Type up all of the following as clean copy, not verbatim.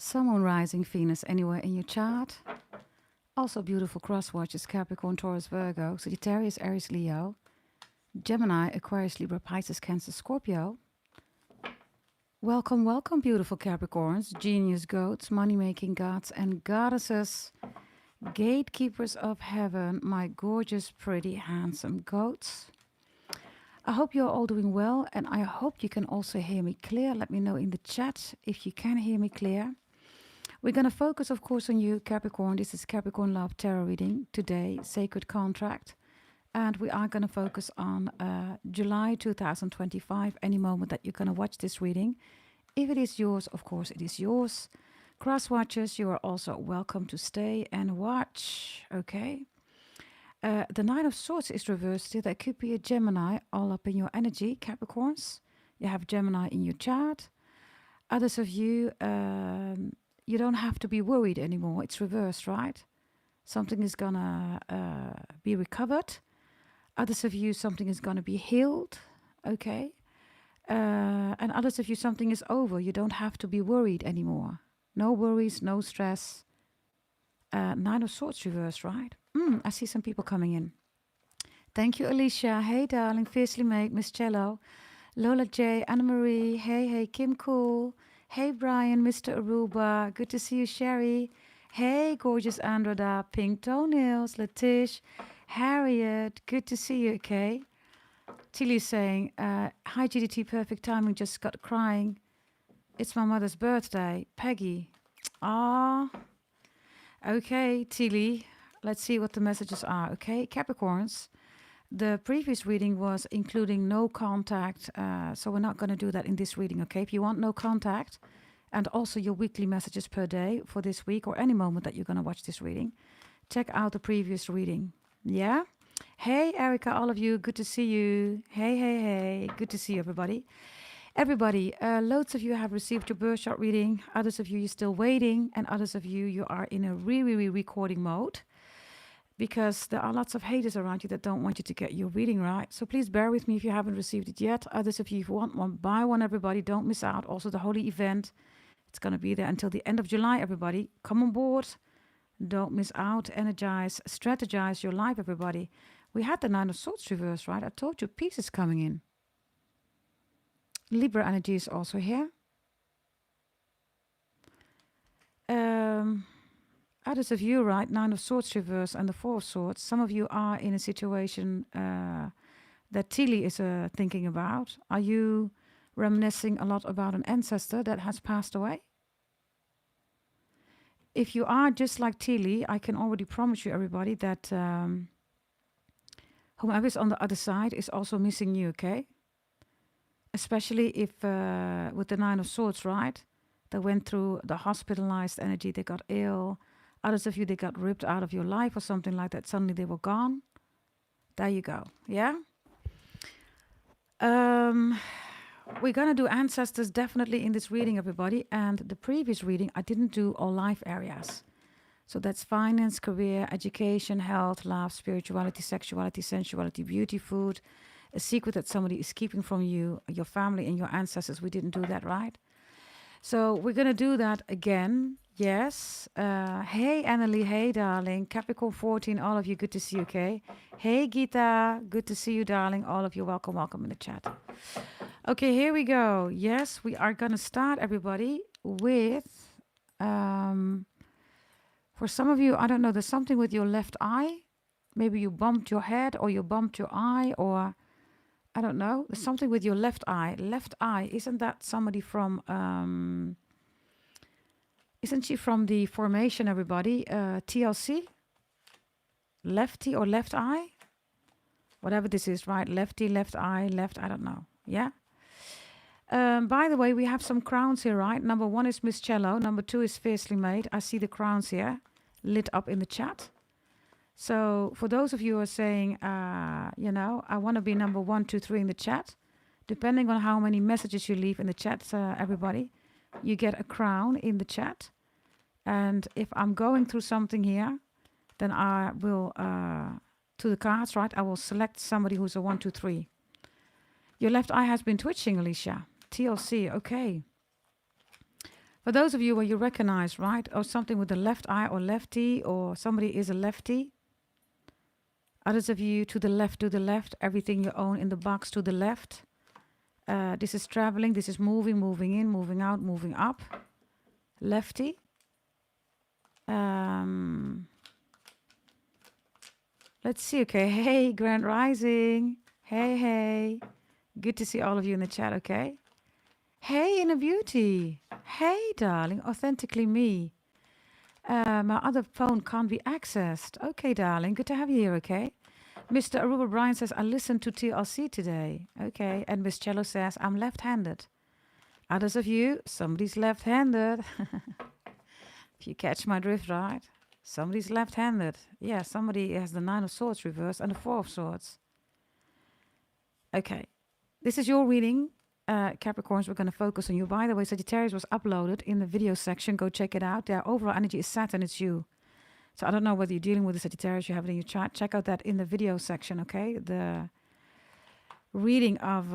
Sun, Moon, Rising, Venus anywhere in your chart. Also beautiful cross watches Capricorn, Taurus, Virgo, Sagittarius, Aries, Leo, Gemini, Aquarius, Libra, Pisces, Cancer, Scorpio. Welcome, welcome, beautiful Capricorns, genius goats, money-making gods and goddesses, gatekeepers of heaven, my gorgeous, pretty, handsome goats. I hope you're all doing well, and I hope you can also hear me clear. Let me know in the chat if you can hear me clear. We're going to focus, of course, on you, Capricorn. This is Capricorn Love Tarot reading today, Sacred Contract. And we are going to focus on July 2025, any moment that you're going to watch this reading. If it is yours, of course, it is yours. Cross watchers, you are also welcome to stay and watch, okay? The Nine of Swords is reversed here. That could be a Gemini all up in your energy, Capricorns. You have Gemini in your chart. Others of you, you don't have to be worried anymore. It's reversed, right? Something is gonna be recovered. Others of you, something is gonna be healed, okay? And others of you, something is over. You don't have to be worried anymore. No worries, no stress. Nine of Swords reversed, right? I see some people coming in. Thank you, Alicia. Hey, darling. Fiercely Made, Miss Cello. Lola J, Anna-Marie. Hey, Kim Cool. Hey, Brian, Mr. Aruba. Good to see you, Sherry. Hey, gorgeous Androda. Pink Toenails. Latish. Harriet. Good to see you, okay? Tilly's saying, hi, GDT. Perfect timing. Just got crying. It's my mother's birthday. Peggy. Ah. Okay, Tilly. Let's see what the messages are, okay? Capricorns, the previous reading was including no contact, so we're not going to do that in this reading, okay? If you want no contact, and also your weekly messages per day for this week or any moment that you're going to watch this reading, check out the previous reading, yeah? Hey, Erica, all of you, good to see you. Hey, good to see you, everybody. Everybody, loads of you have received your birth chart reading. Others of you, you're still waiting. And others of you, you are in a really recording mode. Because there are lots of haters around you that don't want you to get your reading right. So please bear with me if you haven't received it yet. Others of you, if you want one, buy one, everybody. Don't miss out. Also, the holy event. It's going to be there until the end of July, everybody. Come on board. Don't miss out. Energize. Strategize your life, everybody. We had the Nine of Swords reverse, right? I told you, peace is coming in. Libra energy is also here. Others of you, right? Nine of Swords reverse and the Four of Swords. Some of you are in a situation that Tilly is thinking about. Are you reminiscing a lot about an ancestor that has passed away? If you are just like Tilly, I can already promise you, everybody, that whomever is on the other side is also missing you, okay? Especially if with the Nine of Swords, right? They went through the hospitalized energy, they got ill. Others of you, they got ripped out of your life or something like that. Suddenly they were gone. There you go, yeah? We're going to do ancestors definitely in this reading, everybody. And the previous reading, I didn't do all life areas. So that's finance, career, education, health, love, spirituality, sexuality, sensuality, beauty, food, a secret that somebody is keeping from you, your family and your ancestors. We didn't do that, right? So we're going to do that again. Yes. Hey, Annalie. Hey, darling. Capricorn 14. All of you. Good to see you, okay? Hey, Gita. Good to see you, darling. All of you. Welcome in the chat. Okay, here we go. Yes, we are going to start, everybody, with... for some of you, I don't know, there's something with your left eye. Maybe you bumped your head or you bumped your eye or... I don't know. There's something with your left eye. Left eye. Isn't that somebody from... isn't she from the formation, everybody? TLC? Lefty or left eye? Whatever this is, right? Lefty, left eye, left, I don't know. Yeah? By the way, we have some crowns here, right? Number 1 is Miss Cello. Number 2 is Fiercely Made. I see the crowns here lit up in the chat. So for those of you who are saying, you know, I want to be number 1, 2, 3 in the chat, depending on how many messages you leave in the chat, everybody, you get a crown in the chat. And if I'm going through something here, then I will, to the cards, right? I will select somebody who's a 1, 2, 3. Your left eye has been twitching, Alicia. TLC, okay. For those of you where you recognize, right, or something with the left eye or lefty, or somebody is a lefty. Others of you to the left, everything you own in the box to the left. This is traveling, this is moving, moving in, moving out, moving up. Lefty. Let's see, okay. Hey, Grand Rising. Hey. Good to see all of you in the chat, okay? Hey, Inner Beauty. Hey, darling, authentically me. My other phone can't be accessed. Okay, darling, good to have you here, okay? Mr. Aruba Brian says, I listened to TLC today. Okay, and Miss Cello says, I'm left-handed. Others of you, somebody's left-handed. If you catch my drift, right? Somebody's left-handed. Yeah, somebody has the 9 of Swords reversed and the 4 of Swords. Okay, this is your reading. Capricorns, we're going to focus on you. By the way, Sagittarius was uploaded in the video section. Go check it out. Their overall energy is Saturn, it's you. So I don't know whether you're dealing with the Sagittarius, you have it in your chart. Check out that in the video section, okay? The reading of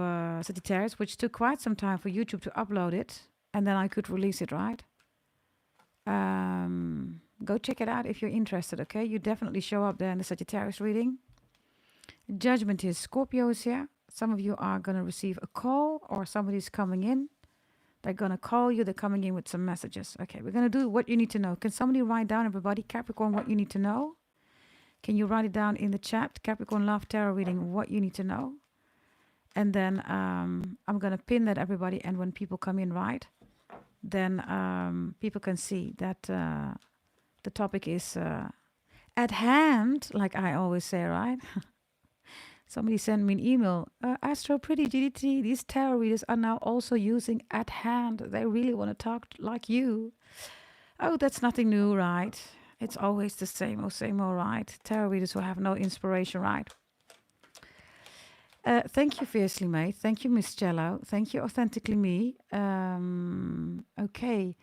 Sagittarius, which took quite some time for YouTube to upload it. And then I could release it, right? Go check it out if you're interested, okay? You definitely show up there in the Sagittarius reading. Judgment is Scorpio is here. Some of you are going to receive a call or somebody's coming in. They're going to call you. They're coming in with some messages. Okay, we're going to do what you need to know. Can somebody write down, everybody, Capricorn, what you need to know? Can you write it down in the chat? Capricorn Love Tarot reading, what you need to know. And then I'm going to pin that, everybody. And when people come in, right, then people can see that the topic is at hand, like I always say, right? Somebody sent me an email. Astro Pretty GDT, these tarot readers are now also using at hand. They really want to talk like you. Oh, that's nothing new, right? It's always the same old, right? Tarot readers who have no inspiration, right? Thank you, Fiercely Made. Thank you, Miss Cello. Thank you, Authentically Me. Okay.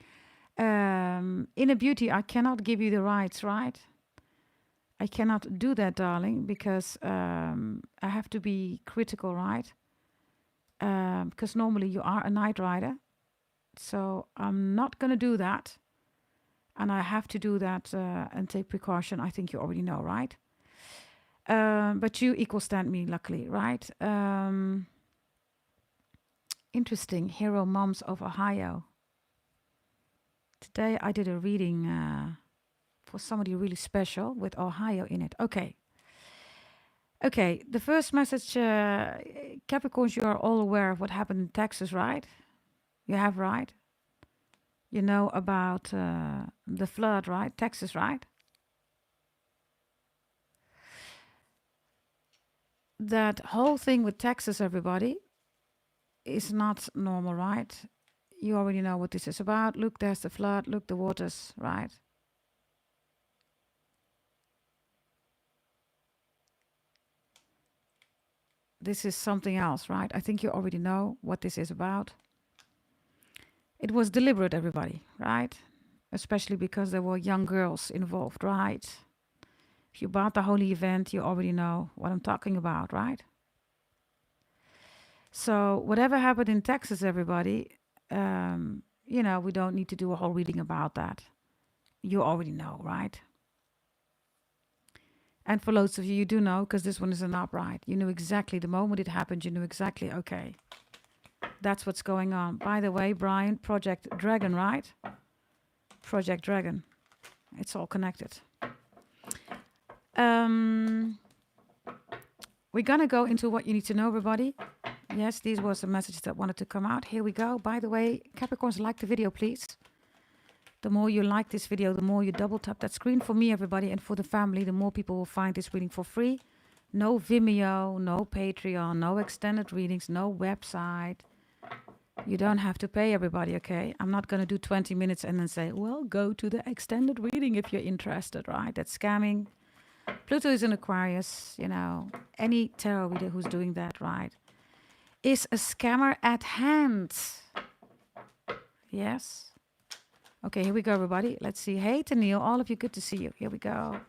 Inner Beauty, I cannot give you the rights, right? I cannot do that, darling, because I have to be critical, right? Because normally you are a night rider. So I'm not going to do that. And I have to do that and take precaution. I think you already know, right? But you equal stand me, luckily, right? Interesting. Hero Moms of Ohio. Today I did a reading for somebody really special with Ohio in it. Okay. Okay, the first message, Capricorns, you are all aware of what happened in Texas, right? You have, right? You know about the flood, right? Texas, right? That whole thing with Texas, everybody, is not normal, right? You already know what this is about. Look, there's the flood. Look, the waters, right? This is something else, right? I think you already know what this is about. It was deliberate, everybody, right? Especially because there were young girls involved, right? If you bought the holy event, you already know what I'm talking about, right? So whatever happened in Texas, everybody, you know, we don't need to do a whole reading about that. You already know, right? And for loads of you, you do know, because this one is an upright. You knew exactly the moment it happened. You knew exactly, okay, that's what's going on. By the way, Brian, Project Dragon, right? Project Dragon. It's all connected. We're going to go into what you need to know, everybody. Yes, these were some messages that wanted to come out. Here we go. By the way, Capricorns, like the video, please. The more you like this video, the more you double tap that screen for me, everybody, and for the family, the more people will find this reading for free. No Vimeo, no Patreon, no extended readings, no website. You don't have to pay, everybody, okay? I'm not going to do 20 minutes and then say, well, go to the extended reading if you're interested, right? That's scamming. Pluto is in Aquarius, you know. Any tarot reader who's doing that, right, is a scammer at hand. Yes. Okay, here we go, everybody. Let's see. Hey, Tennille, all of you, good to see you. Here we go.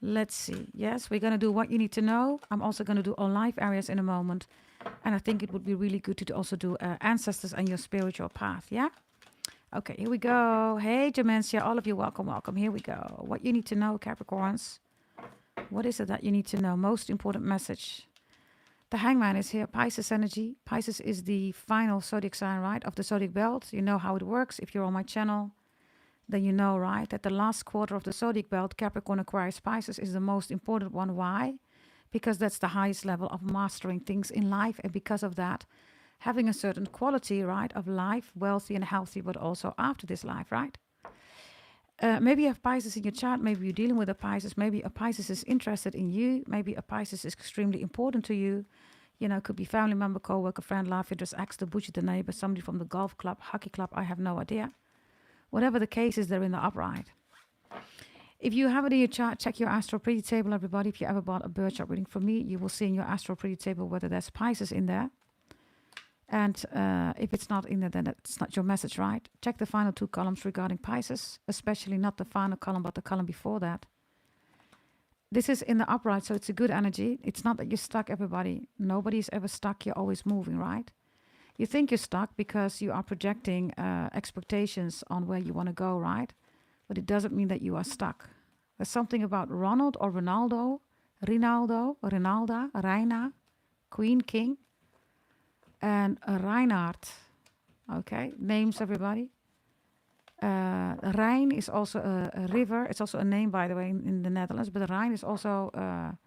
Let's see. Yes, we're going to do what you need to know. I'm also going to do all live areas in a moment. And I think it would be really good to also do ancestors and your spiritual path, yeah? Okay, here we go. Hey, Dementia, all of you, welcome, welcome. Here we go. What you need to know, Capricorns. What is it that you need to know? Most important message. The Hangman is here. Pisces energy. Pisces is the final zodiac sign, right, of the zodiac belt. You know how it works. If you're on my channel, then you know, right, that the last quarter of the zodiac belt, Capricorn, Aquarius, Pisces, is the most important one. Why? Because that's the highest level of mastering things in life. And because of that, having a certain quality, right, of life, wealthy and healthy, but also after this life, right? Maybe you have Pisces in your chart. Maybe you're dealing with a Pisces. Maybe a Pisces is interested in you. Maybe a Pisces is extremely important to you. You know, it could be family member, co-worker, friend, love interest, ex, the butcher, the neighbor, somebody from the golf club, hockey club. I have no idea. Whatever the case is, they're in the upright. If you have it in your chart, check your astral pretty table, everybody. If you ever bought a bird chart reading from me, you will see in your astral pretty table whether there's Pisces in there. And if it's not in there, then it's not your message, right? Check the final 2 columns regarding Pisces, especially not the final column, but the column before that. This is in the upright, so it's a good energy. It's not that you're stuck, everybody. Nobody's ever stuck. You're always moving, right? You think you're stuck because you are projecting expectations on where you want to go, right? But it doesn't mean that you are stuck. There's something about Ronald or Ronaldo, Rinalda, Reina, Queen, King, and Reinhard. Okay, names, everybody. Rijn is also a river. It's also a name, by the way, in the Netherlands. But the Rijn is also a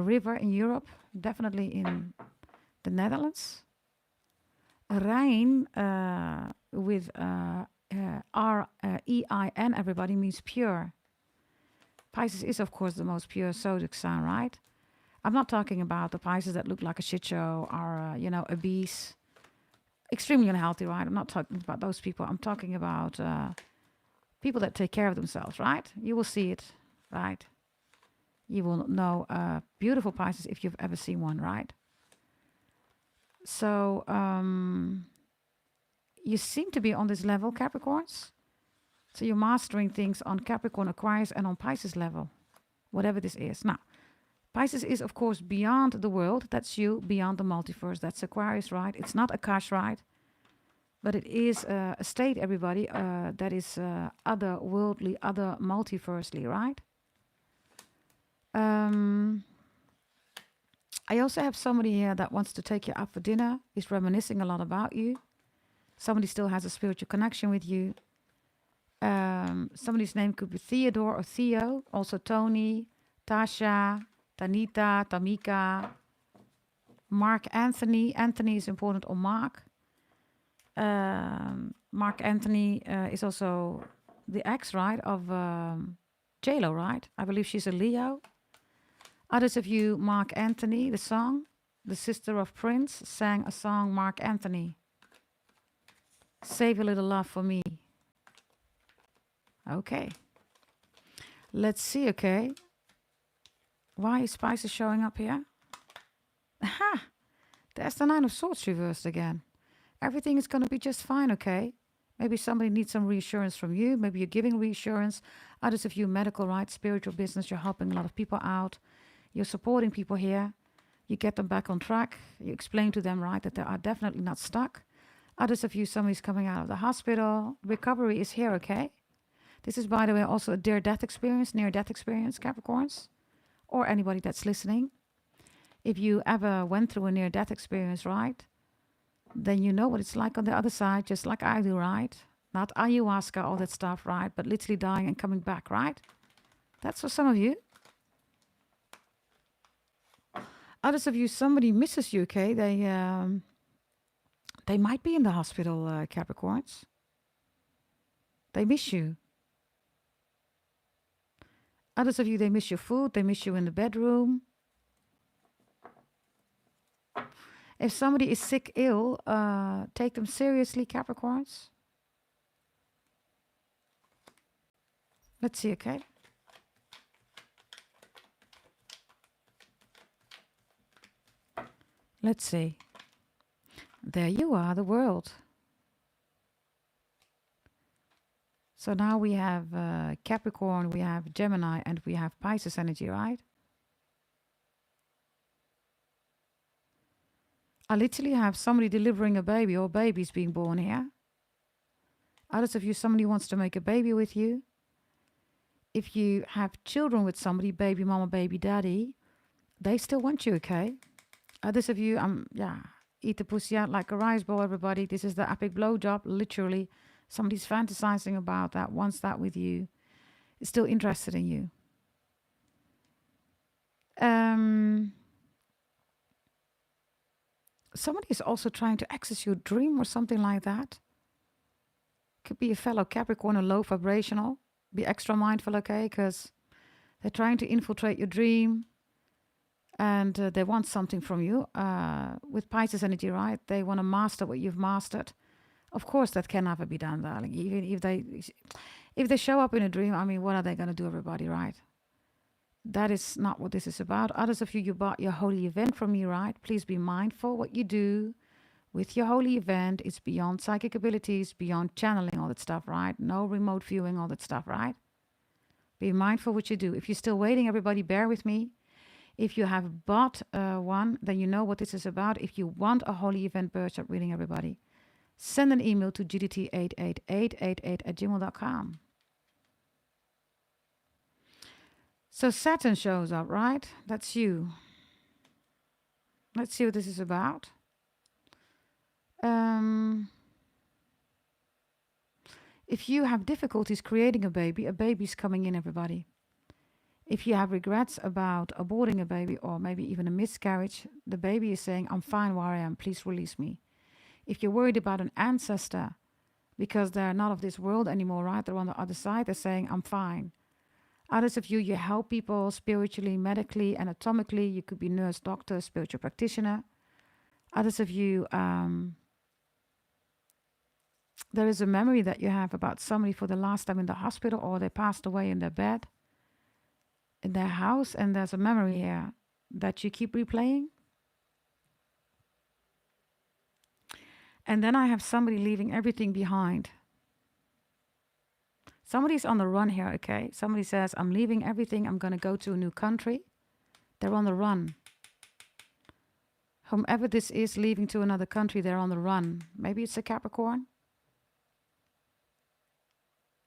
river in Europe, definitely in the Netherlands. Rijn with R-E-I-N, everybody, means pure. Pisces is, of course, the most pure zodiac sign, right? I'm not talking about the Pisces that look like a shit show or, you know, obese. Extremely unhealthy, right? I'm not talking about those people. I'm talking about people that take care of themselves, right? You will see it, right? You will know beautiful Pisces if you've ever seen one, right? So you seem to be on this level, Capricorns. So you're mastering things on Capricorn, Aquarius, and on Pisces level, whatever this is. Now, Pisces is, of course, beyond the world. That's you, beyond the multiverse. That's Aquarius, right? It's not Akash, right? But it is a state, everybody, that is otherworldly, other multiversely, right? I also have somebody here that wants to take you out for dinner. Is reminiscing a lot about you. Somebody still has a spiritual connection with you. Somebody's name could be Theodore or Theo. Also Tony, Tasha, Tanita, Tamika, Mark Anthony. Anthony is important, or Mark. Mark Anthony is also the ex, right, of J-Lo, right? I believe she's a Leo. Others of you, Mark Anthony, the song, the sister of Prince, sang a song, Mark Anthony. Save a little love for me. Okay. Let's see, okay. Why is Pisces showing up here? Aha! There's the 9 of Swords reversed again. Everything is going to be just fine, okay? Maybe somebody needs some reassurance from you. Maybe you're giving reassurance. Others of you, medical, right? Spiritual business. You're helping a lot of people out. You're supporting people here. You get them back on track. You explain to them, right, that they are definitely not stuck. Others of you, somebody's coming out of the hospital. Recovery is here, okay? This is, by the way, also a near-death experience, Capricorns, or anybody that's listening. If you ever went through a near-death experience, right, then you know what it's like on the other side, just like I do, right? Not ayahuasca, all that stuff, right? But literally dying and coming back, right? That's for some of you. Others of you, somebody misses you, okay? They might be in the hospital, Capricorns. They miss you. Others of you, they miss your food. They miss you in the bedroom. If somebody is sick, ill, take them seriously, Capricorns. Let's see, okay? Let's see. There you are, the world. So now we have Capricorn, we have Gemini, and we have Pisces energy, right? I literally have somebody delivering a baby or babies being born here. Others of you, somebody wants to make a baby with you. If you have children with somebody, baby mama, baby daddy, they still want you, okay? Others of you, yeah, eat the pussy out like a rice bowl, everybody. This is the epic blowjob, literally. Somebody's fantasizing about that, wants that with you, is still interested in you. Somebody is also trying to access your dream or something like that. Could be a fellow Capricorn or low vibrational. Be extra mindful, okay? Because they're trying to infiltrate your dream and they want something from you. With Pisces energy, right? They want to master what you've mastered. Of course, that can never be done, darling. Even if they show up in a dream, I mean, what are they going to do, everybody, right? That is not what this is about. Others of you, you bought your holy event from me, right? Please be mindful what you do with your holy event. It's beyond psychic abilities, beyond channeling, all that stuff, right? No remote viewing, all that stuff, right? Be mindful what you do. If you're still waiting, everybody, bear with me. If you have bought one, then you know what this is about. If you want a holy event birthchart reading, everybody, send an email to gdt88888@gmail.com. So Saturn shows up, right? That's you. Let's see what this is about. If you have difficulties creating a baby's coming in, everybody. If you have regrets about aborting a baby or maybe even a miscarriage, the baby is saying, I'm fine where I am, please release me. If you're worried about an ancestor because they're not of this world anymore, right? They're on the other side, they're saying, I'm fine. Others of you, you help people spiritually, medically, anatomically. You could be nurse, doctor, spiritual practitioner. Others of you, there is a memory that you have about somebody for the last time in the hospital or they passed away in their bed, in their house, and there's a memory here that you keep replaying. And then I have somebody leaving everything behind. Somebody's on the run here, okay? Somebody says, I'm leaving everything. I'm going to go to a new country. They're on the run. Whomever this is leaving to another country, they're on the run. Maybe it's a Capricorn.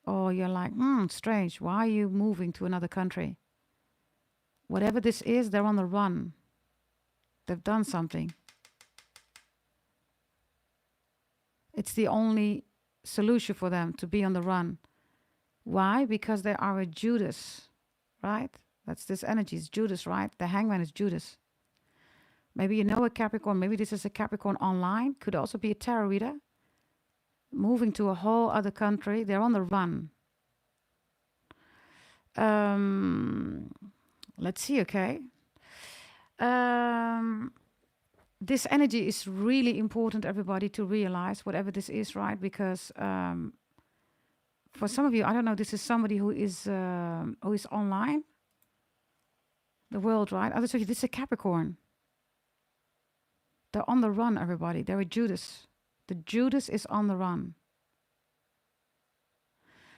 Or you're like, strange. Why are you moving to another country? Whatever this is, they're on the run. They've done something. It's the only solution for them to be on the run. Why? Because they are a Judas, right? That's this energy. It's Judas, right? The hangman is Judas. Maybe you know a Capricorn. Maybe this is a Capricorn online. Could also be a tarot reader. Moving to a whole other country. They're on the run. Let's see, okay? This energy is really important, everybody, to realize, whatever this is, right? Because for some of you, I don't know, this is somebody who is online. The world, right? Others of you, this is a Capricorn. They're on the run, everybody. They're a Judas. The Judas is on the run.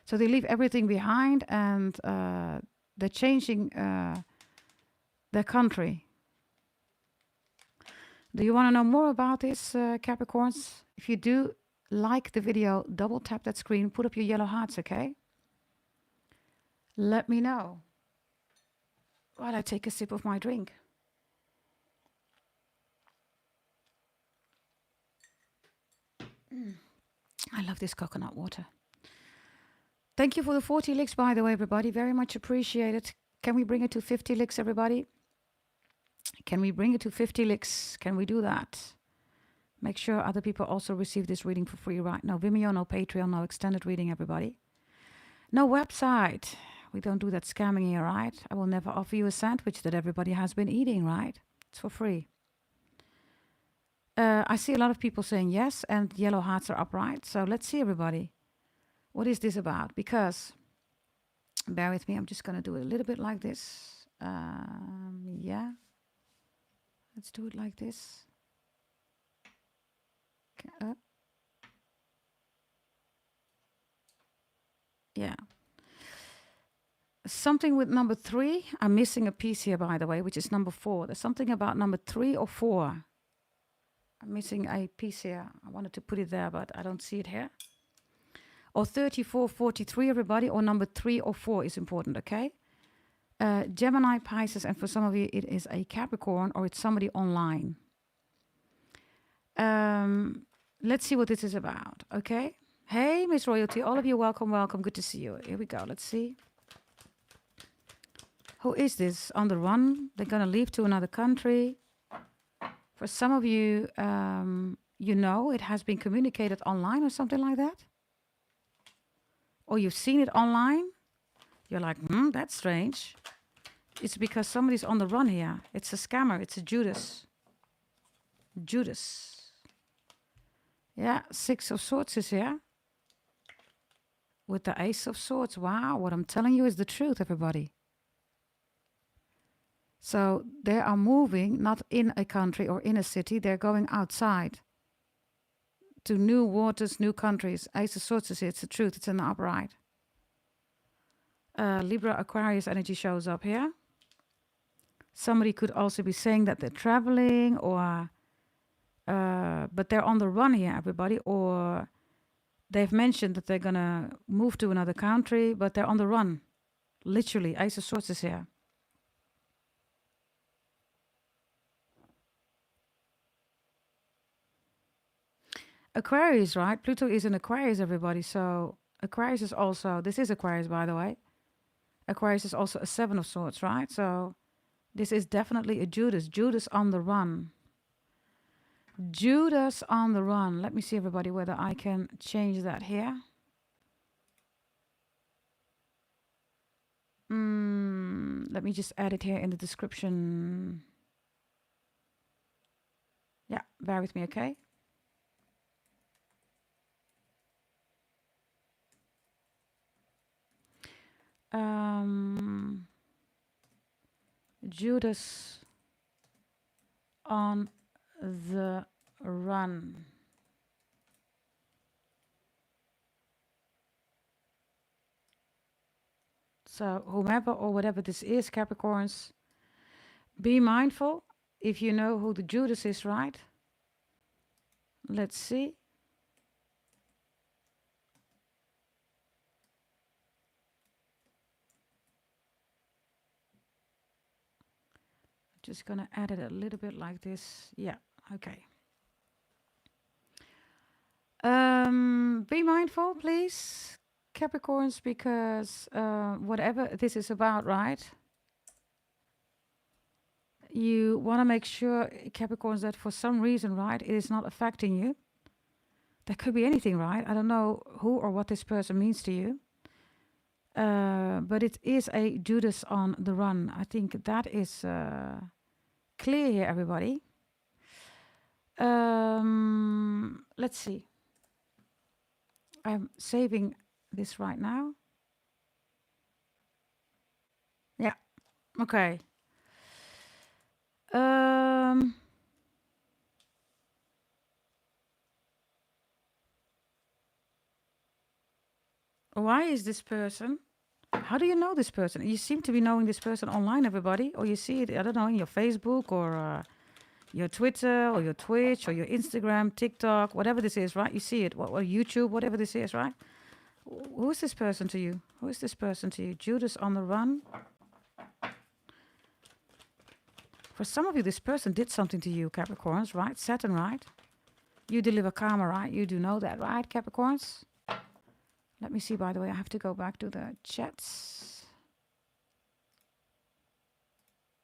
So they leave everything behind and they're changing their country. Do you want to know more about this, Capricorns? If you do, like the video, double tap that screen, put up your yellow hearts, okay? Let me know while I take a sip of my drink. I love this coconut water. Thank you for the 40 licks, by the way, everybody. Very much appreciated. Can we bring it to 50 licks, everybody? Can we bring it to 50 licks? Can we do that? Make sure other people also receive this reading for free, right? No Vimeo, no Patreon, no extended reading, everybody. No website. We don't do that scamming here, right? I will never offer you a sandwich that everybody has been eating, right? It's for free. I see a lot of people saying yes, and yellow hearts are upright. So let's see, everybody. What is this about? Because, bear with me, I'm just going to do it a little bit like this. Yeah. Let's do it like this. Okay, yeah. Something with number 3. I'm missing a piece here, by the way, which is number 4. There's something about number 3 or 4. I'm missing a piece here. I wanted to put it there, but I don't see it here. Or 34, 43, everybody, or number 3 or 4 is important, okay? Gemini, Pisces, and for some of you, it is a Capricorn or it's somebody online. Let's see what this is about, okay? Hey, Miss Royalty, all of you, welcome, welcome. Good to see you. Here we go. Let's see. Who is this on the run? They're going to leave to another country. For some of you, you know, it has been communicated online or something like that. Or you've seen it online. You're like, that's strange. It's because somebody's on the run here. It's a scammer. It's a Judas. Judas. Yeah, 6 of Swords is here. With the Ace of Swords. Wow, what I'm telling you is the truth, everybody. So they are moving, not in a country or in a city. They're going outside to new waters, new countries. Ace of Swords is here. It's the truth. It's in the upright. Libra Aquarius energy shows up here. Somebody could also be saying that they're traveling or... but they're on the run here, everybody. Or they've mentioned that they're going to move to another country, but they're on the run. Literally, Ace of Swords is here. Aquarius, right? Pluto is in Aquarius, everybody. So Aquarius is also, this is Aquarius, by the way. Aquarius is also a 7 of Swords, right? So this is definitely a Judas. Judas on the run. Judas on the run. Let me see, everybody, whether I can change that here. Let me just add it here in the description. Yeah, bear with me, okay? Judas on the run. So whomever or whatever this is, Capricorns, be mindful if you know who the Judas is, right? Let's see. Just gonna add it a little bit like this. Yeah, okay. Be mindful, please, Capricorns, because whatever this is about, right? You want to make sure, Capricorns, that for some reason, right, it is not affecting you. That could be anything, right? I don't know who or what this person means to you. But it is a Judas on the run. I think that is clear here, everybody. Let's see. I'm saving this right now. Yeah. Okay. Why is this person? How do you know this person? You seem to be knowing this person online, everybody. Or you see it, I don't know, in your Facebook or your Twitter or your Twitch or your Instagram, TikTok, whatever this is, right? You see it, or YouTube, whatever this is, right? Who is this person to you? Who is this person to you? Judas on the run. For some of you, this person did something to you, Capricorns, right? Saturn, right? You deliver karma, right? You do know that, right, Capricorns? Let me see, by the way, I have to go back to the chats.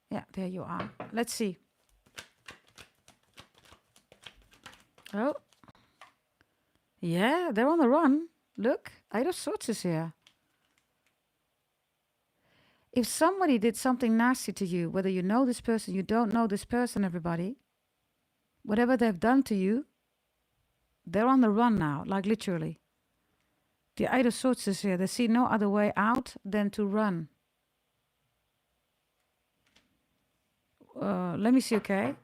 Yeah, there you are. Let's see. Oh. Yeah, they're on the run. Look, Eight of Swords is here. If somebody did something nasty to you, whether you know this person, you don't know this person, everybody, whatever they've done to you, they're on the run now, like literally. The Eight of Swords is here. They see no other way out than to run. Let me see, okay?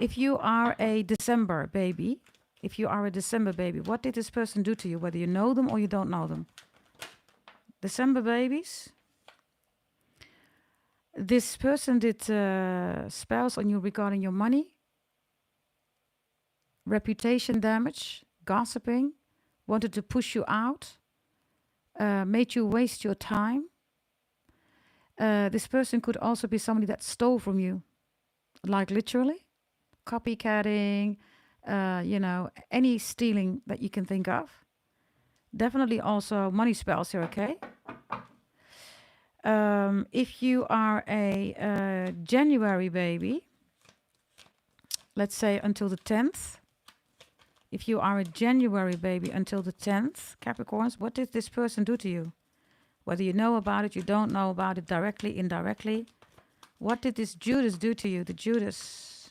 If you are a December baby, what did this person do to you, whether you know them or you don't know them? December babies. This person did spells on you regarding your money, reputation damage, gossiping, wanted to push you out, made you waste your time. This person could also be somebody that stole from you, like literally, copycatting, any stealing that you can think of. Definitely also money spells here, okay? If you are a January baby, let's say until the 10th. If you are a January baby until the 10th, Capricorns, what did this person do to you? Whether you know about it, you don't know about it, directly, indirectly. What did this Judas do to you? The Judas.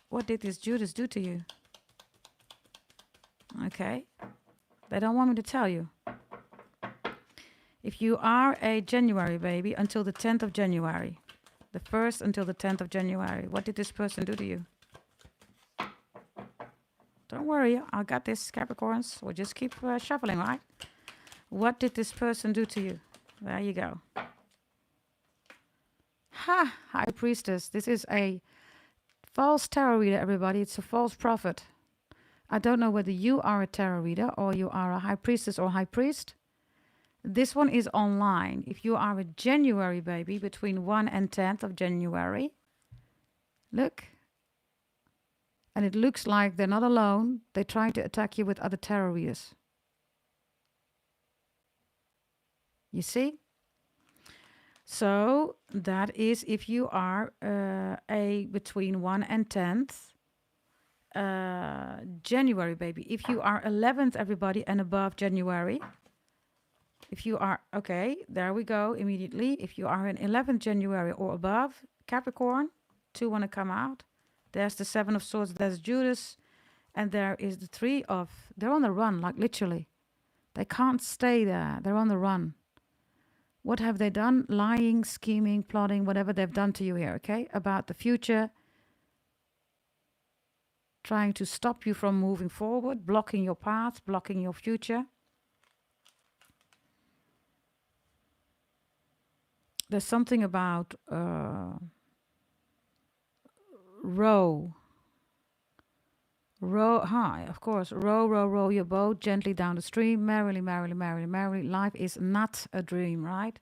What did this Judas do to you? Okay. They don't want me to tell you. If you are a January baby until the 10th of January, the 1st until the 10th of January, what did this person do to you? Don't worry, I got this, Capricorns. We'll just keep shuffling, right? What did this person do to you? There you go. Ha! High Priestess. This is a false tarot reader, everybody. It's a false prophet. I don't know whether you are a tarot reader or you are a High Priestess or High Priest. This one is online. If you are a January baby between 1 and 10th of January, look. And it looks like they're not alone. They're trying to attack you with other tarot readers. You see? So that is if you are a between 1 and 10th January baby. If you are 11th, everybody, and above January. If you are, okay, there we go immediately. If you are in 11th January or above, Capricorn, 2 want to come out. There's the 7 of Swords, there's Judas, and there is the 3 of, they're on the run, like literally. They can't stay there, they're on the run. What have they done? Lying, scheming, plotting, whatever they've done to you here, okay? About the future, trying to stop you from moving forward, blocking your path, blocking your future. There's something about row, hi, of course, row your boat gently down the stream, merrily, merrily, merrily, merrily. Life is not a dream, right?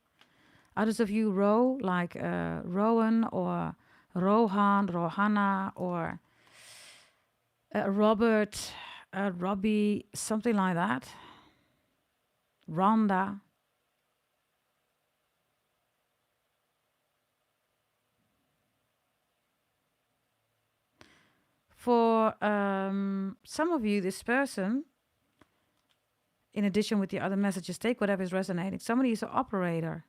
Others of you row like Rowan or Rohan, Rohana or Robert, Robbie, something like that. Rhonda. For some of you, this person, in addition with the other messages, take whatever is resonating. Somebody is an operator.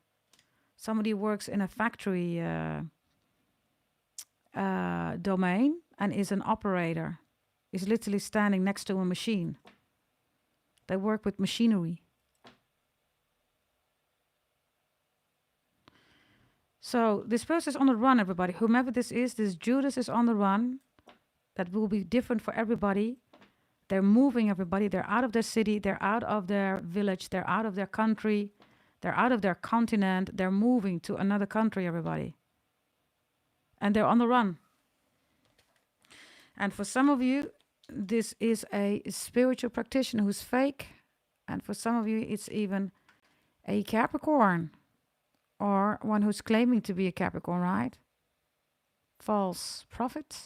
Somebody works in a factory domain and is an operator. Is literally standing next to a machine. They work with machinery. So this person is on the run, everybody. Whomever this is, this Judas is on the run. That will be different for everybody. They're moving, everybody. They're out of their city. They're out of their village. They're out of their country. They're out of their continent. They're moving to another country, everybody. And they're on the run. And for some of you, this is a spiritual practitioner who's fake. And for some of you, it's even a Capricorn. Or one who's claiming to be a Capricorn, right? False prophet.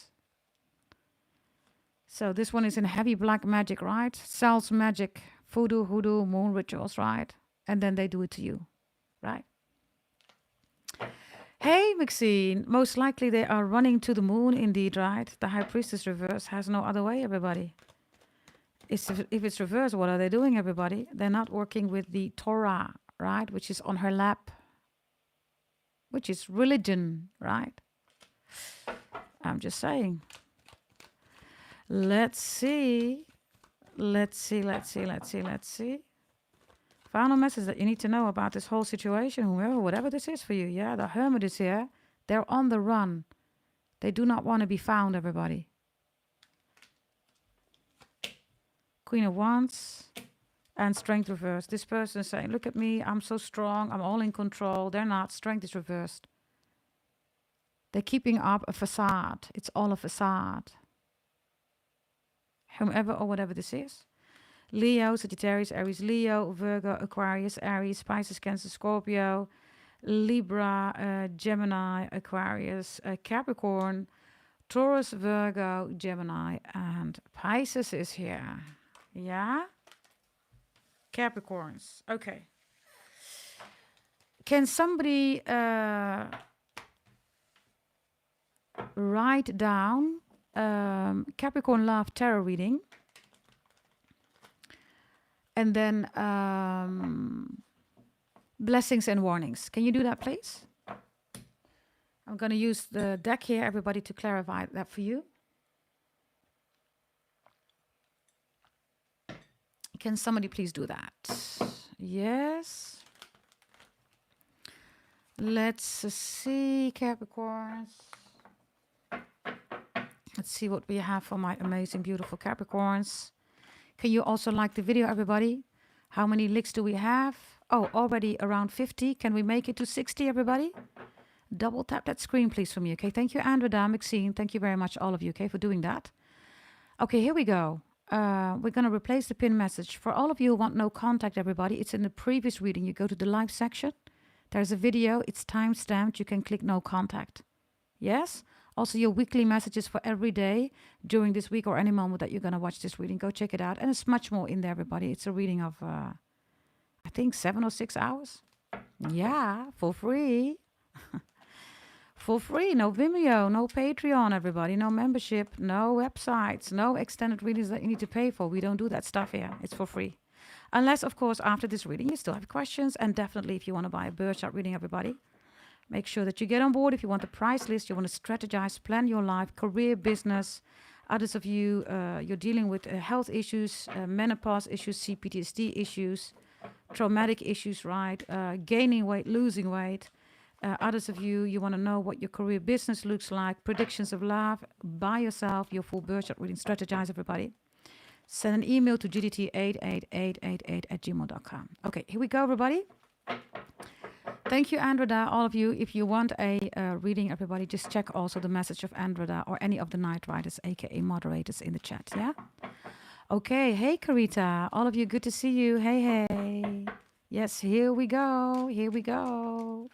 So this one is in heavy black magic, right? Sells magic, voodoo, hoodoo, moon rituals, right? And then they do it to you, right? Hey, Maxine. Most likely they are running to the moon indeed, right? The High Priestess reverse has no other way, everybody. If it's reverse, what are they doing, everybody? They're not working with the Torah, right? Which is on her lap. Which is religion, right? I'm just saying. Let's see. Final message that you need to know about this whole situation, whoever, whatever this is for you. Yeah, the Hermit is here. They're on the run. They do not want to be found, everybody. Queen of Wands and Strength reversed. This person is saying, look at me, I'm so strong, I'm all in control. They're not. Strength is reversed. They're keeping up a facade. It's all a facade. Whomever or whatever this is. Leo, Sagittarius, Aries, Leo, Virgo, Aquarius, Aries, Pisces, Cancer, Scorpio, Libra, Gemini, Aquarius, Capricorn, Taurus, Virgo, Gemini, and Pisces is here. Yeah? Capricorns. Okay. Can somebody write down Capricorn Love Tarot reading? And then blessings and warnings. Can you do that, please? I'm going to use the deck here, everybody, to clarify that for you. Can somebody please do that? Yes. Let's see, Capricorns. Let's see what we have for my amazing, beautiful Capricorns. Can you also like the video, everybody? How many licks do we have? Oh, already around 50. Can we make it to 60, everybody? Double tap that screen, please, for me, okay? Thank you, Andrea, Maxine. Thank you very much, all of you, okay, for doing that. Okay, here we go. We're going to replace the pin message. For all of you who want no contact, everybody, it's in the previous reading. You go to the live section. There's a video. It's time-stamped. You can click no contact. Yes? Also, your weekly messages for every day during this week or any moment that you're going to watch this reading. Go check it out. And it's much more in there, everybody. It's a reading of, I think, 7 or 6 hours. Yeah, for free. For free. No Vimeo, no Patreon, everybody. No membership, no websites, no extended readings that you need to pay for. We don't do that stuff here. It's for free. Unless, of course, after this reading, you still have questions. And definitely, if you want to buy a birth chart reading, everybody, make sure that you get on board. If you want the price list, you want to strategize, plan your life, career, business. Others of you, you're dealing with health issues, menopause issues, CPTSD issues, traumatic issues, right? Gaining weight, losing weight. Others of you, you want to know what your career business looks like, predictions of love, buy yourself your full birth chart reading, strategize, everybody. Send an email to gdt88888@gmail.com. Okay, here we go, everybody. Thank you, Andrea, all of you. If you want a reading, everybody, just check also the message of Andrea or any of the Night Riders, aka moderators, in the chat, yeah? Okay, hey, Karita, all of you, good to see you. Hey, hey. Yes, here we go, here we go.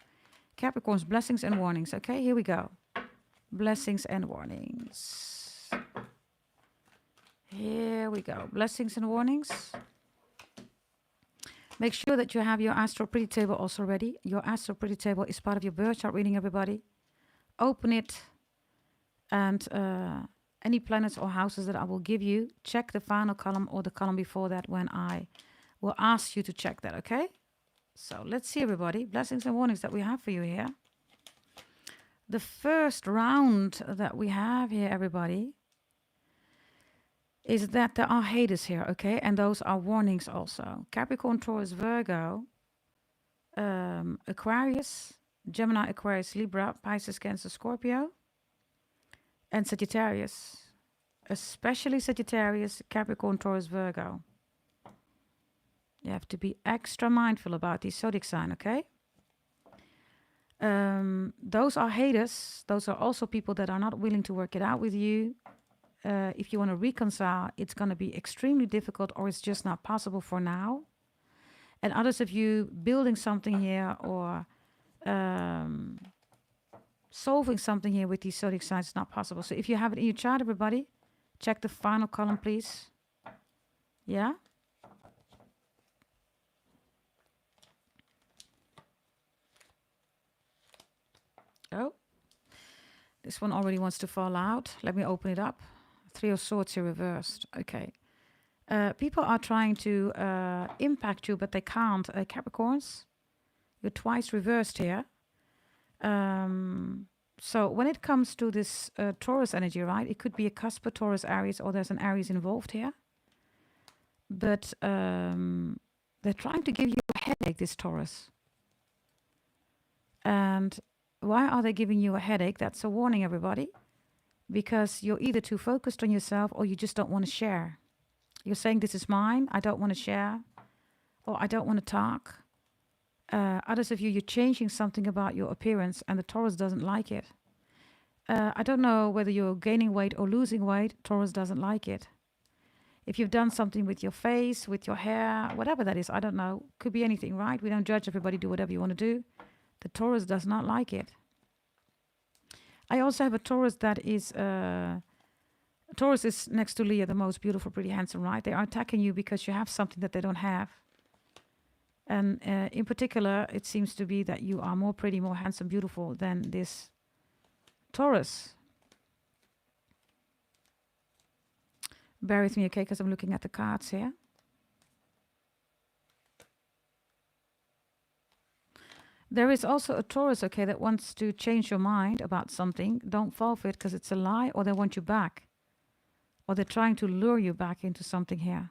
Capricorns, blessings and warnings. Okay, here we go. Blessings and warnings. Here we go. Blessings and warnings. Make sure that you have your Astro Pretty Table also ready. Your Astro Pretty Table is part of your birth chart reading, everybody. Open it. And any planets or houses that I will give you, check the final column or the column before that when I will ask you to check that, okay? So let's see, everybody. Blessings and warnings that we have for you here. The first round that we have here, everybody, is that there are haters here, okay? And those are warnings also. Capricorn, Taurus, Virgo, Aquarius, Gemini, Aquarius, Libra, Pisces, Cancer, Scorpio, and Sagittarius. Especially Sagittarius, Capricorn, Taurus, Virgo. You have to be extra mindful about these zodiac sign, okay? Those are haters. Those are also people that are not willing to work it out with you. If you want to reconcile, it's going to be extremely difficult or it's just not possible for now. And others of you building something here or solving something here with these zodiac signs is not possible. So if you have it in your chart, everybody, check the final column, please. Yeah? Oh, this one already wants to fall out. Let me open it up. 3 of Swords here reversed. Okay. People are trying to impact you, but they can't. Capricorns, you're twice reversed here. So when it comes to this Taurus energy, right, it could be a cusp of Taurus, Aries, or there's an Aries involved here. But they're trying to give you a headache, this Taurus. And why are they giving you a headache? That's a warning, everybody. Because you're either too focused on yourself or you just don't want to share. You're saying, this is mine, I don't want to share, or I don't want to talk. Others of you, you're changing something about your appearance and the Taurus doesn't like it. I don't know whether you're gaining weight or losing weight. Taurus doesn't like it. If you've done something with your face, with your hair, whatever that is, I don't know. Could be anything, right? We don't judge everybody. Do whatever you want to do. The Taurus does not like it. I also have a Taurus that is... Taurus is next to Leo, the most beautiful, pretty handsome, right? They are attacking you because you have something that they don't have. And in particular, it seems to be that you are more pretty, more handsome, beautiful than this Taurus. Bear with me, okay, because I'm looking at the cards here. There is also a Taurus, okay, that wants to change your mind about something. Don't fall for it because it's a lie, or they want you back. Or they're trying to lure you back into something here.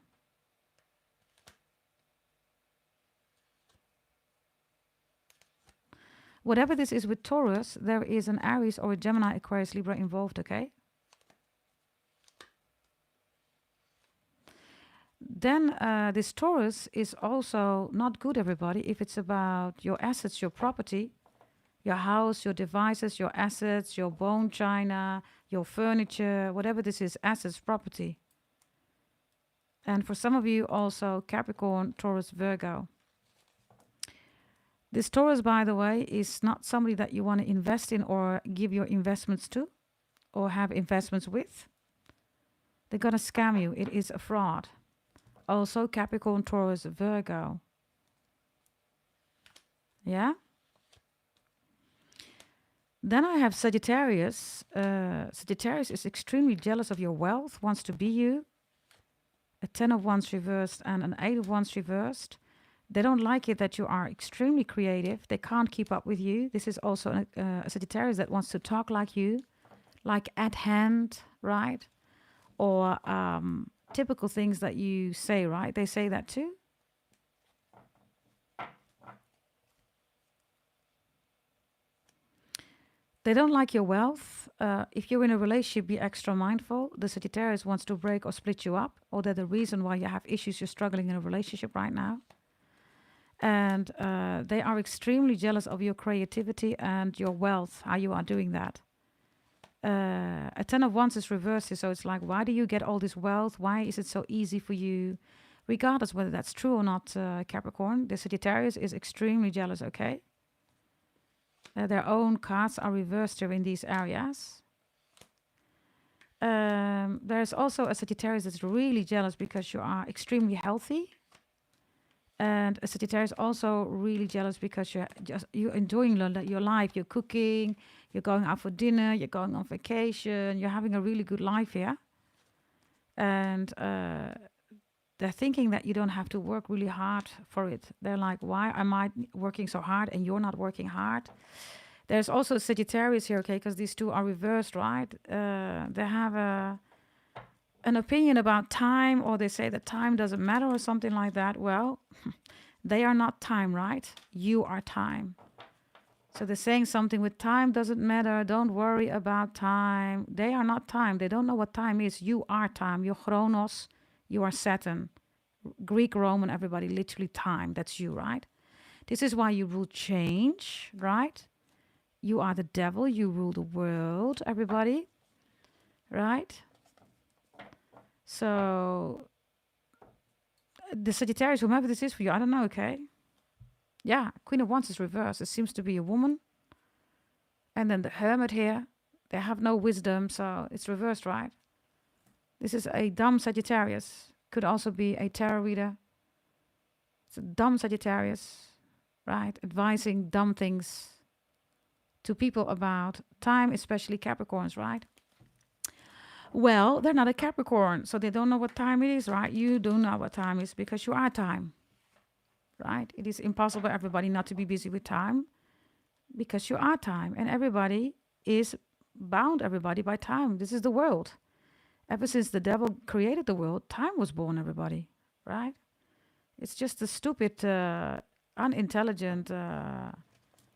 Whatever this is with Taurus, there is an Aries or a Gemini, Aquarius, Libra involved, okay? Then this Taurus is also not good, everybody, if it's about your assets, your property, your house, your devices, your assets, your bone china, your furniture, whatever this is, assets, property. And for some of you also Capricorn, Taurus, Virgo. This Taurus, by the way, is not somebody that you want to invest in or give your investments to or have investments with. They're going to scam you. It is a fraud. Also Capricorn, Taurus, Virgo. Yeah? Then I have Sagittarius. Sagittarius is extremely jealous of your wealth, wants to be you. A 10 of Wands reversed and an 8 of Wands reversed. They don't like it that you are extremely creative. They can't keep up with you. This is also a Sagittarius that wants to talk like you, like at hand, right? Or typical things that you say, right? They say that too. They don't like your wealth. If you're in a relationship, be extra mindful. The Sagittarius wants to break or split you up, or they're the reason why you have issues, you're struggling in a relationship right now. And they are extremely jealous of your creativity and your wealth, how you are doing that. A 10 of Wands is reversed, so it's like, why do you get all this wealth? Why is it so easy for you? Regardless whether that's true or not, Capricorn, the Sagittarius is extremely jealous, okay? Their own cards are reversed here in these areas. There's also a Sagittarius that's really jealous because you are extremely healthy. And a Sagittarius also really jealous because you're enjoying your life. You're cooking, you're going out for dinner, you're going on vacation, you're having a really good life here. And they're thinking that you don't have to work really hard for it. They're like, why am I working so hard and you're not working hard? There's also Sagittarius here, okay, because these two are reversed, right? They have an opinion about time, or they say that time doesn't matter or something like that. Well, they are not time, right? You are time. So they're saying something with time doesn't matter. Don't worry about time. They are not time. They don't know what time is. You are time. You're Chronos. You are Saturn. Greek, Roman, everybody, literally time. That's you, right? This is why you rule change, right? You are the devil. You rule the world, everybody, right? So the Sagittarius, whomever this is for you, I don't know, okay? Yeah, Queen of Wands is reversed. It seems to be a woman. And then the Hermit here, they have no wisdom, so it's reversed, right? This is a dumb Sagittarius. Could also be a tarot reader. It's a dumb Sagittarius, right? Advising dumb things to people about time, especially Capricorns, right? Well, they're not a Capricorn, so they don't know what time it is, right? You do know what time is because you are time, right? It is impossible for everybody not to be busy with time because you are time, and everybody is bound, everybody, by time. This is the world. Ever since the devil created the world, time was born, everybody, right? It's just a stupid, unintelligent,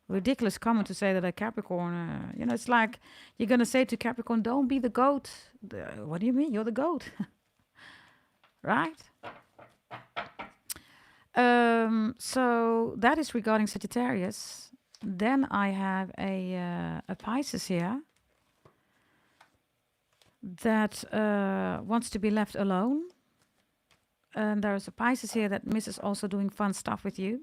ridiculous comment to say that a Capricorn, it's like you're going to say to Capricorn, don't be the goat. What do you mean? You're the goat, right? So that is regarding Sagittarius. Then I have a Pisces here. that wants to be left alone. And there's a Pisces here that misses also doing fun stuff with you.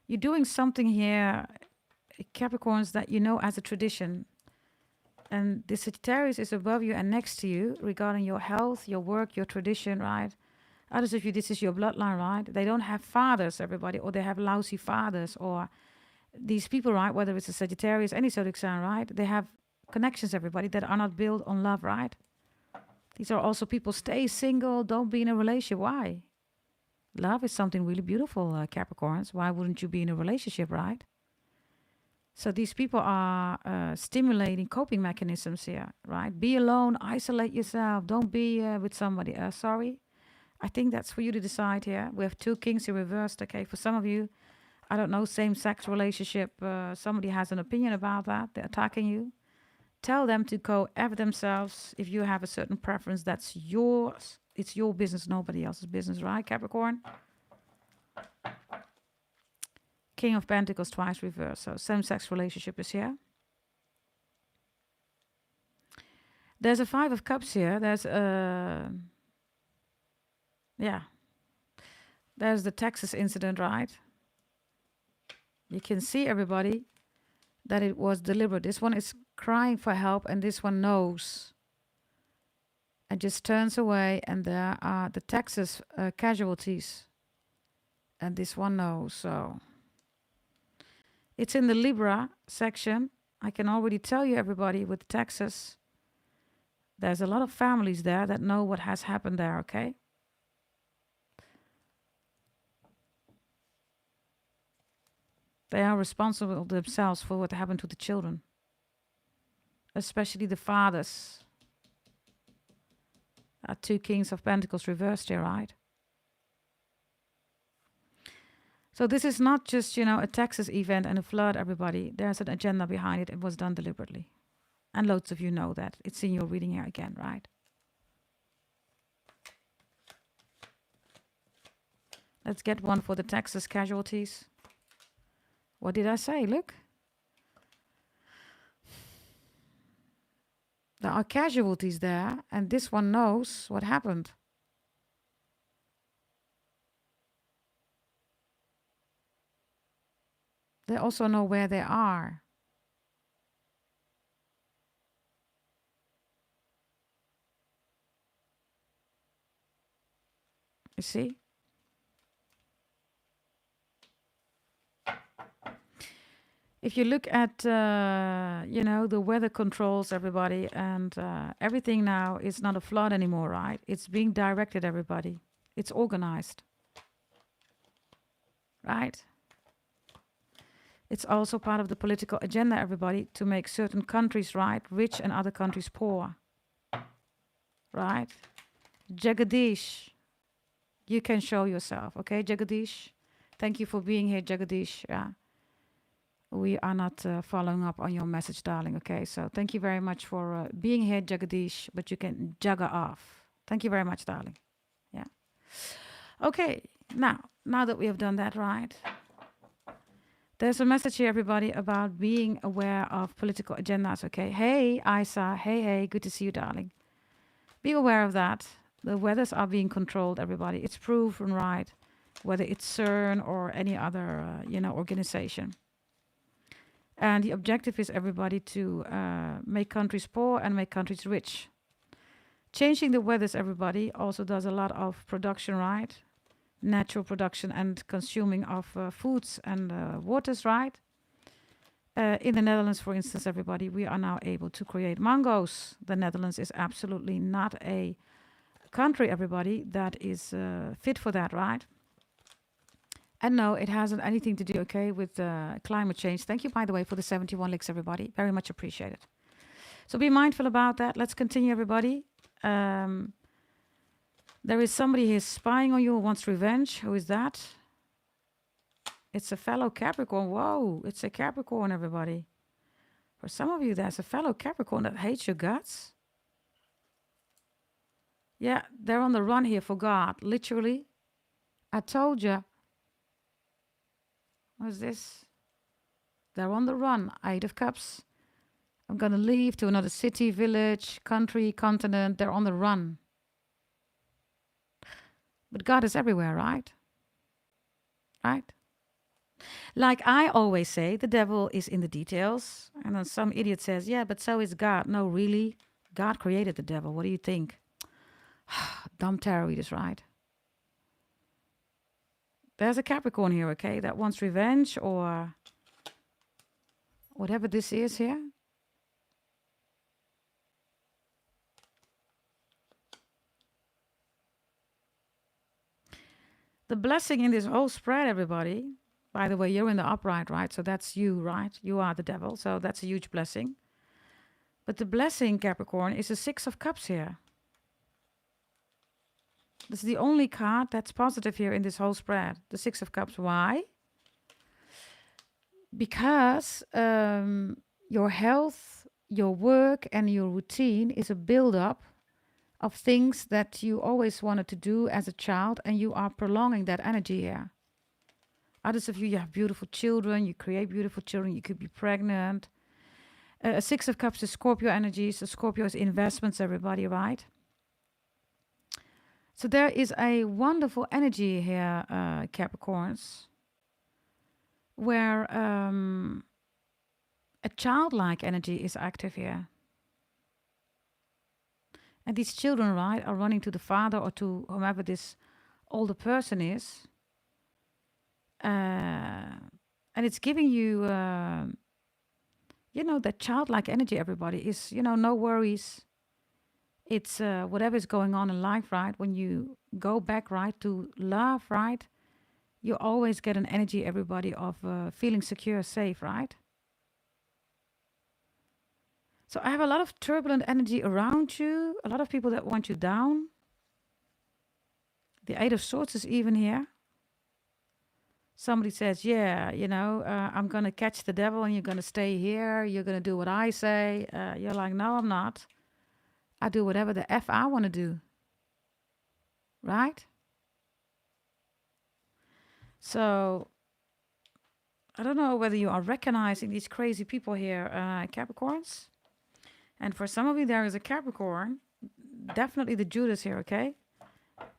You're doing something here, Capricorns, that you know as a tradition. And the Sagittarius is above you and next to you regarding your health, your work, your tradition, right? Others of you, this is your bloodline, right? They don't have fathers, everybody, or they have lousy fathers, or these people, right? Whether it's a Sagittarius, any zodiac sign, right? They have connections, everybody, that are not built on love, right? These are also people, stay single, don't be in a relationship. Why? Love is something really beautiful, Capricorns. Why wouldn't you be in a relationship, right? So these people are stimulating coping mechanisms here, right? Be alone, isolate yourself, don't be with somebody. Sorry, I think that's for you to decide here. We have 2 kings in reversed, okay? For some of you, I don't know, same-sex relationship, somebody has an opinion about that, they're attacking you. Tell them to go F themselves. If you have a certain preference, that's yours. It's your business, nobody else's business, right, Capricorn? King of Pentacles twice reversed. So same-sex relationship is here. There's a 5 of Cups here. There's there's the Texas incident, right? You can see, everybody, that it was deliberate. This one is crying for help, and this one knows and just turns away, and there are the Texas casualties, and this one knows. So it's in the Libra section. I can already tell you, everybody, with Texas, there's a lot of families there that know what has happened there, okay? They are responsible themselves for what happened to the children, especially the fathers. 2 Kings of Pentacles reversed here, right? So this is not just, a Texas event and a flood, everybody. There's an agenda behind it. It was done deliberately. And loads of you know that. It's in your reading here again, right? Let's get one for the Texas casualties. What did I say? Look. There are casualties there, and this one knows what happened. They also know where they are. You see? If you look at, the weather controls, everybody, and everything now is not a flood anymore, right? It's being directed, everybody. It's organized, right? It's also part of the political agenda, everybody, to make certain countries, right, rich and other countries poor, right? Jagadish, you can show yourself, okay, Jagadish? Thank you for being here, Jagadish. Yeah. We are not following up on your message, darling, okay? So thank you very much for being here, Jagadish, but you can jugger off. Thank you very much, darling. Yeah. Okay, now that we have done that, right? There's a message here, everybody, about being aware of political agendas, okay? Hey, Isa. Hey, good to see you, darling. Be aware of that. The weathers are being controlled, everybody. It's proven, right? Whether it's CERN or any other, organization. And the objective is, everybody, to make countries poor and make countries rich. Changing the weathers, everybody, also does a lot of production, right? Natural production and consuming of foods and waters, right? In the Netherlands, for instance, everybody, we are now able to create mangoes. The Netherlands is absolutely not a country, everybody, that is fit for that, right? And no, it hasn't anything to do, okay, with climate change. Thank you, by the way, for the 71 licks, everybody. Very much appreciated. So be mindful about that. Let's continue, everybody. There is somebody who is spying on you who wants revenge. Who is that? It's a fellow Capricorn. Whoa, it's a Capricorn, everybody. For some of you, there's a fellow Capricorn that hates your guts. Yeah, they're on the run here for God, literally. I told you. What is this? They're on the run. 8 of Cups. I'm going to leave to another city, village, country, continent. They're on the run. But God is everywhere, right? Right? Like I always say, the devil is in the details. And then some idiot says, yeah, but so is God. No, really? God created the devil. What do you think? Dumb tarot readers, right? There's a Capricorn here, okay, that wants revenge or whatever this is here. The blessing in this whole spread, everybody. By the way, you're in the upright, right? So that's you, right? You are the devil. So that's a huge blessing. But the blessing, Capricorn, is the 6 of Cups here. This is the only card that's positive here in this whole spread. The 6 of Cups. Why? Because your health, your work, and your routine is a build-up of things that you always wanted to do as a child, and you are prolonging that energy here. Others of you, you have beautiful children, you create beautiful children, you could be pregnant. A 6 of Cups is Scorpio energy, so Scorpio is investments, everybody, right? So there is a wonderful energy here, Capricorns, where a childlike energy is active here. And these children, right, are running to the father or to whomever this older person is. And it's giving you, that childlike energy, everybody, is, no worries. It's whatever is going on in life, right? When you go back, right, to love, right, you always get an energy, everybody, of feeling secure, safe, right? So I have a lot of turbulent energy around you, a lot of people that want you down. The 8 of Swords is even here. Somebody says, yeah, I'm going to catch the devil and you're going to stay here. You're going to do what I say. You're like, no, I'm not. I do whatever the F I want to do. Right? So I don't know whether you are recognizing these crazy people here, Capricorns. And for some of you, there is a Capricorn. Definitely the Judas here, okay?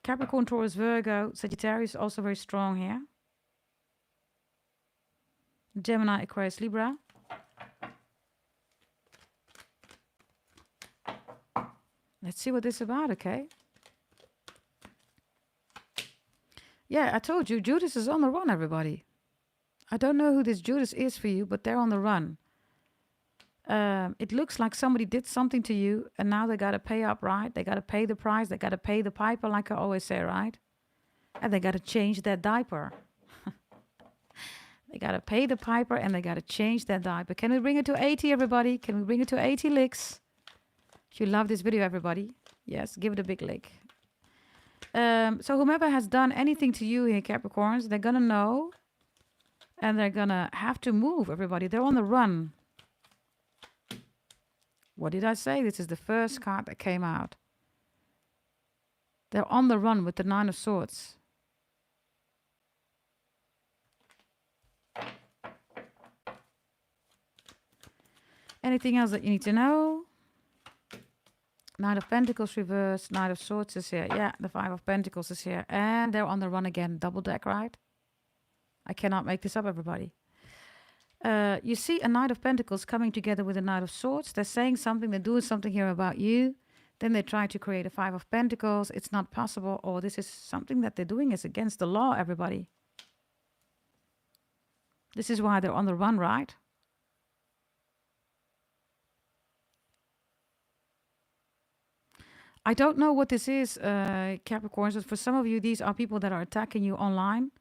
Capricorn, Taurus, Virgo, Sagittarius, also very strong here. Gemini, Aquarius, Libra. Let's see what this is about, okay? Yeah, I told you, Judas is on the run, everybody. I don't know who this Judas is for you, but they're on the run. It looks like somebody did something to you, and now they got to pay up, right? They got to pay the price. They got to pay the piper, like I always say, right? And they got to change that diaper. They got to pay the piper, and they got to change that diaper. Can we bring it to 80, everybody? Can we bring it to 80 licks? If you love this video, everybody, yes, give it a big lick. So whomever has done anything to you here, Capricorns, they're going to know, and they're going to have to move, everybody. They're on the run. What did I say? This is the first card that came out. They're on the run with the 9 of Swords. Anything else that you need to know? Knight of Pentacles reversed. Knight of Swords is here. Yeah, the 5 of Pentacles is here. And they're on the run again. Double deck, right? I cannot make this up, everybody. You see a Knight of Pentacles coming together with a Knight of Swords. They're saying something. They're doing something here about you. Then they try to create a 5 of Pentacles. It's not possible. Or this is something that they're doing is against the law, everybody. This is why they're on the run, right? I don't know what this is, Capricorns, but for some of you, these are people that are attacking you online.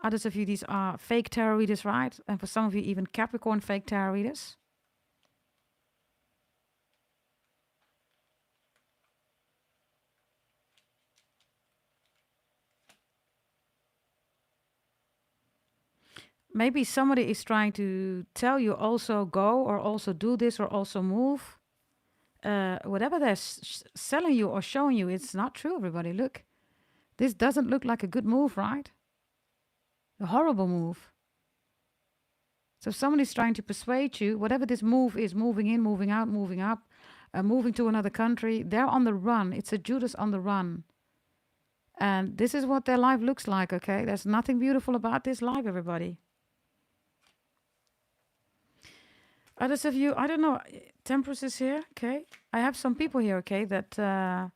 Others of you, these are fake tarot readers, right? And for some of you, even Capricorn fake tarot readers. Maybe somebody is trying to tell you also go or also do this or also move. Whatever they're selling you or showing you, it's not true, everybody. Look, this doesn't look like a good move, right? A horrible move. So if somebody's trying to persuade you, whatever this move is, moving in, moving out, moving up, moving to another country, they're on the run. It's a Judas on the run. And this is what their life looks like, okay? There's nothing beautiful about this life, everybody. Others of you, I don't know, Temperance is here, okay? I have some people here, okay, that they're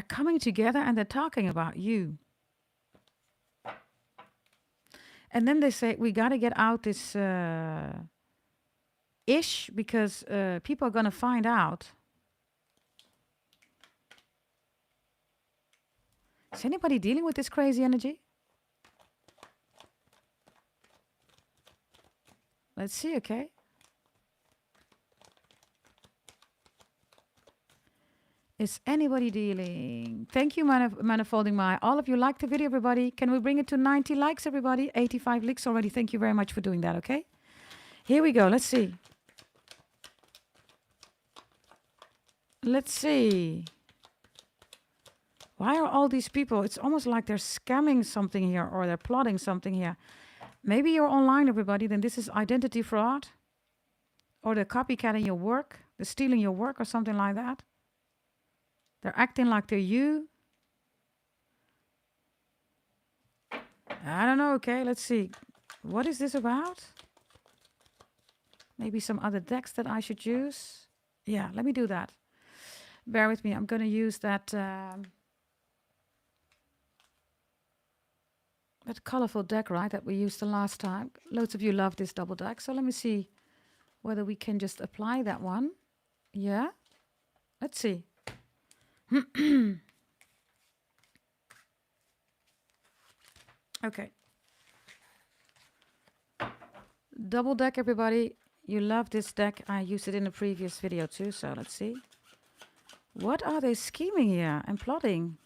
coming together and they're talking about you. And then they say, we got to get out this ish because people are going to find out. Is anybody dealing with this crazy energy? Let's see, okay? Is anybody dealing? Thank you, Manifolding My. All of you like the video, everybody. Can we bring it to 90 likes, everybody? 85 likes already. Thank you very much for doing that, okay? Here we go. Let's see. Let's see. Why are all these people? It's almost like they're scamming something here or they're plotting something here. Maybe you're online, everybody. Then this is identity fraud. Or they're copycatting your work. They're stealing your work or something like that. They're acting like they're you. I don't know. Okay, let's see. What is this about? Maybe some other decks that I should use. Yeah, let me do that. Bear with me. I'm going to use that... that colorful deck, right, that we used the last time. Loads of you love this double deck. So let me see whether we can just apply that one. Yeah. Let's see. Okay. Double deck, everybody. You love this deck. I used it in a previous video too. So let's see. What are they scheming here and plotting?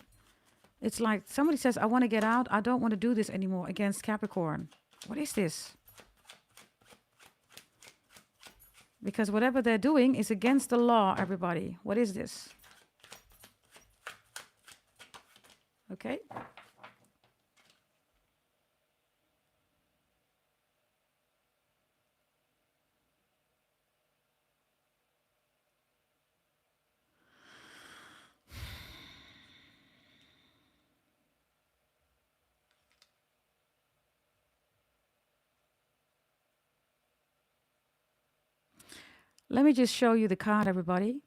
It's like somebody says, I want to get out. I don't want to do this anymore against Capricorn. What is this? Because whatever they're doing is against the law, everybody. What is this? Okay. Let me just show you the card, everybody.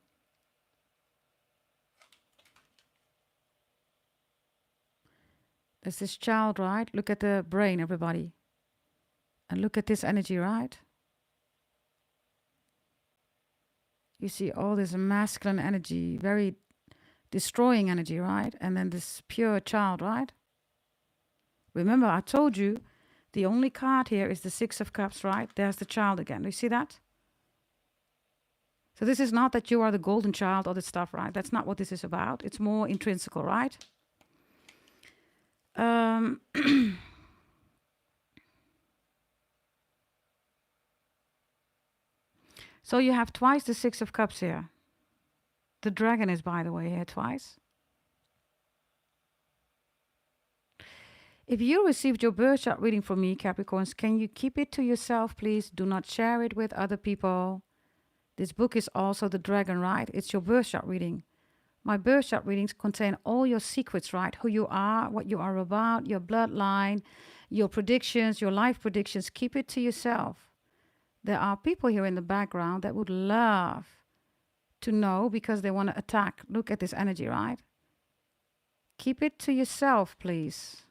There's this child, right? Look at the brain, everybody. And look at this energy, right? You see all this masculine energy, very destroying energy, right? And then this pure child, right? Remember, I told you the only card here is the Six of Cups, right? There's the child again. Do you see that? So this is not that you are the golden child or the stuff, right? That's not what this is about. It's more intrinsical, right? So you have twice the Six of Cups here. The dragon is, by the way, here twice. If you received your birth chart reading from me, Capricorns, can you keep it to yourself, please? Do not share it with other people. This book is also the dragon, right? It's your birth chart reading. My birth chart readings contain all your secrets, right? Who you are, what you are about, your bloodline, your predictions, your life predictions. Keep it to yourself. There are people here in the background that would love to know because they want to attack. Look at this energy, right? Keep it to yourself, please.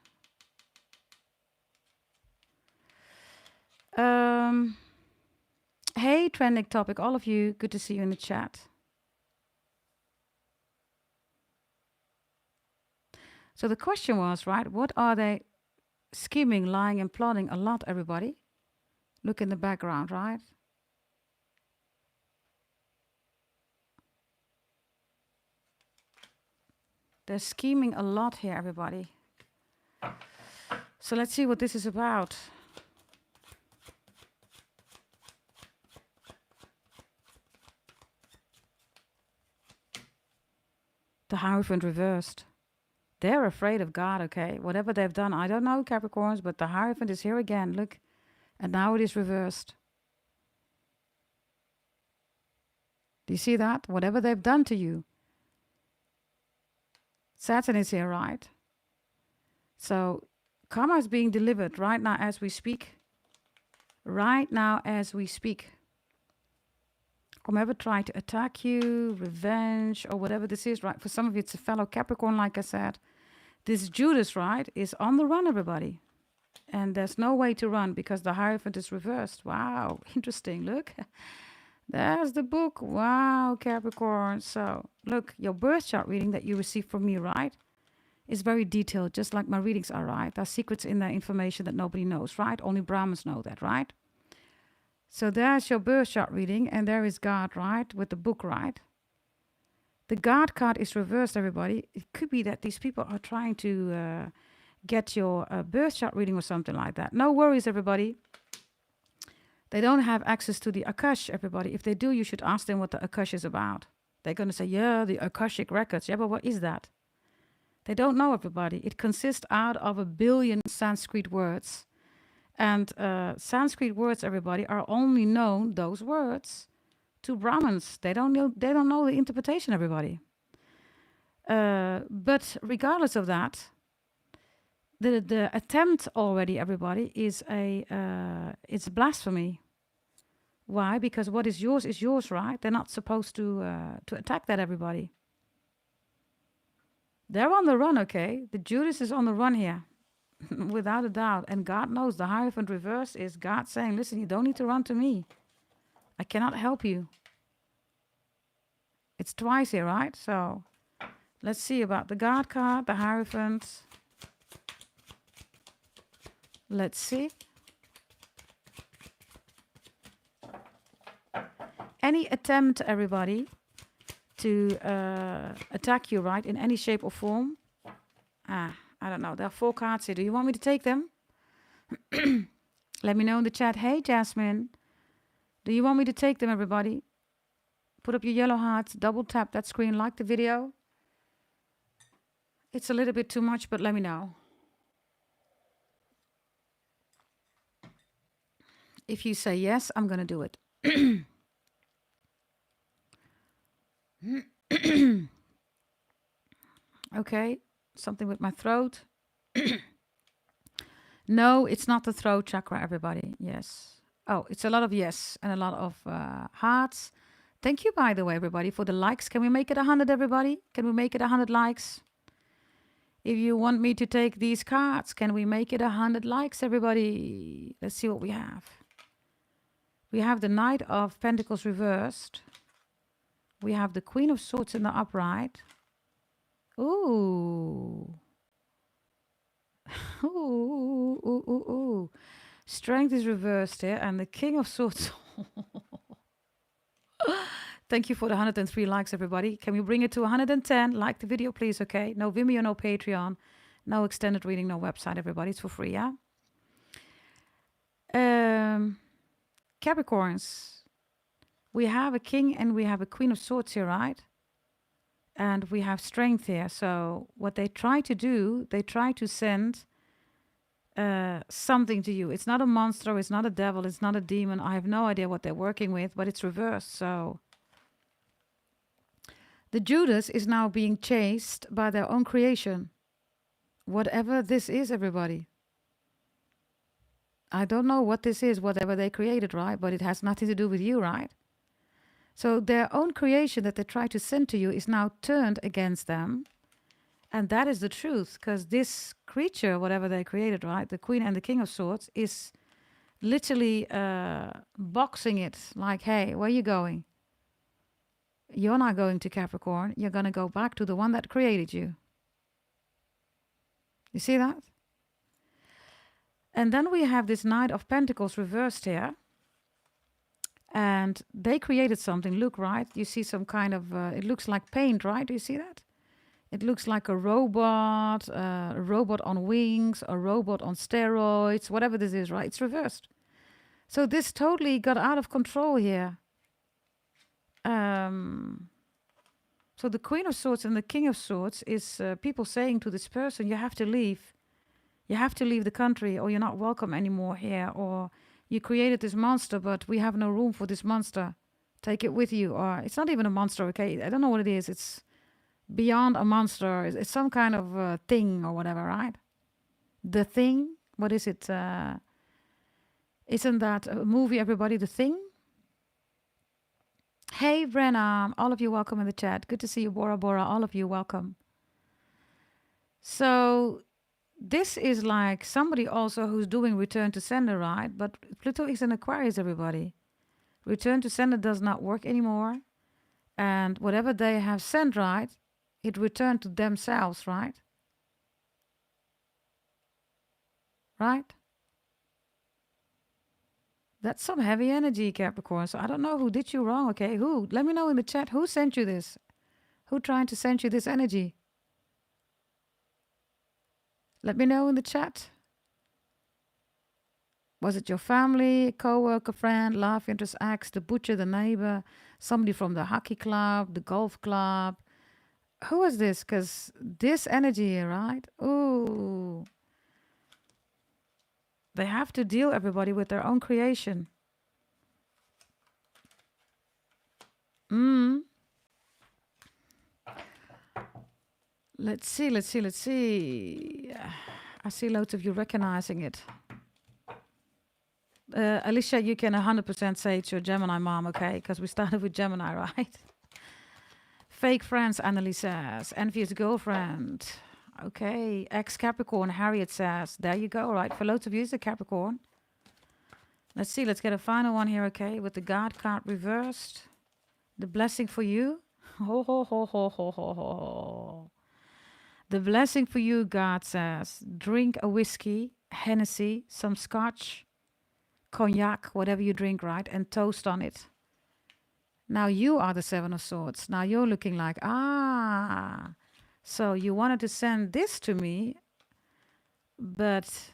Hey, trending topic, all of you, good to see you in the chat. So the question was, right, what are they scheming, lying, and plotting a lot, everybody? Look in the background, right? They're scheming a lot here, everybody. So let's see what this is about. The Hierophant reversed. They're afraid of God, okay? Whatever they've done, I don't know, Capricorns, but the Hierophant is here again. Look, and now it is reversed. Do you see that? Whatever they've done to you. Saturn is here, right? So karma is being delivered right now as we speak. Right now as we speak. Whomever tried to attack you, revenge, or whatever this is, right? For some of you, it's a fellow Capricorn, like I said. This Judas, right, is on the run, everybody. And there's no way to run because the Hierophant is reversed. Wow, interesting. Look, there's the book. Wow, Capricorn. So, look, your birth chart reading that you received from me, right, is very detailed, just like my readings are, right? There's secrets in there, information that nobody knows, right? Only Brahmins know that, right? So there's your birth chart reading, and there is God, right, with the book, right? The God card is reversed, everybody. It could be that these people are trying to get your birth chart reading or something like that. No worries, everybody. They don't have access to the Akash, everybody. If they do, you should ask them what the Akash is about. They're going to say, yeah, the Akashic records. Yeah, but what is that? They don't know, everybody. It consists out of 1 billion Sanskrit words. And Sanskrit words, everybody, are only known, those words, to Brahmins. They don't know the interpretation, everybody. But regardless of that, the attempt already, everybody, is it's blasphemy. Why? Because what is yours, right? They're not supposed to attack that, everybody. They're on the run, okay? The Judas is on the run here. Without a doubt. And God knows the Hierophant reverse is God saying, listen, you don't need to run to me. I cannot help you. It's twice here, right? So let's see about the God card, the Hierophant. Let's see. Any attempt, everybody, to attack you, right, in any shape or form. I don't know. There are 4 cards here. Do you want me to take them? Let me know in the chat. Hey, Jasmine. Do you want me to take them, everybody? Put up your yellow hearts. Double tap that screen. Like the video. It's a little bit too much, but let me know. If you say yes, I'm going to do it. Okay. Something with my throat. No, it's not the throat chakra, everybody. Yes. Oh, it's a lot of yes and a lot of hearts. Thank you, by the way, everybody, for the likes. Can we make it 100, everybody? Can we make it 100 likes? If you want me to take these cards, can we make it 100 likes, everybody? Let's see what we have. We have the Knight of Pentacles reversed. We have the Queen of Swords in the upright. Ooh. Ooh. Strength is reversed here. And the King of Swords. Thank you for the 103 likes, everybody. Can we bring it to 110? Like the video, please, okay? No Vimeo, no Patreon. No extended reading, no website, everybody. It's for free, yeah? Capricorns. We have a King and we have a Queen of Swords here, right? And we have strength here. So what they try to do, they try to send something to you. It's not a monster. It's not a devil. It's not a demon. I have no idea what they're working with, but it's reversed. So the Judas is now being chased by their own creation. Whatever this is, everybody. I don't know what this is, whatever they created, right? But it has nothing to do with you, right? So their own creation that they try to send to you is now turned against them. And that is the truth, because this creature, whatever they created, right, the Queen and the King of Swords, is literally boxing it like, hey, where are you going? You're not going to Capricorn. You're going to go back to the one that created you. You see that? And then we have this Knight of Pentacles reversed here. And they created something. Look, right? You see some kind of, it looks like paint, right? Do you see that? It looks like a robot on wings, a robot on steroids, whatever this is, right? It's reversed. So this totally got out of control here. So So the Queen of Swords and the King of Swords is people saying to this person, you have to leave. You have to leave the country, or you're not welcome anymore here, or you created this monster, but we have no room for this monster. Take it with you. Or it's not even a monster, okay? I don't know what it is. It's beyond a monster. It's some kind of thing or whatever, right? The Thing. What is it? Isn't that a movie, everybody? The Thing? Hey, Brenna. All of you welcome in the chat. Good to see you, Bora Bora. All of you welcome. So this is like somebody also who's doing return to sender, right? But Pluto is in Aquarius, everybody. Return to sender does not work anymore. And whatever they have sent, right, it returned to themselves, right? Right? That's some heavy energy, Capricorn. So I don't know who did you wrong, okay? Who? Let me know in the chat. Who sent you this? Who trying to send you this energy? Let me know in the chat. Was it your family, co-worker, friend, love interest, ex, the butcher, the neighbor, somebody from the hockey club, the golf club? Who is this? Because this energy here, right? Ooh. They have to deal, everybody, with their own creation. Let's see. I see loads of you recognizing it. Alicia, you can 100% say it's your Gemini mom, okay? Because we started with Gemini, right? Fake friends, Annalise says. Envious girlfriend. Okay. Ex-Capricorn, Harriet says. There you go, right? For loads of you, it's a Capricorn. Let's see. Let's get a final one here, okay? With the God card reversed. The blessing for you. Ho, ho, ho, ho, ho, ho, ho. The blessing for you, God says. Drink a whiskey, Hennessy, some scotch, cognac, whatever you drink, right? And toast on it. Now you are the Seven of Swords. Now you're looking like, so you wanted to send this to me, but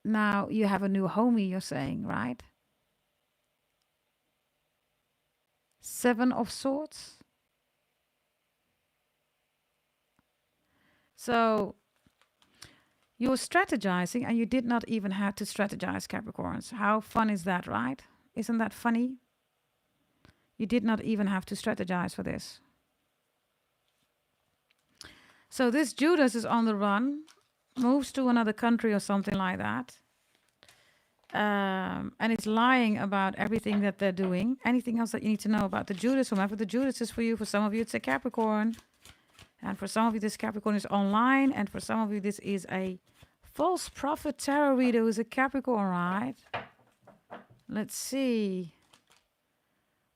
now you have a new homie, you're saying, right? Seven of Swords. So you were strategizing and you did not even have to strategize, Capricorns. How fun is that, right? Isn't that funny? You did not even have to strategize for this. So this Judas is on the run, moves to another country or something like that. And it's lying about everything that they're doing. Anything else that you need to know about the Judas? Whomever the Judas is for you, for some of you it's a Capricorn. And for some of you this Capricorn is online. And for some of you this is a false prophet tarot reader who's a Capricorn, right? Let's see.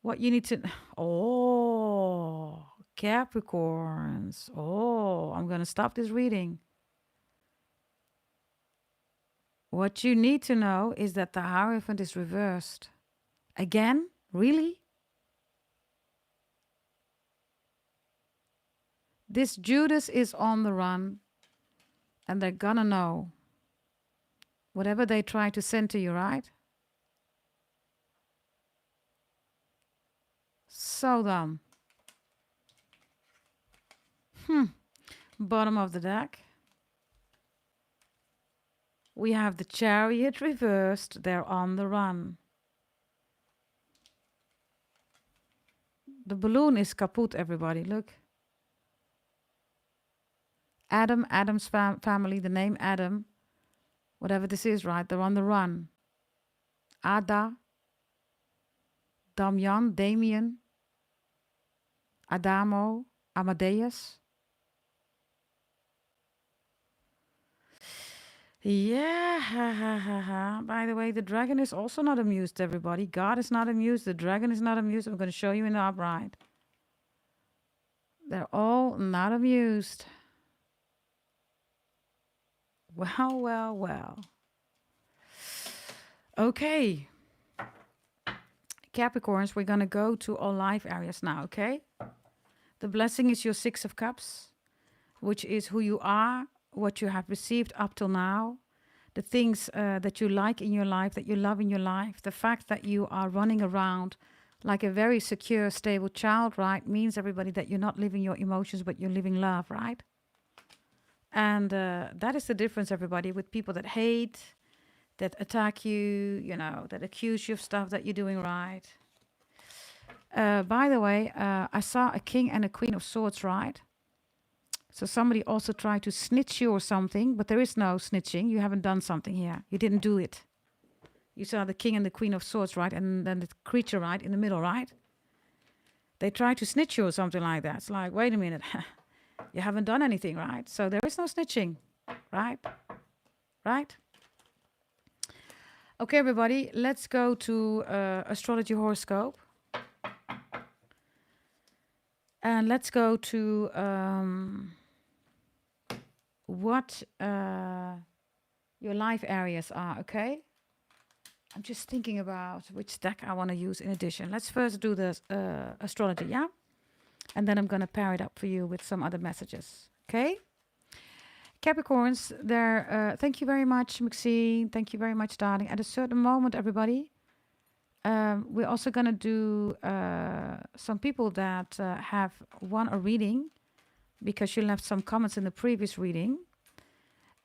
What you need to... Oh, Capricorns. Oh, I'm going to stop this reading. What you need to know is that the Hierophant is reversed. Again? Really? This Judas is on the run. And they're gonna know. Whatever they try to send to you, right? So then. Bottom of the deck. We have the Chariot reversed. They're on the run. The balloon is kaput, everybody. Look. Adam, Adam's family, the name Adam. Whatever this is, right? They're on the run. Ada. Damien. Adamo. Amadeus. Yeah, by the way, the dragon is also not amused, everybody. God is not amused. The dragon is not amused. I'm going to show you in the upright. They're all not amused. Well. Okay. Capricorns, we're going to go to all life areas now, okay? The blessing is your Six of Cups, which is who you are, what you have received up till now, the things that you like in your life, that you love in your life, the fact that you are running around like a very secure, stable child, right, means everybody that you're not living your emotions, but you're living love, right? And that is the difference, everybody, with people that hate, that attack you, you know, that accuse you of stuff that you're doing right. By the way, I saw a king and a queen of swords, right? So somebody also tried to snitch you or something, but there is no snitching. You haven't done something here. You didn't do it. You saw the king and the queen of swords, right? And then the creature, right, in the middle, right? They try to snitch you or something like that. It's like, wait a minute. You haven't done anything, right? So there is no snitching, right? Right? Okay, everybody, let's go to astrology horoscope. And let's go to what your life areas are, okay? I'm just thinking about which deck I want to use in addition. Let's first do the astrology, yeah? And then I'm going to pair it up for you with some other messages, okay? Capricorns, thank you very much, Maxine. Thank you very much, darling. At a certain moment, everybody, we're also going to do some people that have won a reading because you left some comments in the previous reading.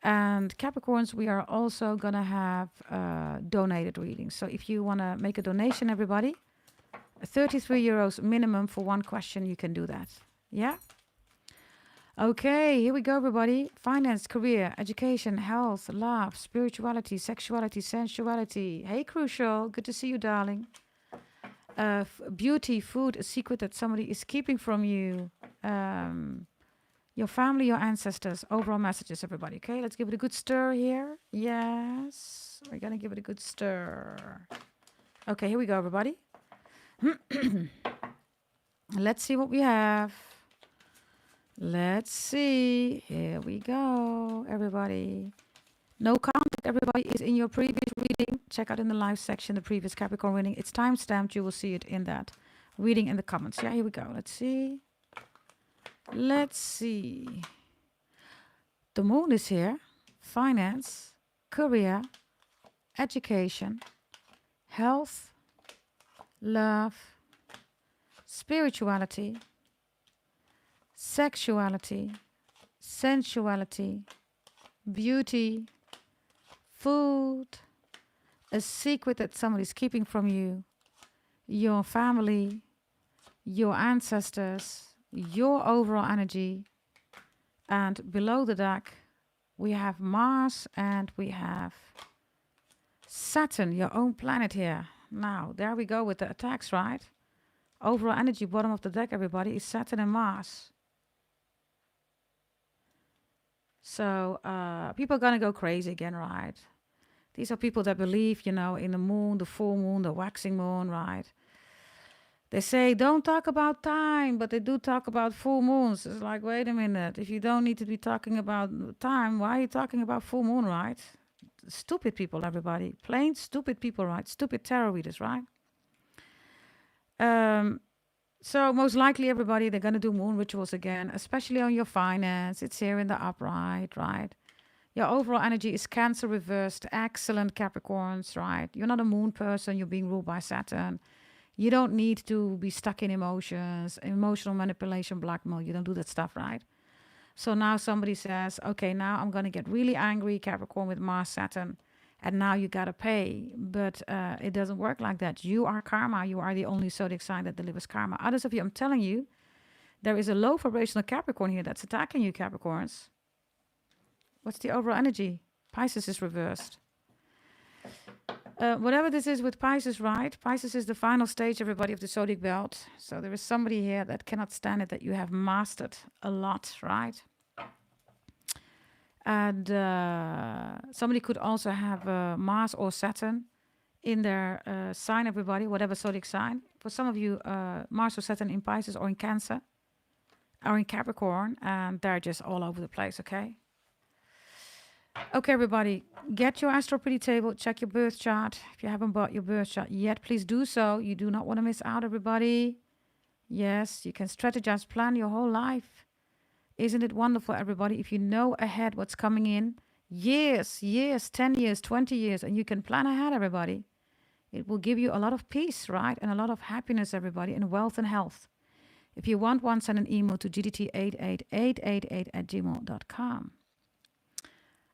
And Capricorns, we are also going to have donated readings. So if you want to make a donation, everybody, 33 euros minimum for one question, you can do that. Yeah? Okay, here we go, everybody. Finance, career, education, health, love, spirituality, sexuality, sensuality. Hey, Crucial. Good to see you, darling. Beauty, food, a secret that somebody is keeping from you. Your family, your ancestors. Overall messages, everybody. Okay, let's give it a good stir here. Yes, we're going to give it a good stir. Okay, here we go, everybody. Let's see what we have. Let's see. Here we go, everybody. No contact, everybody, is in your previous reading. Check out in the live section the previous Capricorn reading. It's time-stamped. You will see it in that reading in the comments. Yeah, here we go. Let's see. Let's see. The moon is here. Finance, career, education, health, love, spirituality, sexuality, sensuality, beauty, food, a secret that somebody's keeping from you, your family, your ancestors, your overall energy. And below the deck, we have Mars and we have Saturn, your own planet here. Now, there we go with the attacks, right? Overall energy, bottom of the deck, everybody, is Saturn and Mars. So people are going to go crazy again, right? These are people that believe, you know, in the moon, the full moon, the waxing moon, right? They say, don't talk about time, but they do talk about full moons. It's like, wait a minute. If you don't need to be talking about time, why are you talking about full moon, right? Stupid people, everybody. Plain stupid people, right? Stupid tarot readers, right? So most likely, everybody, they're going to do moon rituals again, especially on your finance. It's here in the upright, right? Your overall energy is Cancer reversed. Excellent, Capricorns, right? You're not a moon person. You're being ruled by Saturn. You don't need to be stuck in emotions, emotional manipulation, blackmail. You don't do that stuff, right? So now somebody says, okay, now I'm going to get really angry, Capricorn, with Mars, Saturn. And now you got to pay. But it doesn't work like that. You are karma. You are the only zodiac sign that delivers karma. Others of you, I'm telling you, there is a low vibrational Capricorn here that's attacking you, Capricorns. What's the overall energy? Pisces is reversed. Whatever this is with Pisces, right? Pisces is the final stage, everybody, of the zodiac belt. So there is somebody here that cannot stand it, that you have mastered a lot, right? And somebody could also have Mars or Saturn in their sign, everybody, whatever zodiac sign. For some of you, Mars or Saturn in Pisces or in Cancer or in Capricorn, and they're just all over the place, okay? Okay, everybody, get your astro pretty table, check your birth chart. If you haven't bought your birth chart yet, please do so. You do not want to miss out, everybody. Yes, you can strategize, plan your whole life. Isn't it wonderful, everybody? If you know ahead what's coming in, years, 10 years, 20 years, and you can plan ahead, everybody. It will give you a lot of peace, right? And a lot of happiness, everybody, and wealth and health. If you want one, send an email to gdt88888@gmail.com.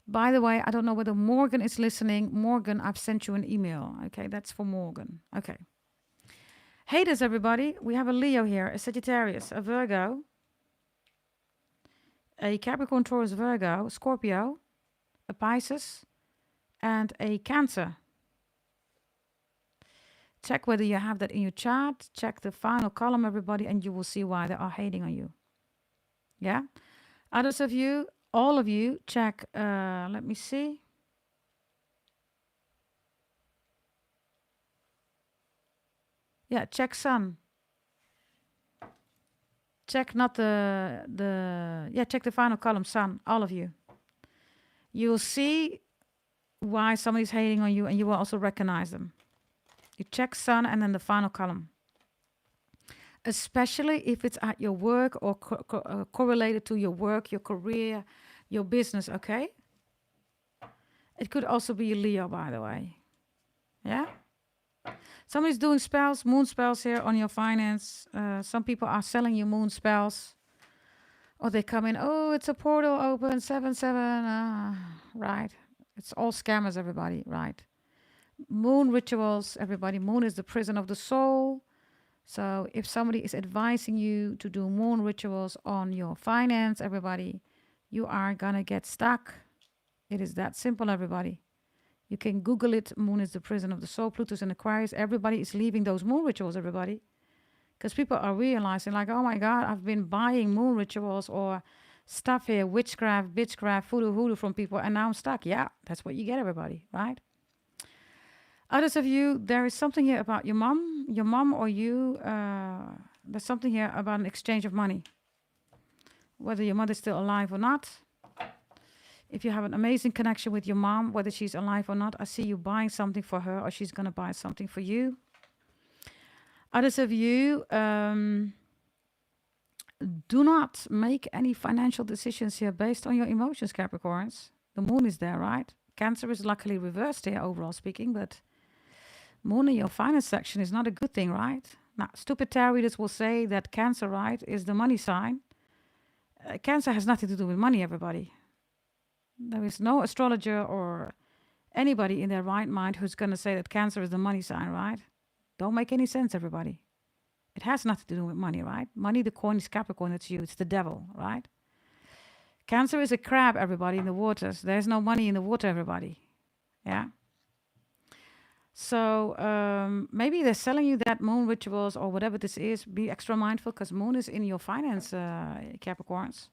By the way, I don't know whether Morgan is listening. Morgan, I've sent you an email. Okay, that's for Morgan. Okay. Haters, everybody. We have a Leo here, a Sagittarius, a Virgo, a Capricorn, Taurus, Virgo, Scorpio, a Pisces, and a Cancer. Check whether you have that in your chart. Check the final column, everybody, and you will see why they are hating on you. Yeah? Others of you, all of you, check, let me see. Yeah, check Sun. Check not check the final column, Sun, all of you. You will see why somebody's hating on you, and you will also recognize them. You check Sun and then the final column. Especially if it's at your work or correlated to your work, your career, your business, okay? It could also be a Leo, by the way. Yeah? Somebody's doing spells, moon spells here on your finance. Some people are selling you moon spells. Or they come in, oh, it's a portal open, 7-7. Right. It's all scammers, everybody, right? Moon rituals, everybody. Moon is the prison of the soul. So if somebody is advising you to do moon rituals on your finance, everybody, you are going to get stuck. It is that simple, everybody. You can Google it. Moon is the prison of the soul. Pluto's in Aquarius. Everybody is leaving those moon rituals, everybody. Because people are realizing like, oh my God, I've been buying moon rituals or stuff here, witchcraft, bitchcraft, voodoo, hoodoo from people, and now I'm stuck. Yeah, that's what you get, everybody, right? Others of you, there is something here about your mom or you, there's something here about an exchange of money. Whether your mother's still alive or not. If you have an amazing connection with your mom, whether she's alive or not, I see you buying something for her or she's going to buy something for you. Others of you, do not make any financial decisions here based on your emotions, Capricorns. The moon is there, right? Cancer is luckily reversed here, overall speaking, but moon in your finance section is not a good thing, right? Now, stupid tarot readers will say that Cancer, right, is the money sign. Cancer has nothing to do with money, everybody. There is no astrologer or anybody in their right mind who's going to say that Cancer is the money sign, right? Don't make any sense, everybody. It has nothing to do with money, right? Money, the coin is Capricorn, it's you, it's the devil, right? Cancer is a crab, everybody, in the waters. There's no money in the water, everybody. Yeah? So maybe they're selling you that moon rituals or whatever this is. Be extra mindful because moon is in your finance, Capricorns.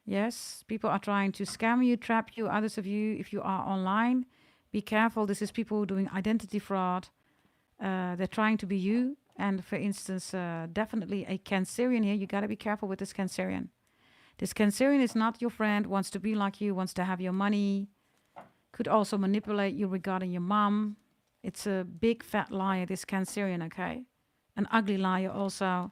Yes, people are trying to scam you, trap you. Others of you, if you are online, be careful. This is people doing identity fraud. They're trying to be you. And for instance, definitely a Cancerian here. You got to be careful with this Cancerian. This Cancerian is not your friend, wants to be like you, wants to have your money. Could also manipulate you regarding your mom. It's a big fat liar, this Cancerian, okay? An ugly liar also.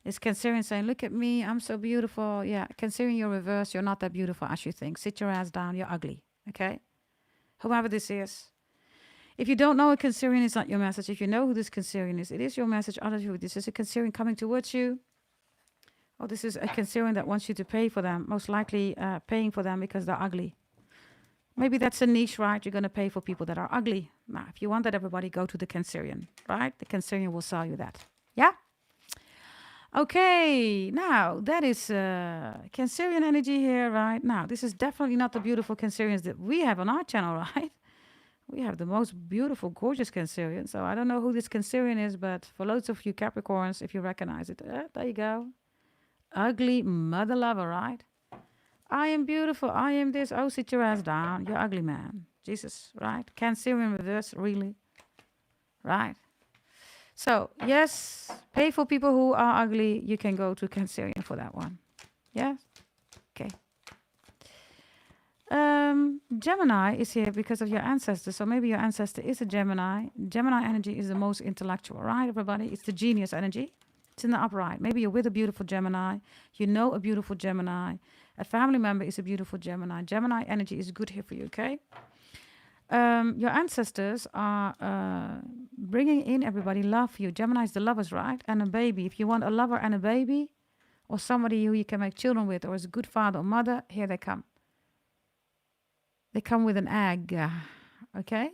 This Cancerian saying, look at me, I'm so beautiful. Yeah, Cancerian, you're reversed. You're not that beautiful as you think. Sit your ass down, you're ugly, okay? Whoever this is. If you don't know a Cancerian, it's not your message. If you know who this Cancerian is, it is your message. Others of you, this is a Cancerian coming towards you. Oh, this is a Cancerian that wants you to pay for them. Most likely paying for them because they're ugly. Maybe that's a niche, right? You're going to pay for people that are ugly. Now, if you want that, everybody go to the Cancerian, right? The Cancerian will sell you that. Yeah? Okay, now that is Cancerian energy here, right? Now, this is definitely not the beautiful Cancerians that we have on our channel, right? We have the most beautiful, gorgeous Cancerian. So I don't know who this Cancerian is, but for loads of you Capricorns, if you recognize it, there you go. Ugly mother lover, right? I am beautiful. I am this. Oh, sit your ass down. You're ugly, man. Jesus, right? Cancerian reverse, really? Right? So, yes, pay for people who are ugly. You can go to Cancerian for that one. Yeah? Okay. Gemini is here because of your ancestor. So maybe your ancestor is a Gemini. Gemini energy is the most intellectual, right, everybody? It's the genius energy. It's in the upright. Maybe you're with a beautiful Gemini. You know a beautiful Gemini. A family member is a beautiful Gemini. Gemini energy is good here for you, okay? Your ancestors are bringing in everybody love for you. Gemini is the lovers, right? And a baby. If you want a lover and a baby, or somebody who you can make children with, or is a good father or mother, here they come. They come with an egg. Okay?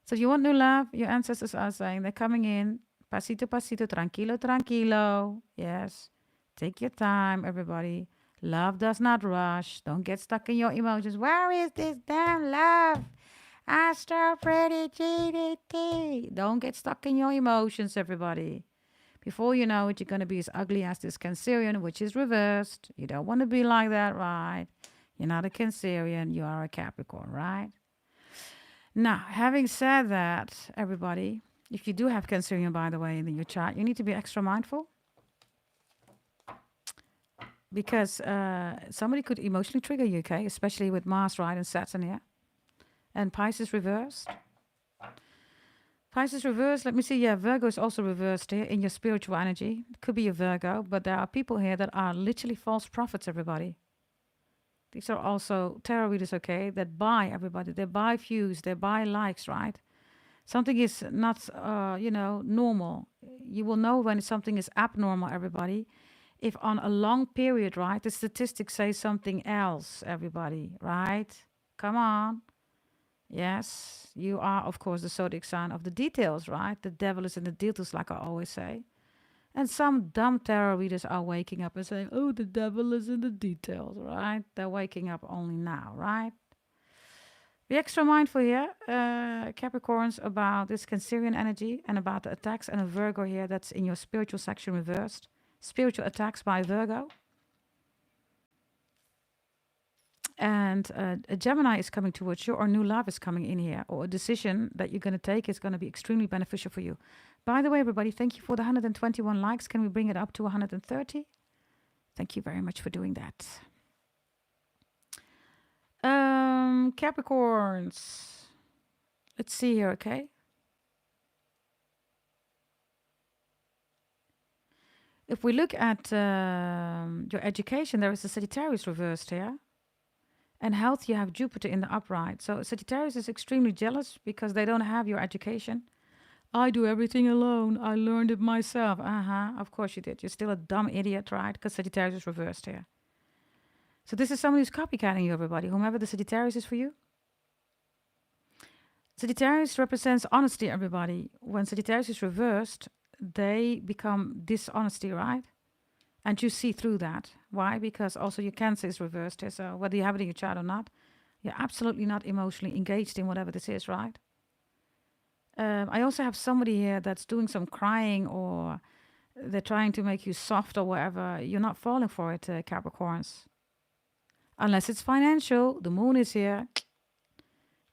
So if you want new love, your ancestors are saying they're coming in. Pasito, pasito, tranquilo, tranquilo. Yes. Take your time, everybody. Love does not rush. Don't get stuck in your emotions. Where is this damn love? Astro pretty GDT. Don't get stuck in your emotions, everybody. Before you know it, you're going to be as ugly as this Cancerian, which is reversed. You don't want to be like that, right? You're not a Cancerian. You are a Capricorn, right? Now, having said that, everybody, if you do have Cancerian, by the way, in your chart, you need to be extra mindful. Because somebody could emotionally trigger you, okay? Especially with Mars, right, and Saturn here. And Pisces reversed. Pisces reversed, let me see. Yeah, Virgo is also reversed here in your spiritual energy. It could be a Virgo, but there are people here that are literally false prophets, everybody. These are also tarot readers, okay, that buy everybody. They buy views, they buy likes, right? Something is not, normal. You will know when something is abnormal, everybody. If on a long period, right, the statistics say something else, everybody, right? Come on. Yes, you are, of course, the zodiac sign of the details, right? The devil is in the details, like I always say. And some dumb tarot readers are waking up and saying, oh, the devil is in the details, right? They're waking up only now, right? Be extra mindful here, Capricorns, about this Cancerian energy and about the attacks, and a Virgo here that's in your spiritual section reversed. Spiritual attacks by Virgo. And a Gemini is coming towards you, or new love is coming in here, or a decision that you're going to take is going to be extremely beneficial for you. By the way, everybody, thank you for the 121 likes. Can we bring it up to 130? Thank you very much for doing that. Capricorns. Let's see here, okay? If we look at your education, there is a Sagittarius reversed here. And health, you have Jupiter in the upright. So Sagittarius is extremely jealous because they don't have your education. I do everything alone. I learned it myself. Of course you did. You're still a dumb idiot, right? Because Sagittarius is reversed here. So this is somebody who's copycatting you, everybody. Whomever the Sagittarius is for you. Sagittarius represents honesty, everybody. When Sagittarius is reversed, they become dishonesty, right? And you see through that. Why? Because also your Cancer is reversed here. So whether you have it in your chart or not, you're absolutely not emotionally engaged in whatever this is, right? I also have somebody here that's doing some crying, or they're trying to make you soft or whatever. You're not falling for it, Capricorns. Unless it's financial. The moon is here.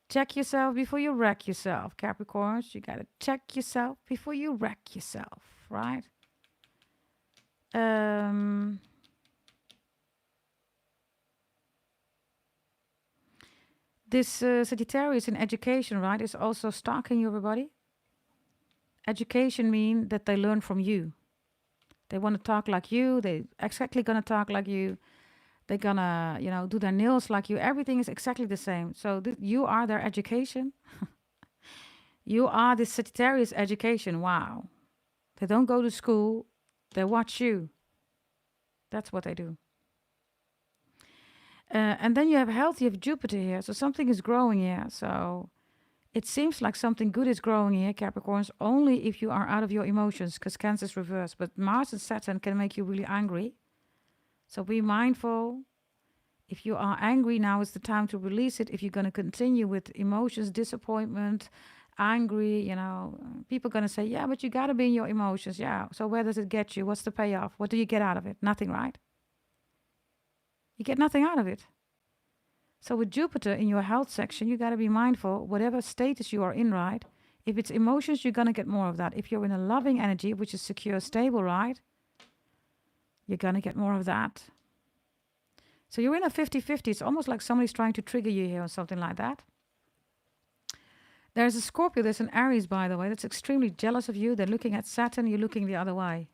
Check yourself before you wreck yourself, Capricorns. You got to check yourself before you wreck yourself, right? This Sagittarius in education, right, is also stalking you, everybody. Education means that they learn from you. They want to talk like you. They exactly going to talk like you. They're going to, do their nails like you. Everything is exactly the same. So you are their education. You are the Sagittarius education. Wow. They don't go to school. They watch you. That's what they do. And then you have health, you have Jupiter here. So something is growing here. So it seems like something good is growing here, Capricorns, only if you are out of your emotions, because Cancer is reversed. But Mars and Saturn can make you really angry. So be mindful. If you are angry, now is the time to release it. If you're going to continue with emotions, disappointment, angry, people are going to say, yeah, but you got to be in your emotions. Yeah. So where does it get you? What's the payoff? What do you get out of it? Nothing, right? You get nothing out of it. So with Jupiter in your health section, you got to be mindful, whatever status you are in, right? If it's emotions, you're going to get more of that. If you're in a loving energy, which is secure, stable, right? You're going to get more of that. So you're in a 50-50. It's almost like somebody's trying to trigger you here or something like that. There's a Scorpio, there's an Aries, by the way, that's extremely jealous of you. They're looking at Saturn, you're looking the other way.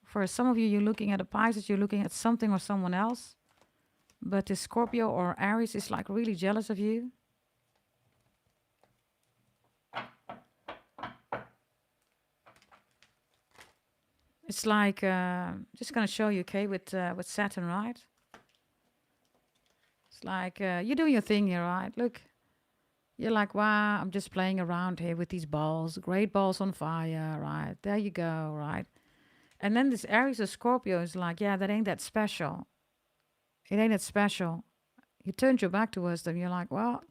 For some of you, you're looking at a Pisces, you're looking at something or someone else. But the Scorpio or Aries is like really jealous of you. It's like, just going to show you, okay, with Saturn, right? It's like, you do your thing here, right? Look, you're like, wow, I'm just playing around here with these balls, great balls on fire, right? There you go, right? And then this Aries or Scorpio is like, yeah, that ain't that special. It ain't that special. You turned your back towards them. You're like, well,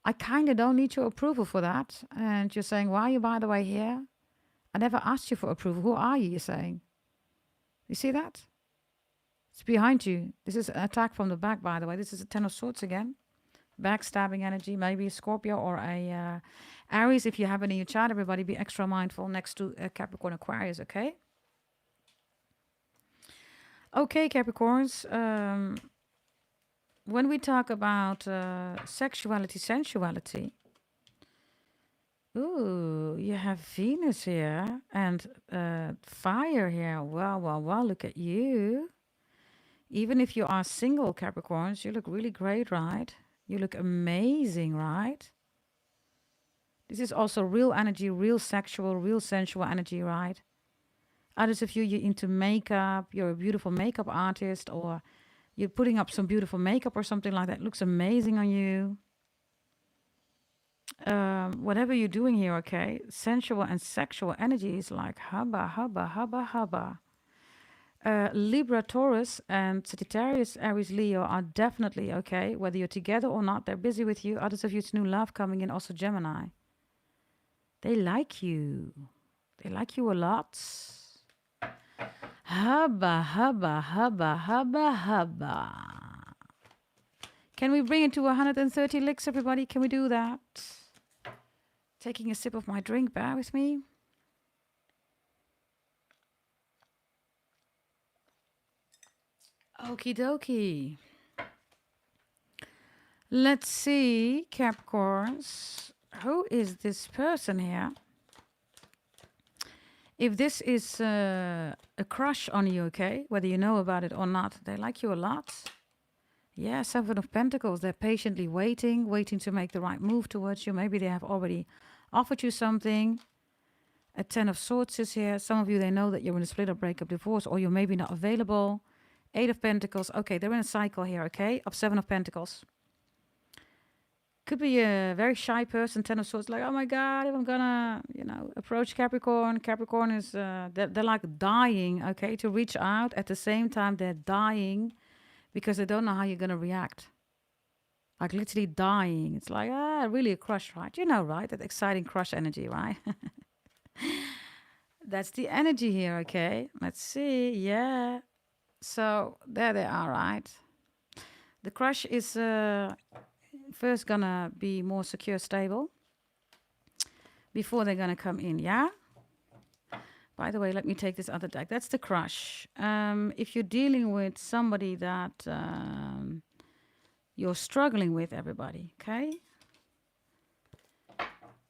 I kind of don't need your approval for that. And you're saying, why are you, by the way, here? I never asked you for approval. Who are you, you're saying? You see that? It's behind you. This is an attack from the back, by the way. This is a Ten of Swords again. Backstabbing energy, maybe a Scorpio or a Aries. If you have it in your chart, everybody be extra mindful next to Capricorn Aquarius, okay? Okay, Capricorns. When we talk about sexuality, sensuality, ooh, you have Venus here and fire here. Wow, wow, wow, look at you. Even if you are single, Capricorns, you look really great, right? You look amazing, right? This is also real energy, real sexual, real sensual energy, right? Others of you, you're into makeup, you're a beautiful makeup artist, or you're putting up some beautiful makeup or something like that. Looks amazing on you. Whatever you're doing here, okay? Sensual and sexual energy is like hubba, hubba, hubba, hubba. Libra, Taurus, and Sagittarius, Aries, Leo are definitely okay. Whether you're together or not, they're busy with you. Others of you, it's new love coming in. Also Gemini. They like you. They like you a lot. Hubba, hubba, hubba, hubba, hubba. Can we bring it to 130 licks, everybody? Can we do that? Taking a sip of my drink, bear with me. Okie dokie. Let's see, Capricorns. Who is this person here? If this is a crush on you, okay, whether you know about it or not, they like you a lot. Yeah, Seven of Pentacles. They're patiently waiting to make the right move towards you. Maybe they have already offered you something. A Ten of Swords is here. Some of you, they know that you're in a split up, breakup, divorce, or you're maybe not available. Eight of Pentacles. Okay, they're in a cycle here, okay, of Seven of Pentacles. Could be a very shy person, Ten of Swords, like, oh my God, if I'm gonna, approach Capricorn. Capricorn is, they're like dying, okay, to reach out. At the same time, they're dying because they don't know how you're gonna react. Like literally dying. It's like, really a crush, right? You know, right? That exciting crush energy, right? That's the energy here, okay? Let's see, yeah. So there they are, right? The crush is first gonna be more secure, stable before they're gonna come in, yeah? By the way, let me take this other deck. That's the crush. If you're dealing with somebody that you're struggling with, everybody, okay?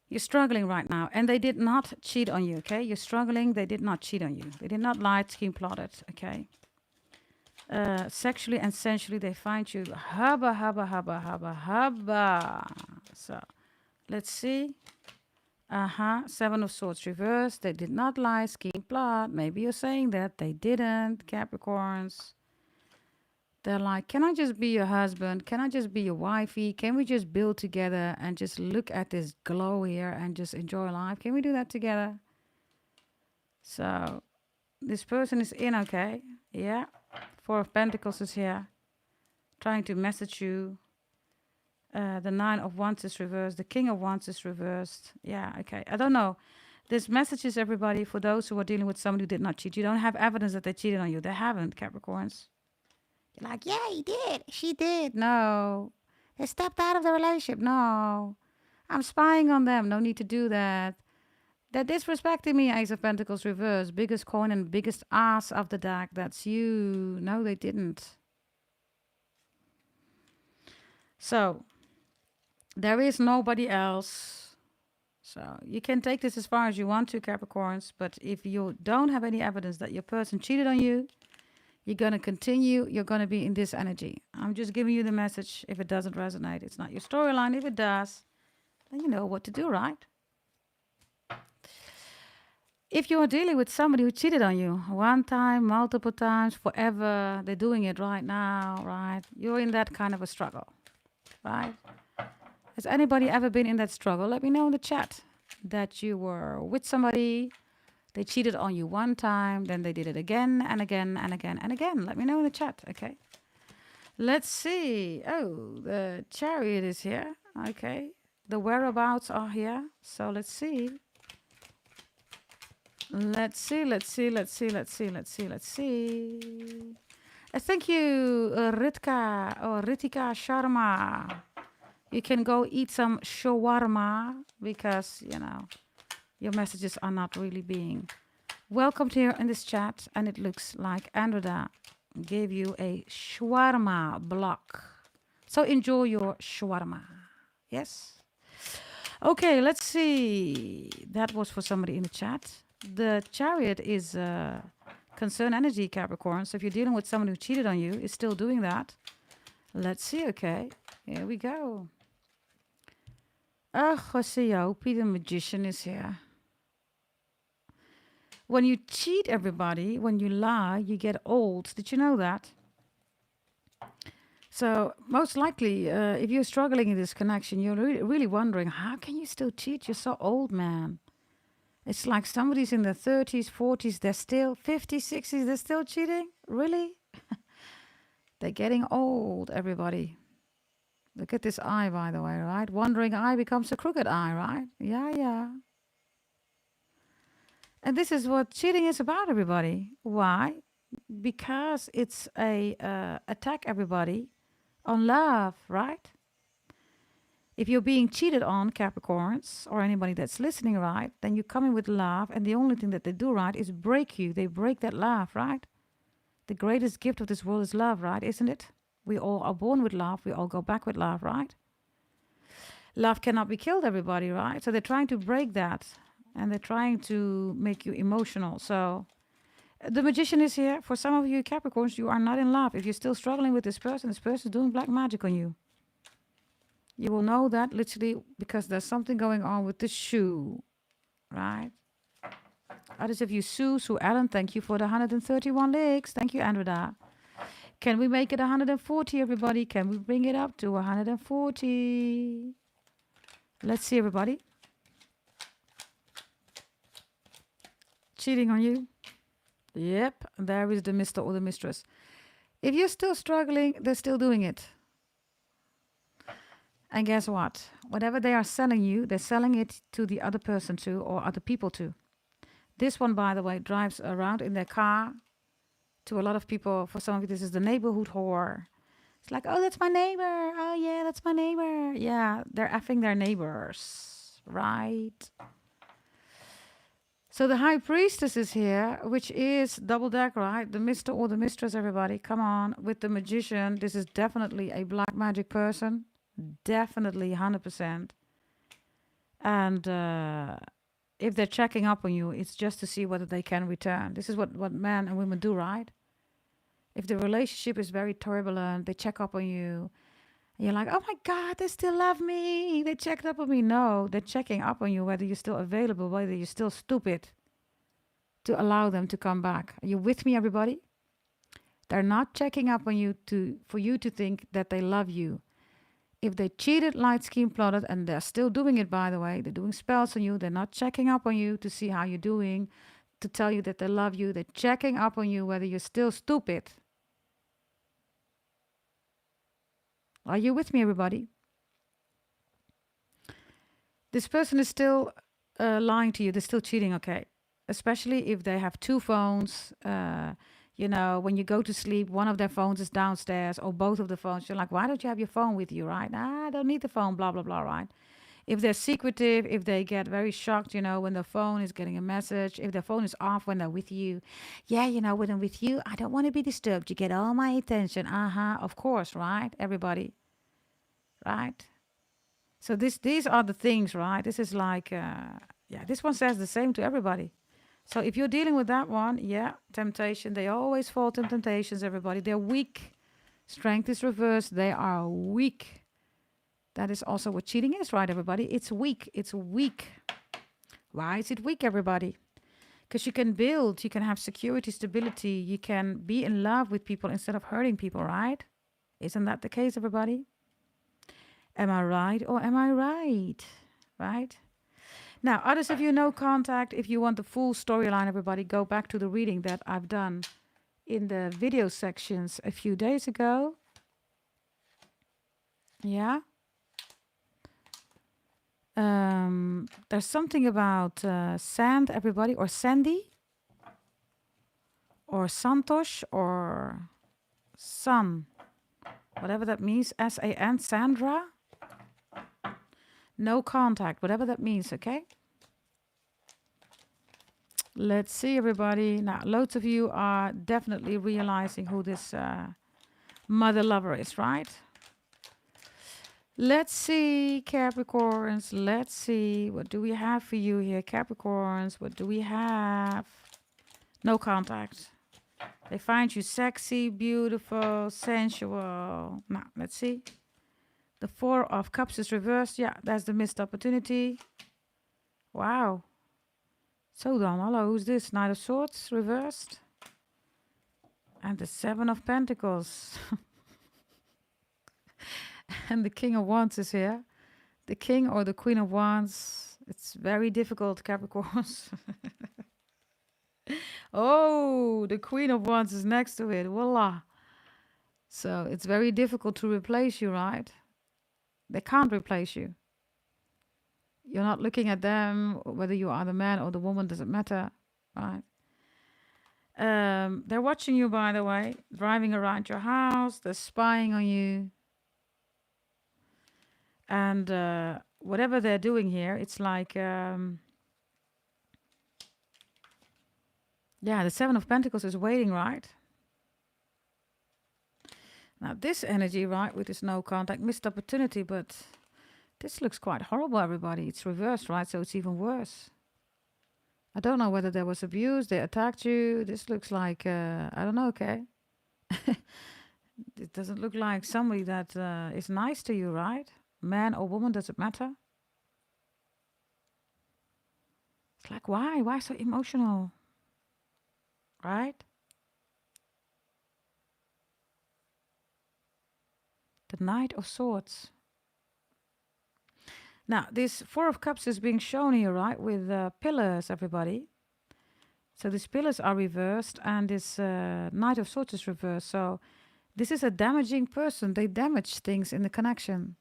You're struggling right now, and they did not cheat on you, okay? You're struggling, they did not cheat on you. They did not lie, scheme, plotted, okay? Sexually and sensually, they find you. Hubba, hubba, hubba, hubba, hubba. So, let's see. Seven of Swords reversed. They did not lie, scheme, plot. Maybe you're saying that. They didn't, Capricorns. They're like, can I just be your husband? Can I just be your wifey? Can we just build together and just look at this glow here and just enjoy life? Can we do that together? So, this person is in, okay? Yeah. Four of Pentacles is here. Trying to message you. The Nine of Wands is reversed. The King of Wands is reversed. Yeah, okay. I don't know. This message is, everybody, for those who are dealing with somebody who did not cheat. You don't have evidence that they cheated on you. They haven't, Capricorns. You're like, yeah, he did. She did. No. They stepped out of the relationship. No. I'm spying on them. No need to do that. They're disrespecting me, Ace of Pentacles reverse. Biggest coin and biggest ass of the deck. That's you. No, they didn't. So, there is nobody else. So, you can take this as far as you want to, Capricorns. But if you don't have any evidence that your person cheated on you, you're going to continue. You're going to be in this energy. I'm just giving you the message. If it doesn't resonate, it's not your storyline. If it does, then you know what to do, right? If you are dealing with somebody who cheated on you one time, multiple times, forever, they're doing it right now, right? You're in that kind of a struggle, right? Has anybody ever been in that struggle? Let me know in the chat that you were with somebody, they cheated on you one time, then they did it again and again and again and again. Let me know in the chat, okay? Let's see. Oh, the chariot is here. Okay. The whereabouts are here. So let's see. Let's see, let's see, let's see, let's see, let's see, let's see. Thank you, Ritka or Ritika Sharma. You can go eat some shawarma because, you know, your messages are not really being welcomed here in this chat. And it looks like Andreda gave you a shawarma block. So enjoy your shawarma. Yes? Okay, let's see. That was for somebody in the chat. The chariot is concern energy, Capricorn. So if you're dealing with someone who cheated on you, is still doing that. Let's see, okay. Here we go. Joseopie, the magician, is here. When you cheat everybody, when you lie, you get old. Did you know that? So most likely, if you're struggling in this connection, you're really wondering, how can you still cheat? You're so old, man. It's like somebody's in their 30s, 40s, they're still 50s, 60s, they're still cheating? Really? They're getting old, everybody. Look at this eye, by the way, right? Wandering eye becomes a crooked eye, right? Yeah, yeah. And this is what cheating is about, everybody. Why? Because it's a attack, everybody, on love, right? If you're being cheated on, Capricorns, or anybody that's listening, right, then you come in with love, and the only thing that they do, right, is break you. They break that love, right? The greatest gift of this world is love, right? Isn't it? We all are born with love. We all go back with love, right? Love cannot be killed, everybody, right? So they're trying to break that, and they're trying to make you emotional. So the magician is here. For some of you Capricorns, you are not in love. If you're still struggling with this person is doing black magic on you. You will know that literally because there's something going on with the shoe, right? Others of you, Sue Allen, thank you for the 131 legs. Thank you, Andreda. Can we make it 140, everybody? Can we bring it up to 140? Let's see, everybody. Cheating on you? Yep, there is the Mr. or the Mistress. If you're still struggling, they're still doing it. And guess what? Whatever they are selling you, they're selling it to the other person too, or other people too. This one, by the way, drives around in their car. To a lot of people, for some of you, this is the neighborhood whore. It's like, oh, that's my neighbor. Oh, yeah, that's my neighbor. Yeah, they're effing their neighbors, right? So the High Priestess is here, which is double deck, right? The Mr. or the Mistress, everybody. Come on. With the Magician, this is definitely a black magic person. Definitely 100%. And if they're checking up on you, it's just to see whether they can return. This is what men and women do, right? If the relationship is very turbulent, they check up on you. And you're like, oh my God, they still love me. They checked up on me. No, they're checking up on you, whether you're still available, whether you're still stupid, to allow them to come back. Are you with me, everybody? They're not checking up on you for you to think that they love you. If they cheated, light, scheme, plotted, and they're still doing it, by the way, they're doing spells on you, they're not checking up on you to see how you're doing, to tell you that they love you. They're checking up on you whether you're still stupid. Are you with me, everybody? This person is still lying to you. They're still cheating, okay? Especially if they have two phones. You know, when you go to sleep, one of their phones is downstairs, or both of the phones. You're like, why don't you have your phone with you, right? Nah, I don't need the phone, blah, blah, blah, right? If they're secretive, if they get very shocked, you know, when the phone is getting a message, if their phone is off when they're with you. Yeah, you know, when I'm with you, I don't want to be disturbed. You get all my attention. Of course, right? Everybody, right? So these are the things, right? This is like, yeah, this one says the same to everybody. So if you're dealing with that one, yeah, temptation. They always fall to temptations, everybody. They're weak. Strength is reversed. They are weak. That is also what cheating is, right, everybody? It's weak. It's weak. Why is it weak, everybody? Because you can build, you can have security, stability, you can be in love with people instead of hurting people, right? Isn't that the case, everybody? Am I right or am I right? Right? Now, others of you, no contact. If you want the full storyline, everybody, go back to the reading that I've done in the video sections a few days ago. Yeah. There's something about sand, everybody, or Sandy, or Santosh, or Sun, whatever that means. S-A-N, Sandra. No contact, whatever that means, okay? Let's see, everybody. Now, loads of you are definitely realizing who this mother lover is, right? Let's see, Capricorns. Let's see. What do we have for you here, Capricorns? What do we have? No contact. They find you sexy, beautiful, sensual. Now, let's see. The Four of Cups is reversed. Yeah, that's the missed opportunity. Wow. So dan, hello, who's this? Knight of Swords reversed. And the Seven of Pentacles. And the King of Wands is here. The King or the Queen of Wands. It's very difficult, Capricorns. Oh, the Queen of Wands is next to it. Voila. So it's very difficult to replace you, right? They can't replace you. You're not looking at them, whether you are the man or the woman, doesn't matter, right? They're watching you, by the way, driving around your house. They're spying on you. And whatever they're doing here, it's like, yeah, the Seven of Pentacles is waiting, right? Now, this energy, right, with this no contact, missed opportunity, but this looks quite horrible, everybody. It's reversed, right? So it's even worse. I don't know whether there was abuse, they attacked you. This looks like, I don't know, okay? It doesn't look like somebody that is nice to you, right? Man or woman, does it matter? It's like, why? Why so emotional? Right? The Knight of Swords. Now, this Four of Cups is being shown here, right? With pillars, everybody. So these pillars are reversed and this Knight of Swords is reversed. So this is a damaging person. They damage things in the connection.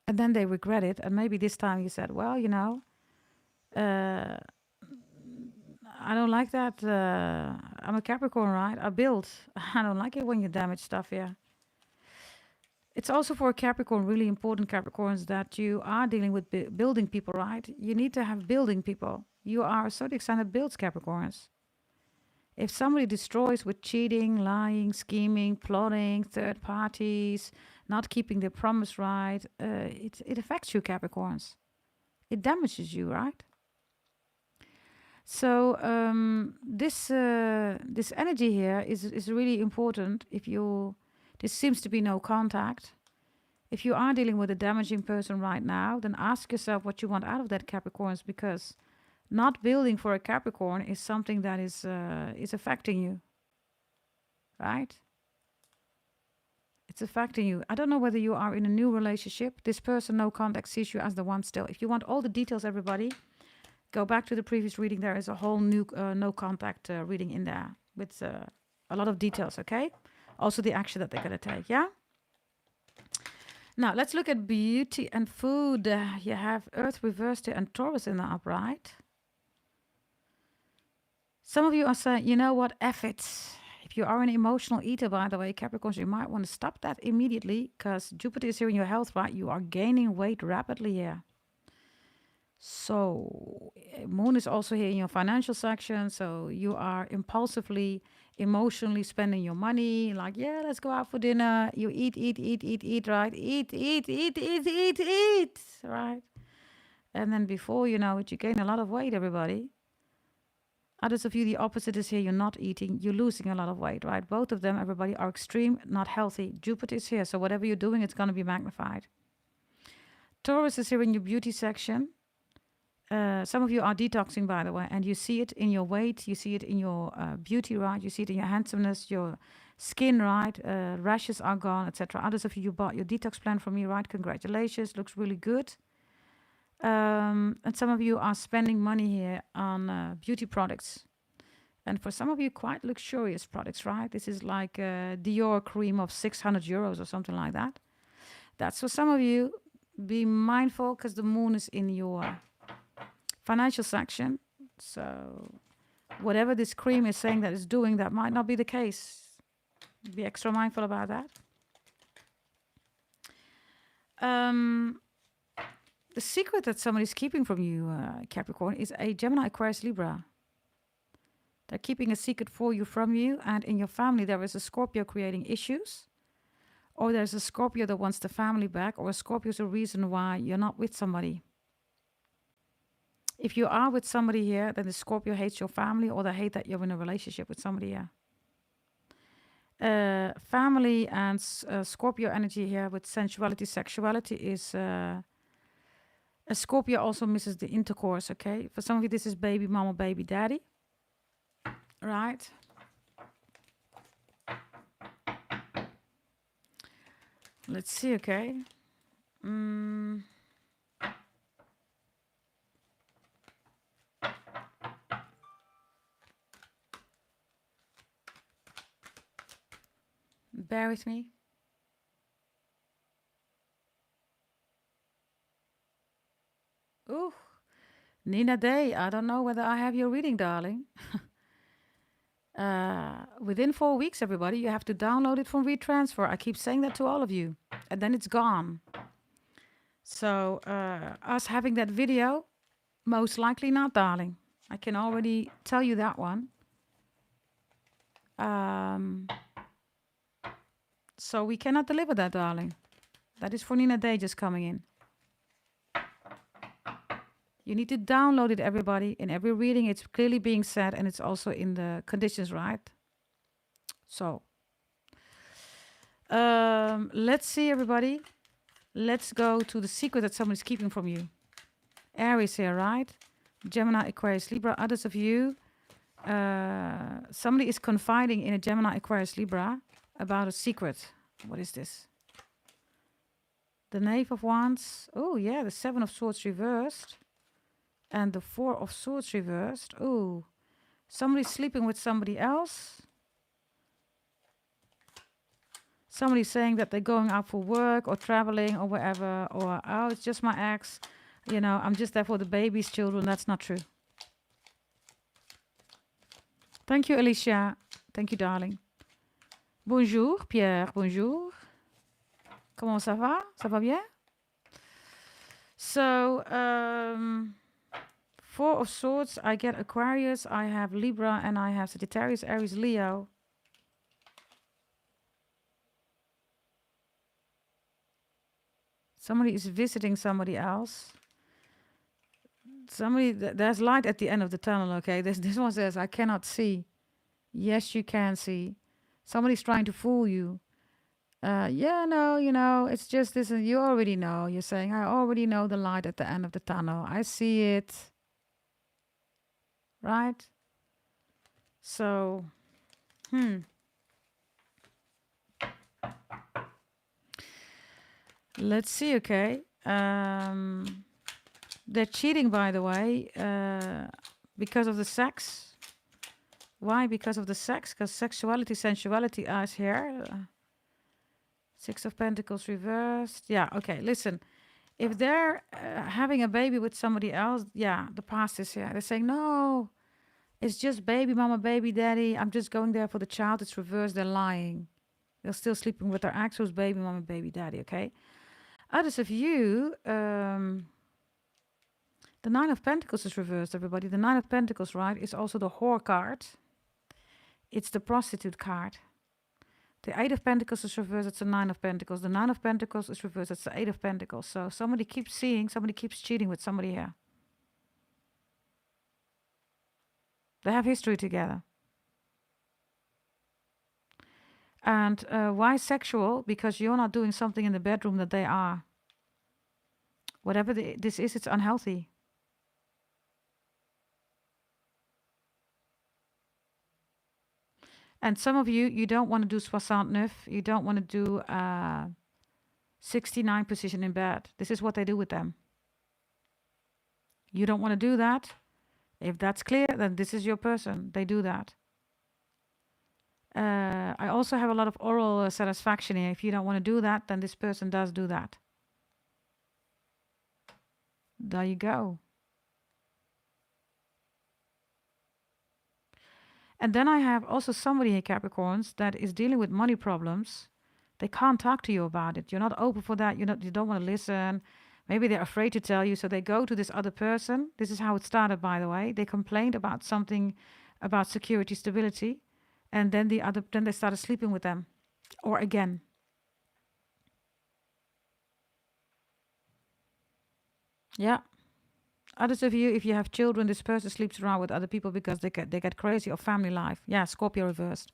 And then they regret it. And maybe this time you said, well, you know, I don't like that. I'm a Capricorn, right? I build. I don't like it when you damage stuff, yeah. It's also for Capricorn, really important Capricorns, that you are dealing with building people, right? You need to have building people. You are a zodiac sign that builds Capricorns. If somebody destroys with cheating, lying, scheming, plotting, third parties, not keeping their promise right, it affects you, Capricorns. It damages you, right? So this energy here is really important. If you, this seems to be no contact. If you are dealing with a damaging person right now, then ask yourself what you want out of that, Capricorns, because not building for a Capricorn is something that is affecting you, right? It's affecting you. I don't know whether you are in a new relationship. This person, no contact, sees you as the one still. If you want all the details, everybody, go back to the previous reading. There is a whole new no contact reading in there with a lot of details, okay? Also the action that they're going to take, yeah? Now, let's look at beauty and food. You have Earth reversed here and Taurus in the upright. Some of you are saying, you know what, F it. If you are an emotional eater, by the way, Capricorns, you might want to stop that immediately because Jupiter is here in your health, right? You are gaining weight rapidly here. So, Moon is also here in your financial section. So, you are impulsively, emotionally spending your money. Like, yeah, let's go out for dinner. You eat, right? Eat, right? And then before you know it, you gain a lot of weight, everybody. Others of you, the opposite is here. You're not eating. You're losing a lot of weight, right? Both of them, everybody, are extreme, not healthy. Jupiter is here. So whatever you're doing, it's going to be magnified. Taurus is here in your beauty section. Some of you are detoxing, by the way, and you see it in your weight, you see it in your beauty, right? You see it in your handsomeness, your skin, right? Rashes are gone, etc. Others of you, you bought your detox plan from me, right? Congratulations, looks really good. And some of you are spending money here on beauty products. And for some of you, quite luxurious products, right? This is like a Dior cream of 600 euros or something like that. That's for some of you. Be mindful because the moon is in your financial section. So whatever this cream is saying that it's doing, that might not be the case. Be extra mindful about that. The secret that somebody's keeping from you, Capricorn, is a Gemini, Aquarius, Libra. They're keeping a secret for you from you, and in your family there is a Scorpio creating issues, or there's a Scorpio that wants the family back, or a Scorpio is a reason why you're not with somebody. If you are with somebody here, then the Scorpio hates your family, or they hate that you're in a relationship with somebody here. Family and Scorpio energy here with sensuality, sexuality is... a Scorpio also misses the intercourse, okay? For some of you, this is baby mama, baby daddy. Right? Let's see, okay? Bear with me. Ooh, Nina Day, I don't know whether I have your reading, darling. Within 4 weeks, everybody, you have to download it from WeTransfer. I keep saying that to all of you. And then it's gone. So, us having that video, most likely not, darling. I can already tell you that one. So we cannot deliver that, darling. That is for Nina Day just coming in. You need to download it, everybody. In every reading, it's clearly being said, and it's also in the conditions, right? So, let's see, everybody. Let's go to the secret that somebody's keeping from you. Aries here, right? Gemini, Aquarius, Libra. Others of you, somebody is confiding in a Gemini, Aquarius, Libra about a secret. What is this? The Knave of Wands. Oh, yeah, the Seven of Swords reversed. And the Four of Swords reversed. Oh, somebody's sleeping with somebody else. Somebody's saying that they're going out for work or traveling or wherever. Or, oh, it's just my ex. You know, I'm just there for the babies, children. That's not true. Thank you, Alicia. Thank you, darling. Bonjour, Pierre. Bonjour. Comment ça va? Ça va bien? So, Four of Swords, I get Aquarius, I have Libra, and I have Sagittarius, Aries, Leo. Somebody is visiting somebody else. Somebody, there's light at the end of the tunnel, okay? This one says, I cannot see. Yes, you can see. Somebody's trying to fool you. Yeah, no, you know, it's just this, and you already know. You're saying, I already know the light at the end of the tunnel. I see it. Right? So, let's see, okay. They're cheating, by the way, because of the sex. Why? Because of the sex? Because sexuality, sensuality is here. Six of Pentacles reversed. Yeah, okay, listen. If they're having a baby with somebody else, yeah, the past is here. They're saying, no, it's just baby mama, baby daddy. I'm just going there for the child. It's reversed. They're lying. They're still sleeping with their ex, who's baby mama, baby daddy, okay? Others of you, the Nine of Pentacles is reversed, everybody. The Nine of Pentacles, right, is also the whore card. It's the prostitute card. The Eight of Pentacles is reversed. It's the Nine of Pentacles. The Nine of Pentacles is reversed. It's the Eight of Pentacles. So somebody keeps seeing, somebody keeps cheating with somebody here. They have history together. And why sexual? Because you're not doing something in the bedroom that they are. Whatever this is, it's unhealthy. And some of you, you don't want to do 69. You don't want to do 69 position in bed. This is what they do with them. You don't want to do that. If that's clear, then this is your person. They do that. I also have a lot of oral satisfaction here. If you don't want to do that, then this person does do that. There you go. And then I have also somebody here, Capricorns, that is dealing with money problems. They can't talk to you about it. You're not open for that. You don't want to listen. Maybe they're afraid to tell you, so they go to this other person. This is how it started, by the way. They complained about something about security, stability, and then they started sleeping with them, or again. Yeah. Others of you, if you have children, this person sleeps around with other people because they get crazy of family life. Yeah, Scorpio reversed.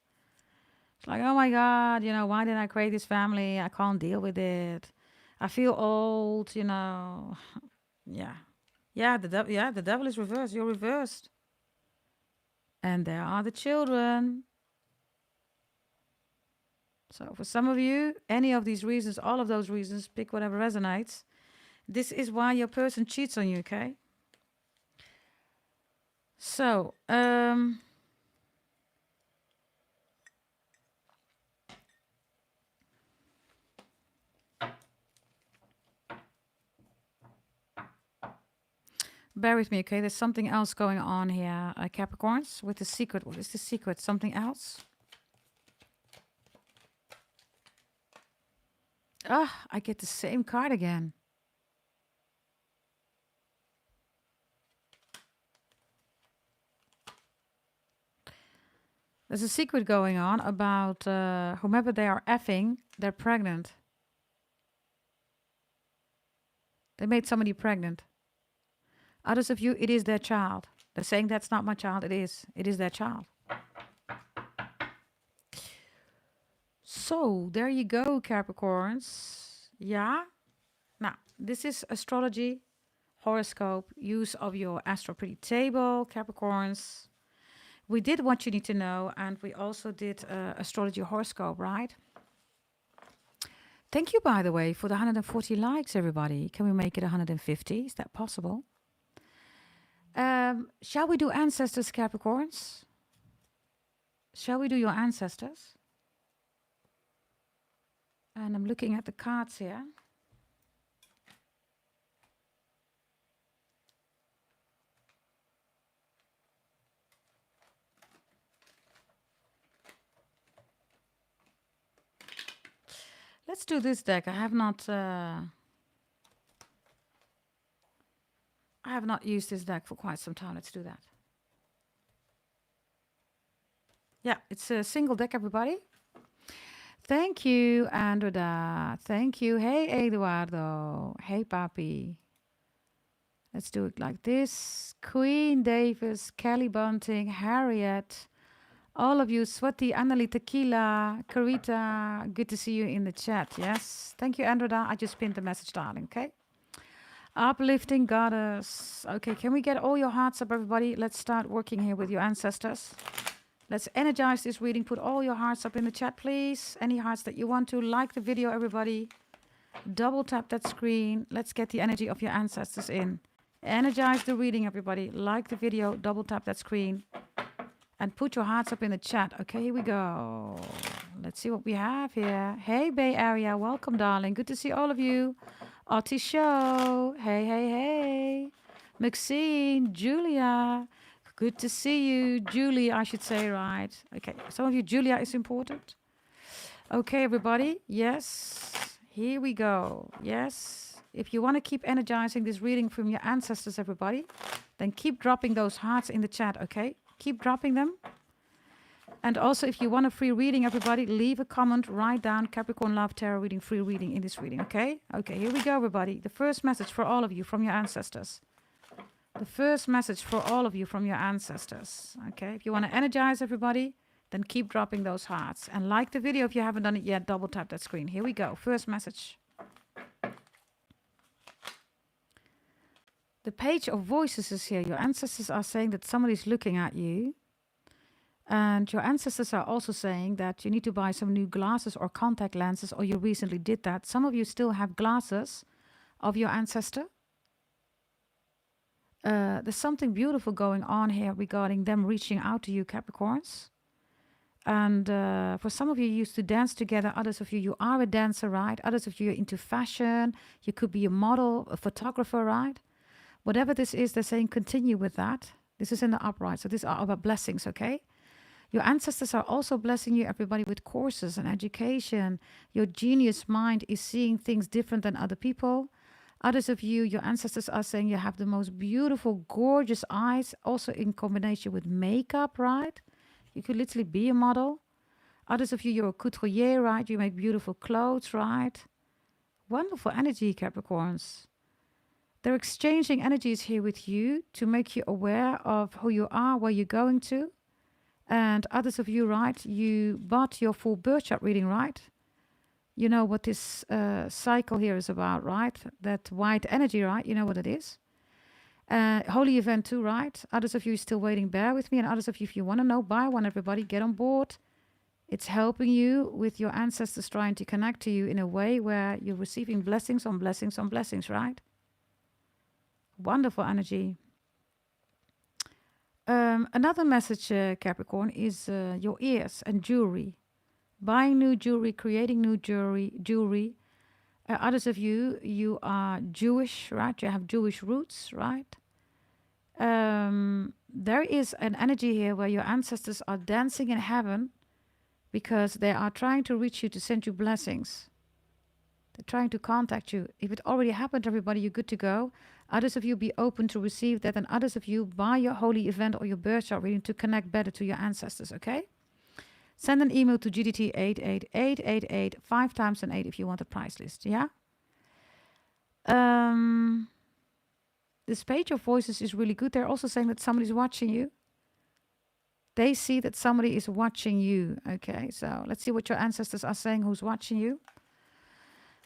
It's like, oh my God, why did I create this family? I can't deal with it. I feel old, Yeah. Yeah, the devil is reversed. You're reversed. And there are the children. So for some of you, any of these reasons, all of those reasons, pick whatever resonates. This is why your person cheats on you, okay? So, bear with me, okay? There's something else going on here, Capricorns, with the secret. What is the secret? Something else? Ah, I get the same card again. There's a secret going on about whomever they are effing, they're pregnant. They made somebody pregnant. Others of you, it is their child. They're saying that's not my child. It is. It is their child. So there you go, Capricorns. Yeah. Now, this is astrology, horoscope, use of your astro pretty table, Capricorns. We did what you need to know, and we also did astrology horoscope, right? Thank you, by the way, for the 140 likes, everybody. Can we make it 150? Is that possible? Shall we do ancestors, Capricorns? Shall we do your ancestors? And I'm looking at the cards here. Let's do this deck. I have not used this deck for quite some time. Let's do that. Yeah, it's a single deck, everybody. Thank you, Andrea. Thank you. Hey, Eduardo. Hey, Papi. Let's do it like this. Queen Davis, Kelly Bunting, Harriet, all of you, Swati, Annalie, Tequila, Karita, good to see you in the chat. Yes. Thank you, Andrea. I just pinned the message, darling. Okay. Uplifting Goddess. Okay, can we get all your hearts up, everybody? Let's start working here with your ancestors. Let's energize this reading. Put all your hearts up in the chat, please. Any hearts that you want to. Like the video, everybody. Double tap that screen. Let's get the energy of your ancestors in. Energize the reading, everybody. Like the video. Double tap that screen. And put your hearts up in the chat. Okay, here we go. Let's see what we have here. Hey, Bay Area. Welcome, darling. Good to see all of you. Otti Show. Hey, hey, hey. Maxine. Julia. Good to see you. Julie, I should say, right. Okay, some of you, Julia is important. Okay, everybody. Yes. Here we go. Yes. If you want to keep energizing this reading from your ancestors, everybody, then keep dropping those hearts in the chat, okay? Keep dropping them. And also, if you want a free reading, everybody, leave a comment, write down Capricorn Love Tarot reading, free reading in this reading, okay? Okay, here we go, everybody. The first message for all of you from your ancestors. The first message for all of you from your ancestors, okay? If you want to energize everybody, then keep dropping those hearts. And like the video if you haven't done it yet, double tap that screen. Here we go, first message. The Page of Voices is here. Your ancestors are saying that somebody's looking at you. And your ancestors are also saying that you need to buy some new glasses or contact lenses, or you recently did that. Some of you still have glasses of your ancestor. There's something beautiful going on here regarding them reaching out to you, Capricorns. And for some of you, you used to dance together. Others of you, you are a dancer, right? Others of you are into fashion. You could be a model, a photographer, right? Whatever this is, they're saying continue with that. This is in the upright. So these are about blessings, okay? Your ancestors are also blessing you, everybody, with courses and education. Your genius mind is seeing things different than other people. Others of you, your ancestors are saying you have the most beautiful, gorgeous eyes, also in combination with makeup, right? You could literally be a model. Others of you, you're a couturier, right? You make beautiful clothes, right? Wonderful energy, Capricorns. They're exchanging energies here with you to make you aware of who you are, where you're going to. And others of you, right, you bought your full birth chart reading, right? You know what this cycle here is about, right? That white energy, right? You know what it is. Holy event too, right? Others of you still waiting, bear with me. And others of you, if you want to know, buy one, everybody, get on board. It's helping you with your ancestors trying to connect to you in a way where you're receiving blessings on blessings on blessings, right? Wonderful energy. Another message, Capricorn, is your ears and jewelry. Buying new jewelry, creating new jewelry. Others of you, you are Jewish, right? You have Jewish roots, right? There is an energy here where your ancestors are dancing in heaven because they are trying to reach you to send you blessings. They're trying to contact you. If it already happened, everybody, you're good to go. Others of you be open to receive that, and others of you buy your holy event or your birth chart reading to connect better to your ancestors, okay? Send an email to gdt88888, 5 times an 8 if you want a price list, yeah? This page of voices is really good. They're also saying that somebody's watching you. They see that somebody is watching you, okay? So let's see what your ancestors are saying, who's watching you.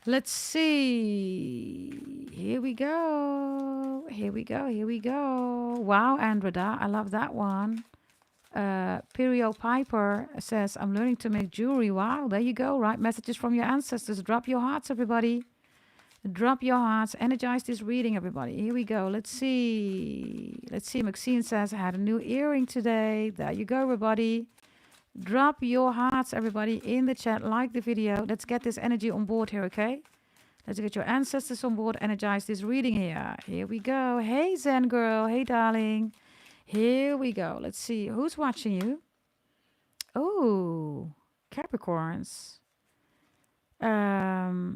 Let's see. Here we go. Here we go. Here we go. Wow, Andreda, I love that one. Perio Piper says, I'm learning to make jewelry. Wow, there you go. Right messages from your ancestors. Drop your hearts, everybody. Drop your hearts. Energize this reading, everybody. Here we go. Let's see. Let's see. Maxine says, I had a new earring today. There you go, everybody. Drop your hearts, everybody, in the chat. Like the video. Let's get this energy on board here, okay? Let's get your ancestors on board. Energize this reading here. Here we go. Hey, Zen girl. Hey, darling. Here we go. Let's see. Who's watching you? Oh, Capricorns.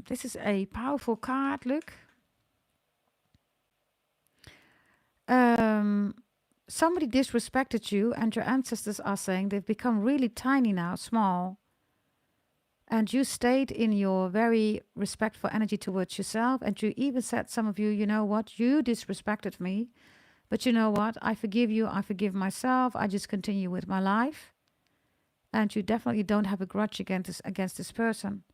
This is a powerful card. Look. Somebody disrespected you, and your ancestors are saying they've become really tiny now, small. And you stayed in your very respectful energy towards yourself. And you even said, some of you, you know what? You disrespected me. But you know what? I forgive you. I forgive myself. I just continue with my life. And you definitely don't have a grudge against this person.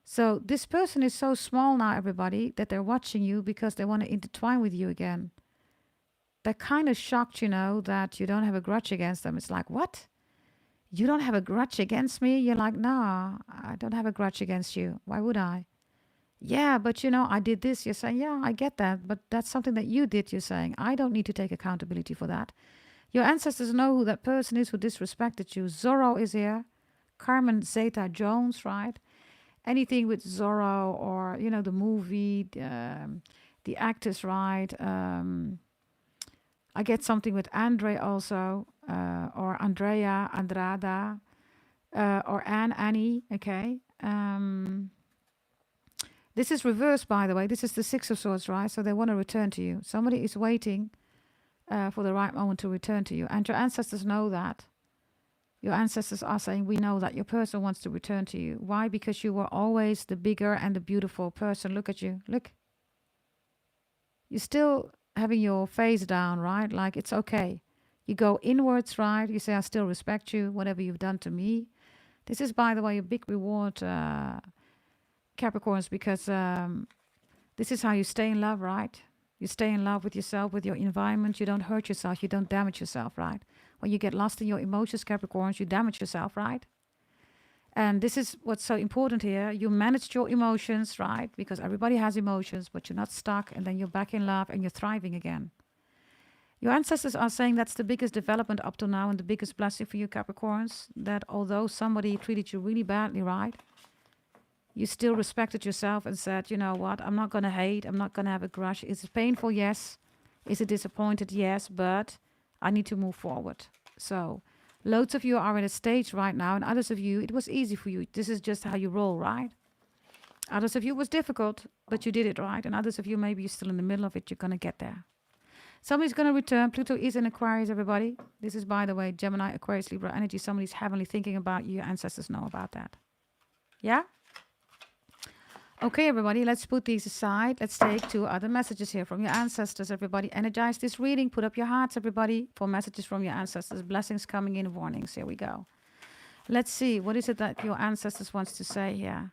So this person is so small now, everybody, that they're watching you because they want to intertwine with you again. They're kind of shocked, you know, that you don't have a grudge against them. It's like, what? You don't have a grudge against me? You're like, no, I don't have a grudge against you. Why would I? Yeah, but you know, I did this. You're saying, yeah, I get that. But that's something that you did, you're saying. I don't need to take accountability for that. Your ancestors know who that person is who disrespected you. Zorro is here. Carmen Zeta-Jones, right? Anything with Zorro or, you know, the movie, the actors, right? I get something with Andre also, or Andrea, Andrada, or Annie, okay? This is reversed, by the way. This is the Six of Swords, right? So they want to return to you. Somebody is waiting for the right moment to return to you. And your ancestors know that. Your ancestors are saying, we know that your person wants to return to you. Why? Because you were always the bigger and the beautiful person. Look at you. Look. You're still having your face down, right? Like, it's okay. You go inwards, right? You say, I still respect you, whatever you've done to me. This is, by the way, a big reward, Capricorns, because this is how you stay in love, right? You stay in love with yourself, with your environment. You don't hurt yourself. You don't damage yourself, right? When you get lost in your emotions, Capricorns, you damage yourself, right? And this is what's so important here. You managed your emotions, right? Because everybody has emotions, but you're not stuck. And then you're back in love and you're thriving again. Your ancestors are saying that's the biggest development up to now and the biggest blessing for you, Capricorns. That although somebody treated you really badly, right? You still respected yourself and said, you know what? I'm not going to hate. I'm not going to have a grudge. Is it painful? Yes. Is it disappointed? Yes. But I need to move forward. So loads of you are at a stage right now, and others of you, it was easy for you. This is just how you roll, right? Others of you, it was difficult, but you did it, right? And others of you, maybe you're still in the middle of it. You're going to get there. Somebody's going to return. Pluto is in Aquarius, everybody. This is, by the way, Gemini, Aquarius, Libra energy. Somebody's heavily thinking about you. Your ancestors know about that. Yeah? Okay, everybody, let's put these aside. Let's take 2 other messages here from your ancestors, everybody. Energize this reading. Put up your hearts, everybody, for messages from your ancestors. Blessings coming in, warnings. Here we go. Let's see. What is it that your ancestors wants to say here?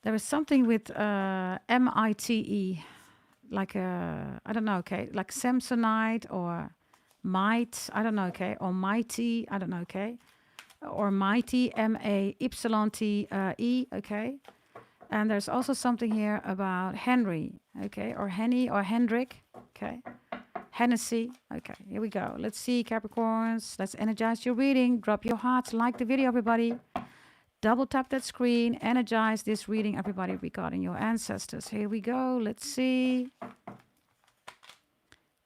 There is something with M-I-T-E. Like I don't know, okay, like Samsonite or might, I don't know, okay, or mighty, I don't know, okay, or mighty, M-A-Y-T-E, okay. And there's also something here about Henry, okay, or Henny or Hendrik, okay, Hennessy, okay, here we go. Let's see, Capricorns, let's energize your reading. Drop your hearts, like the video, everybody. Double tap that screen, energize this reading, everybody, regarding your ancestors. Here we go. Let's see.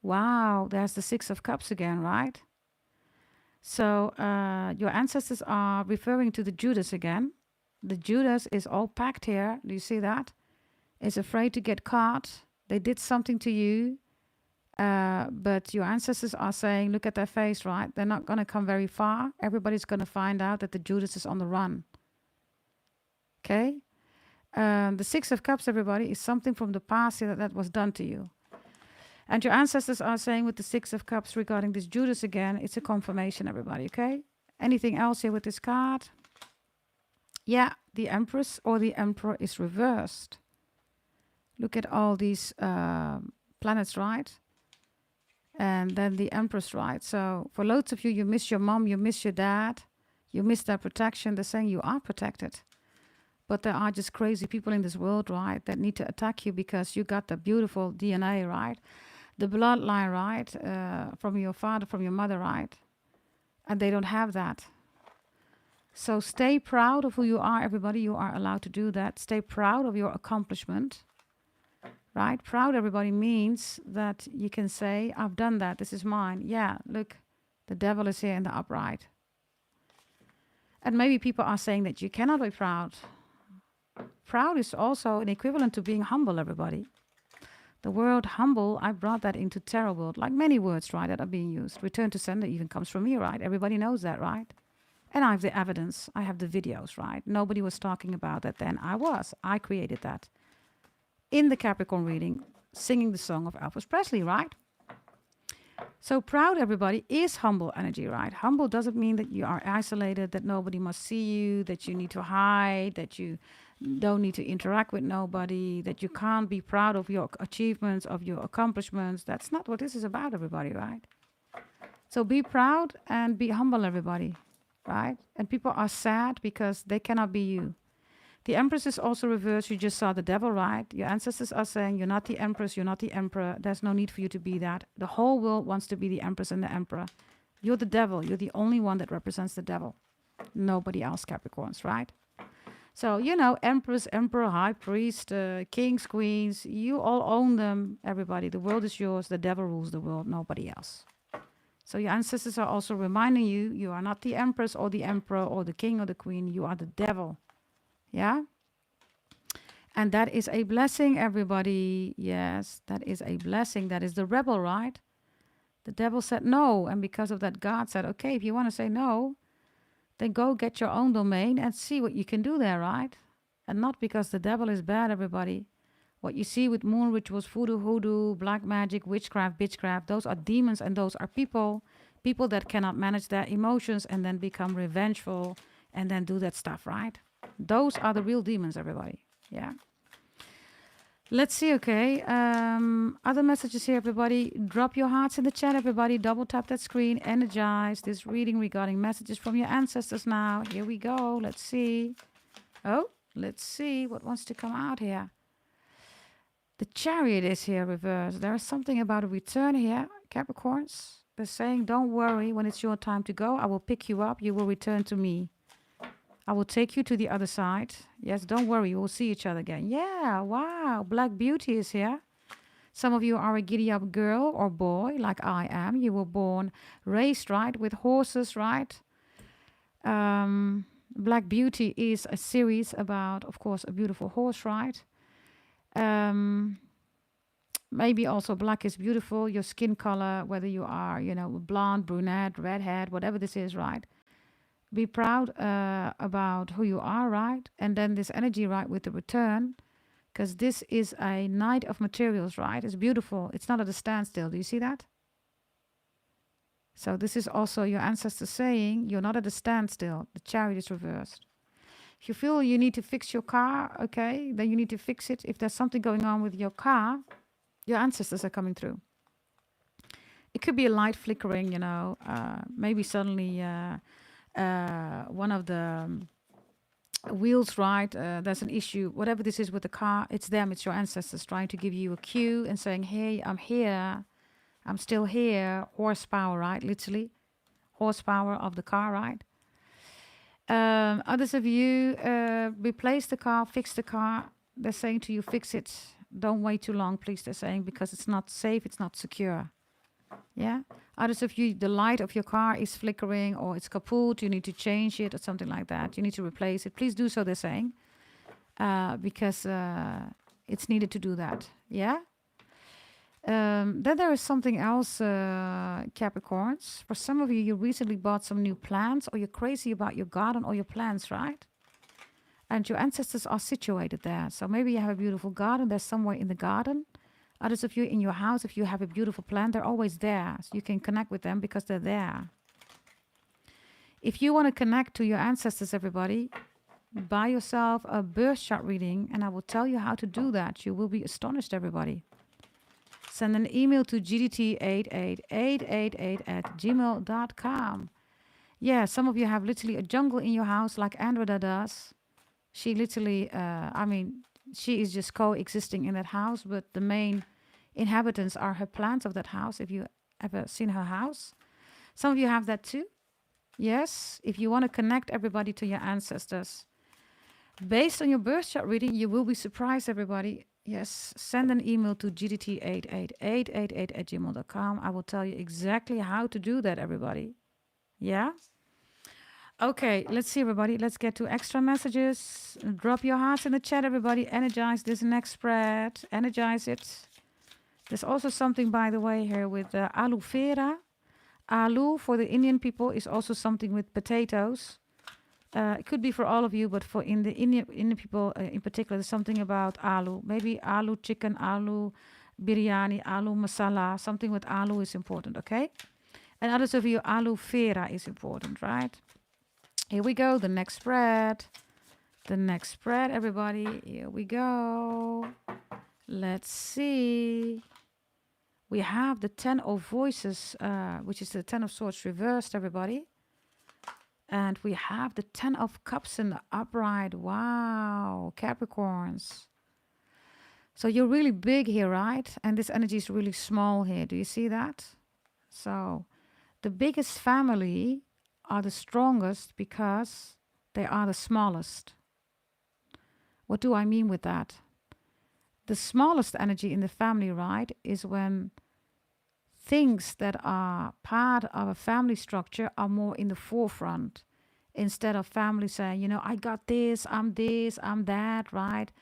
Wow, there's the 6 of Cups again, right? So your ancestors are referring to the Judas again. The Judas is all packed here. Do you see that? Is afraid to get caught. They did something to you. But your ancestors are saying, look at their face, right? They're not going to come very far. Everybody's going to find out that the Judas is on the run. Okay, the 6 of Cups, everybody, is something from the past that was done to you. And your ancestors are saying with the 6 of Cups regarding this Judas again, it's a confirmation, everybody, okay? Anything else here with this card? Yeah, the Empress or the Emperor is reversed. Look at all these planets, right? And then the Empress, right? So for loads of you, you miss your mom, you miss your dad, you miss their protection. They're saying you are protected. But there are just crazy people in this world, right, that need to attack you because you got the beautiful DNA, right? The bloodline, right, from your father, from your mother, right? And they don't have that. So stay proud of who you are, everybody. You are allowed to do that. Stay proud of your accomplishment, right? Proud, everybody, means that you can say, I've done that. This is mine. Yeah, look, the devil is here in the upright. And maybe people are saying that you cannot be proud. Proud is also an equivalent to being humble, everybody. The word humble, I brought that into tarot world, like many words, right, that are being used. Return to sender even comes from me, right? Everybody knows that, right? And I have the evidence. I have the videos, right? Nobody was talking about that then. I created that. In the Capricorn reading, singing the song of Elvis Presley, right? So proud, everybody, is humble energy, right? Humble doesn't mean that you are isolated, that nobody must see you, that you need to hide, that you don't need to interact with nobody, that you can't be proud of your achievements, of your accomplishments. That's not what this is about, everybody, right? So be proud and be humble, everybody, right? And people are sad because they cannot be you. The Empress is also reversed. You just saw the devil, right? Your ancestors are saying you're not the Empress, you're not the Emperor. There's no need for you to be that. The whole world wants to be the Empress and the Emperor. You're the devil. You're the only one that represents the devil. Nobody else, Capricorns, right? So, you know, Empress, Emperor, High Priest, Kings, Queens, you all own them, everybody. The world is yours. The devil rules the world, nobody else. So your ancestors are also reminding you, you are not the Empress or the Emperor or the King or the Queen. You are the devil. Yeah? And that is a blessing, everybody. Yes, that is a blessing. That is the rebel, right? The devil said no. And because of that, God said, okay, if you want to say no, then go get your own domain and see what you can do there, right? And not because the devil is bad, everybody. What you see with moon rituals, voodoo, hoodoo, black magic, witchcraft, bitchcraft, those are demons and those are people that cannot manage their emotions and then become revengeful and then do that stuff, right? Those are the real demons, everybody. Yeah. Let's see, okay. Other messages here, everybody. Drop your hearts in the chat, everybody. Double tap that screen. Energize this reading regarding messages from your ancestors now. Here we go. Let's see. Oh, let's see what wants to come out here. The Chariot is here reversed. There is something about a return here, Capricorns. They're saying, don't worry, when it's your time to go, I will pick you up. You will return to me. I will take you to the other side. Yes, don't worry, we'll see each other again. Yeah, wow, Black Beauty is here. Some of you are a giddy up girl or boy, like I am. You were born, raised, right, with horses, right? Black Beauty is a series about, of course, a beautiful horse ride. Maybe also black is beautiful, your skin color, whether you are, you know, blonde, brunette, redhead, whatever this is, right? Be proud about who you are, right? And then this energy, right, with the return, because this is a Knight of Materials, right? It's beautiful. It's not at a standstill. Do you see that? So this is also your ancestors saying you're not at a standstill. The Chariot is reversed. If you feel you need to fix your car, okay, then you need to fix it. If there's something going on with your car, your ancestors are coming through. It could be a light flickering, you know, maybe suddenly one of the wheels, right? There's an issue. Whatever this is with the car, it's them, it's your ancestors trying to give you a cue and saying, hey, I'm here. I'm still here. Horsepower, right? Literally. Horsepower of the car, right? Others of you replace the car, fix the car. They're saying to you, fix it. Don't wait too long, please, they're saying, because it's not safe, it's not secure. Yeah? Others of you, the light of your car is flickering or it's kaput, you need to change it or something like that. You need to replace it. Please do so, they're saying, because it's needed to do that. Yeah? Then there is something else, Capricorns. For some of you, you recently bought some new plants or you're crazy about your garden or your plants, right? And your ancestors are situated there. So maybe you have a beautiful garden. They're somewhere in the garden. Others of you in your house, if you have a beautiful plant, they're always there. So you can connect with them because they're there. If you want to connect to your ancestors, everybody, buy yourself a birth chart reading, and I will tell you how to do that. You will be astonished, everybody. Send an email to gdt88888@gmail.com. Yeah, some of you have literally a jungle in your house like Andreda does. She literally, she is just coexisting in that house, but the main inhabitants are her plants of that house, if you ever seen her house. Some of you have that too. Yes, if you want to connect everybody to your ancestors. Based on your birth chart reading, you will be surprised, everybody. Yes, send an email to gdt88888@gmail.com. I will tell you exactly how to do that, everybody. Yeah? Okay, let's see, everybody. Let's get to extra messages. Drop your hearts in the chat, everybody. Energize this next spread. Energize it. There's also something, by the way, here with aloe vera. Aloe for the Indian people is also something with potatoes. It could be for all of you, but for in the Indian people in particular, there's something about aloe. Maybe aloe chicken, aloe biryani, aloe masala. Something with aloe is important, okay? And others of you, aloe vera is important, right? Here we go, the next spread. The next spread, everybody. Here we go. Let's see. We have the 10 of Voices, which is the 10 of Swords reversed, everybody. And we have the 10 of Cups in the upright. Wow, Capricorns. So you're really big here, right? And this energy is really small here. Do you see that? So the biggest family are the strongest because they are the smallest. What do I mean with that? The smallest energy in the family, right, is when things that are part of a family structure are more in the forefront instead of family saying, you know, I got this, I'm that, right?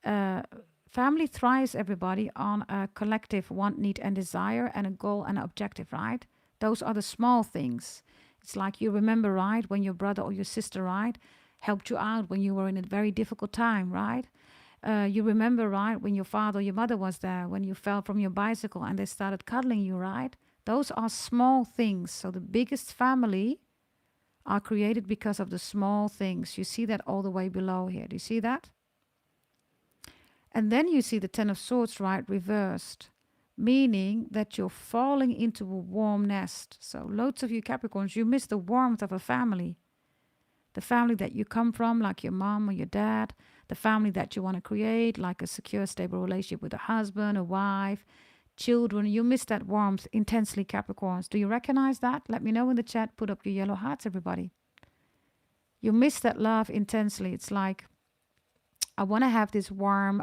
Family thrives, everybody, on a collective want, need, and desire and a goal and an objective, right? Those are the small things. It's like you remember, right, when your brother or your sister, right, helped you out when you were in a very difficult time, right? You remember, right, when your father or your mother was there, when you fell from your bicycle and they started cuddling you, right? Those are small things. So the biggest family are created because of the small things. You see that all the way below here. Do you see that? And then you see the Ten of Swords, right, reversed, meaning that you're falling into a warm nest. So loads of you Capricorns, you miss the warmth of a family. The family that you come from, like your mom or your dad. The family that you want to create, like a secure, stable relationship with a husband, a wife, children. You miss that warmth intensely, Capricorns. Do you recognize that? Let me know in the chat. Put up your yellow hearts, everybody. You miss that love intensely. It's like, I want to have this warm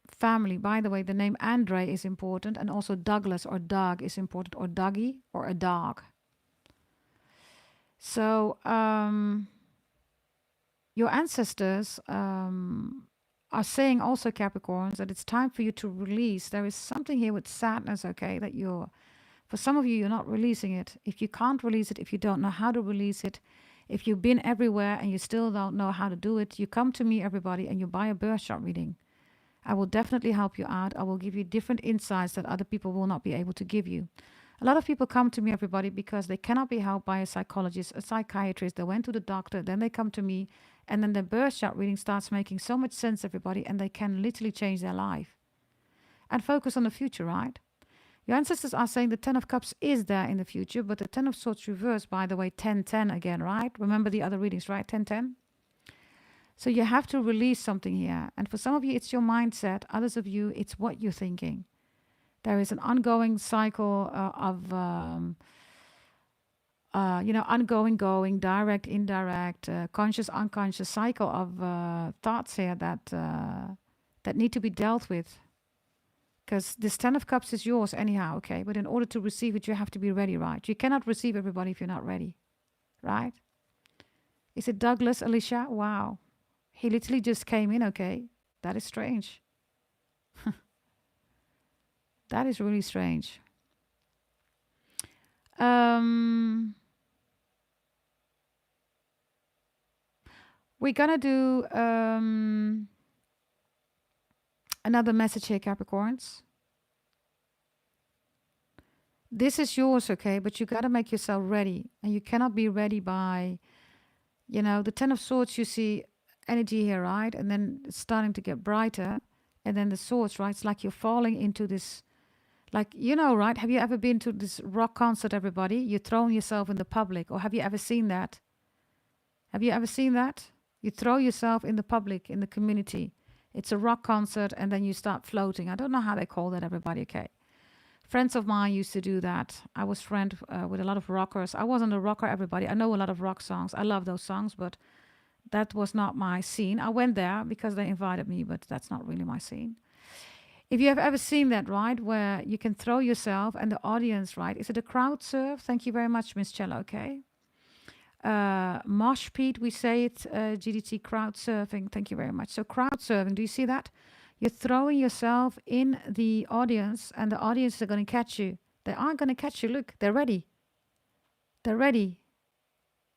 family. By the way, the name Andre is important, and also Douglas or Doug is important, or Dougie or a dog. So your ancestors are saying also, Capricorns, that it's time for you to release. There is something here with sadness, okay, that for some of you, you're not releasing it. If you can't release it, if you don't know how to release it, if you've been everywhere and you still don't know how to do it, you come to me, everybody, and you buy a birth chart reading. I will definitely help you out. I will give you different insights that other people will not be able to give you. A lot of people come to me, everybody, because they cannot be helped by a psychologist, a psychiatrist. They went to the doctor, then they come to me, and then the birth chart reading starts making so much sense, everybody, and they can literally change their life and focus on the future, right? Your ancestors are saying the Ten of Cups is there in the future, but the Ten of Swords reversed, by the way, 10-10 again, right? Remember the other readings, right? 10-10. So you have to release something here. And for some of you, it's your mindset. Others of you, it's what you're thinking. There is an ongoing cycle of ongoing, going, direct, indirect, conscious, unconscious cycle of thoughts here that need to be dealt with. Because this Ten of Cups is yours anyhow, okay? But in order to receive it, you have to be ready, right? You cannot receive everybody if you're not ready, right? Is it Douglas, Alicia? Wow. He literally just came in, okay? That is strange. That is really strange. We're gonna do another message here, Capricorns. This is yours, okay? But you gotta make yourself ready. And you cannot be ready by, the Ten of Swords, you see energy here, right? And then it's starting to get brighter. And then the Swords, right? It's like you're falling into this, like, right? Have you ever been to this rock concert, everybody? You're throwing yourself in the public. Or have you ever seen that? Have you ever seen that? You throw yourself in the public, in the community. It's a rock concert, and then you start floating. I don't know how they call that, everybody, okay? Friends of mine used to do that. I was friend with a lot of rockers. I wasn't a rocker, everybody. I know a lot of rock songs. I love those songs, but that was not my scene. I went there because they invited me, but that's not really my scene. If you have ever seen that, right, where you can throw yourself and the audience, right? Is it a crowd surf? Thank you very much, Miss Cello, okay? Mosh pit, we say it, GDT, crowd surfing. Thank you very much. So crowd surfing, do you see that? You're throwing yourself in the audience, and the audience are going to catch you. They aren't going to catch you. Look, they're ready. They're ready.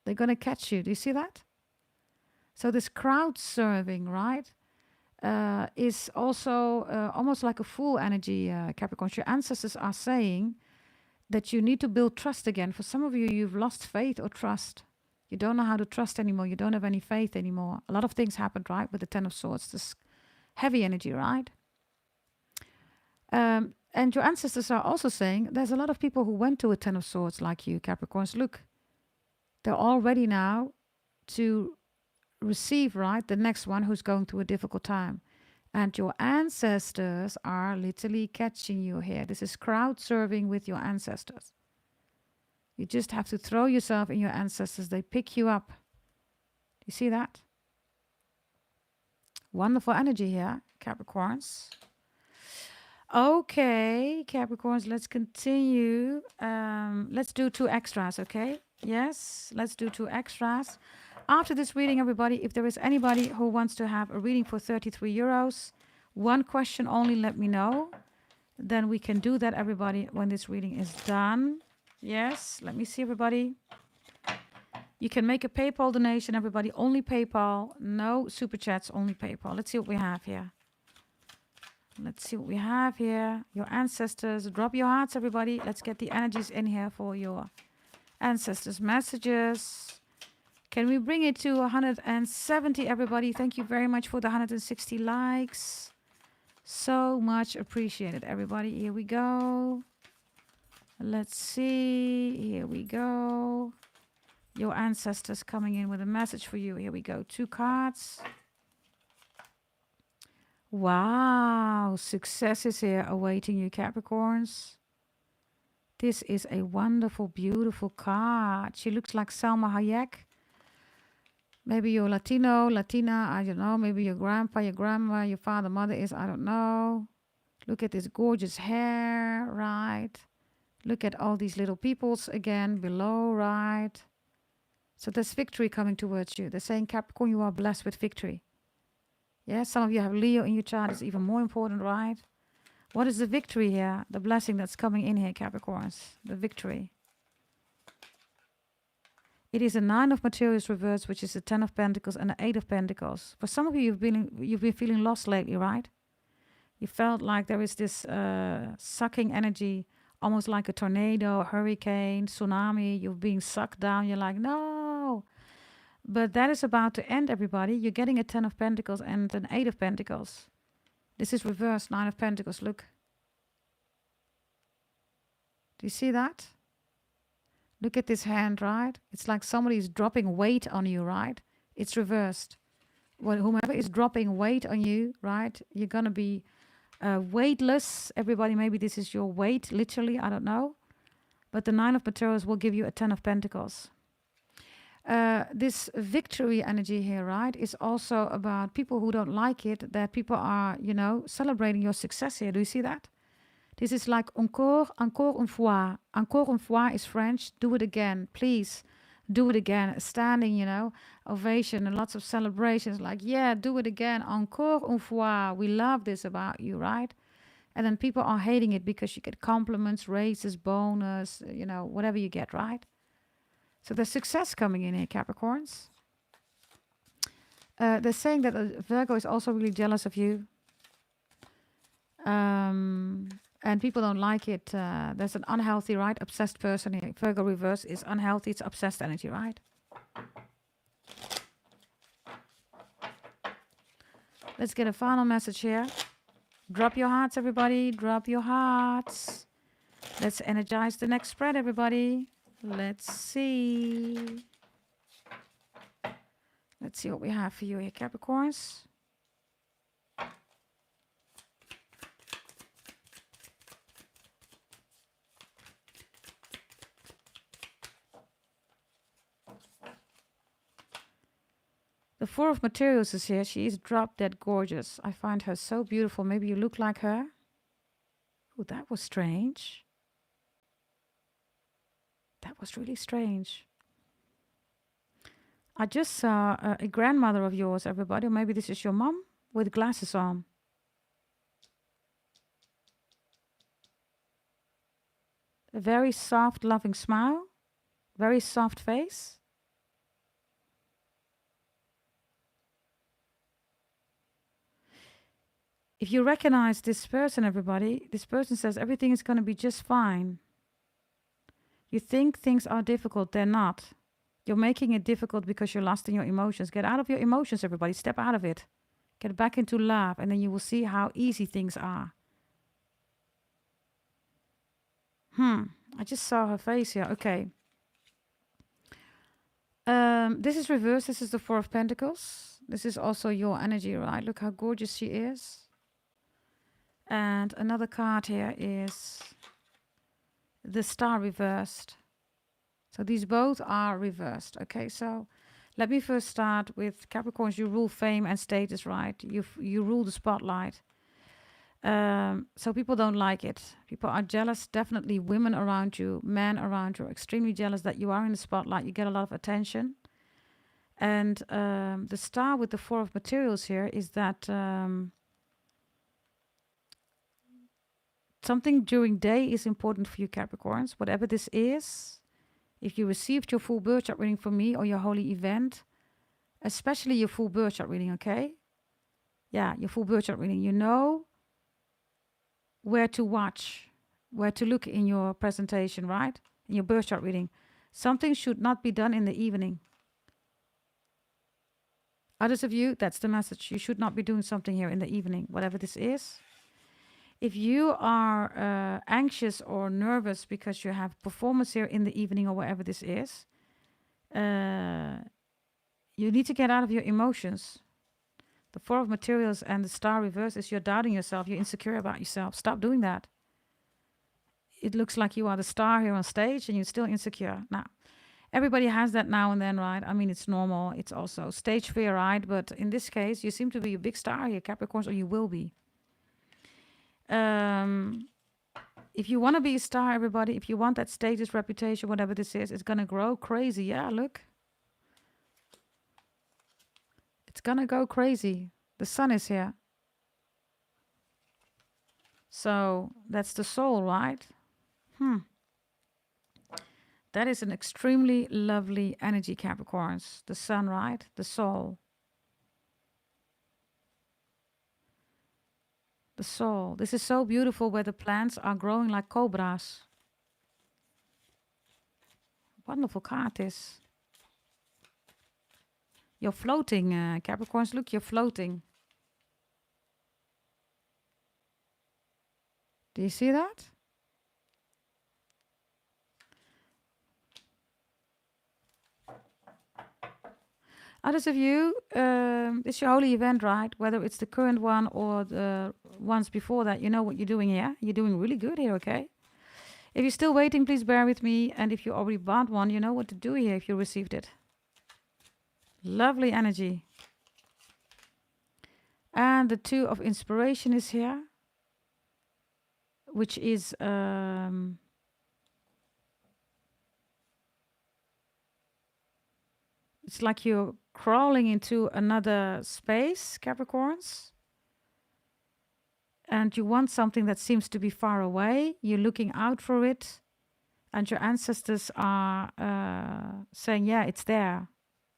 They're going to catch you. Do you see that? So this crowd surfing, right, is also almost like a fool energy, Capricorn. Your ancestors are saying that you need to build trust again. For some of you, you've lost faith or trust. You don't know how to trust anymore. You don't have any faith anymore. A lot of things happened, right, with the Ten of Swords. This heavy energy, right? And your ancestors are also saying there's a lot of people who went to a Ten of Swords like you, Capricorns. Look, they're all ready now to receive, right, the next one who's going through a difficult time. And your ancestors are literally catching you here. This is crowd serving with your ancestors. You just have to throw yourself in your ancestors. They pick you up. You see that? Wonderful energy here, Capricorns. Okay, Capricorns, let's continue. Let's do 2 extras, okay? Yes, let's do 2 extras. After this reading, everybody, if there is anybody who wants to have a reading for 33 euros, 1 question only, let me know. Then we can do that, everybody, when this reading is done. Yes, let me see, everybody. You can make a PayPal donation, everybody. Only PayPal. No super chats, only PayPal. Let's see what we have here. Let's see what we have here. Your ancestors. Drop your hearts, everybody. Let's get the energies in here for your ancestors' messages. Can we bring it to 170, everybody? Thank you very much for the 160 likes. So much appreciated, everybody. Here we go. Let's see. Here we go. Your ancestors coming in with a message for you. Here we go. 2 cards. Wow. Success is here awaiting you, Capricorns. This is a wonderful, beautiful card. She looks like Salma Hayek. Maybe you're Latino, Latina, I don't know. Maybe your grandpa, your grandma, your father, mother is, I don't know. Look at this gorgeous hair, right? Look at all these little peoples again below, right? So there's victory coming towards you. They're saying, Capricorn, you are blessed with victory. Yeah, some of you have Leo in your chart. It's even more important, right? What is the victory here? The blessing that's coming in here, Capricorns. The victory. It is a 9 of Materials reversed, which is the 10 of Pentacles and the 8 of Pentacles. For some of you, you've been feeling lost lately, right? You felt like there is this sucking energy, almost like a tornado, hurricane, tsunami. You're being sucked down. You're like, no. But that is about to end, everybody. You're getting a 10 of Pentacles and an 8 of Pentacles. This is reversed, 9 of Pentacles. Look. Do you see that? Look at this hand, right? It's like somebody's dropping weight on you, right? It's reversed. Well, whomever is dropping weight on you, right? You're going to be weightless. Everybody, maybe this is your weight, literally. I don't know. But the 9 of Materials will give you a 10 of Pentacles. This victory energy here, right, is also about people who don't like it, that people are, you know, celebrating your success here. Do you see that? This is like encore une fois. Encore une fois is French. Do it again, please. Do it again. A standing, you know, ovation and lots of celebrations. Like, yeah, do it again. Encore une fois. We love this about you, right? And then people are hating it because you get compliments, raises, bonus, you know, whatever you get, right? So there's success coming in here, Capricorns. They're saying that Virgo is also really jealous of you. And people don't like it. There's an unhealthy, right? Obsessed person here. Virgo reverse is unhealthy. It's obsessed energy, right? Let's get a final message here. Drop your hearts, everybody. Drop your hearts. Let's energize the next spread, everybody. Let's see. Let's see what we have for you here, Capricorns. The 4 of Materials is here. She is drop dead gorgeous. I find her so beautiful. Maybe you look like her. Oh, that was strange. That was really strange. I just saw a grandmother of yours, everybody. Or maybe this is your mom with glasses on. A very soft, loving smile. Very soft face. If you recognize this person, everybody, this person says everything is going to be just fine. You think things are difficult. They're not. You're making it difficult because you're lost in your emotions. Get out of your emotions, everybody. Step out of it. Get back into love, and then you will see how easy things are. I just saw her face here. Okay. This is reversed. This is the 4 of Pentacles. This is also your energy, right? Look how gorgeous she is. And another card here is the Star reversed. So these both are reversed. Okay, so let me first start with Capricorns. You rule fame and status, right? You rule the spotlight. So people don't like it. People are jealous. Definitely women around you, men around you are extremely jealous that you are in the spotlight. You get a lot of attention. And the Star with the 4 of Materials here is that something during day is important for you, Capricorns. Whatever this is, if you received your full birth chart reading from me or your holy event, especially your full birth chart reading, okay? Yeah, your full birth chart reading. You know where to watch, where to look in your presentation, right? In your birth chart reading. Something should not be done in the evening. Others of you, that's the message. You should not be doing something here in the evening, whatever this is. If you are anxious or nervous because you have performance here in the evening or whatever this is, you need to get out of your emotions. The Four of Materials and the Star reverse is you're doubting yourself, you're insecure about yourself. Stop doing that. It looks like you are the star here on stage and you're still insecure. Now, everybody has that now and then, right? I mean, it's normal. It's also stage fear, right? But in this case, you seem to be a big star here, Capricorns, or you will be. If you want to be a star, everybody, if you want that status, reputation, whatever this is, it's going to grow crazy. Yeah, look. It's going to go crazy. The sun is here. So that's the soul, right? That is an extremely lovely energy, Capricorns. The sun, right? The soul. The soul. This is so beautiful where the plants are growing like cobras. Wonderful card this. You're floating, Capricorns. Look, you're floating. Do you see that? Others of you, it's your holy event, right? Whether it's the current one or the ones before that, you know what you're doing here. You're doing really good here, okay? If you're still waiting, please bear with me. And if you already bought one, you know what to do here if you received it. Lovely energy. And the Two of Inspiration is here, which is... it's like you're crawling into another space, Capricorns. And you want something that seems to be far away. You're looking out for it. And your ancestors are saying, yeah, it's there.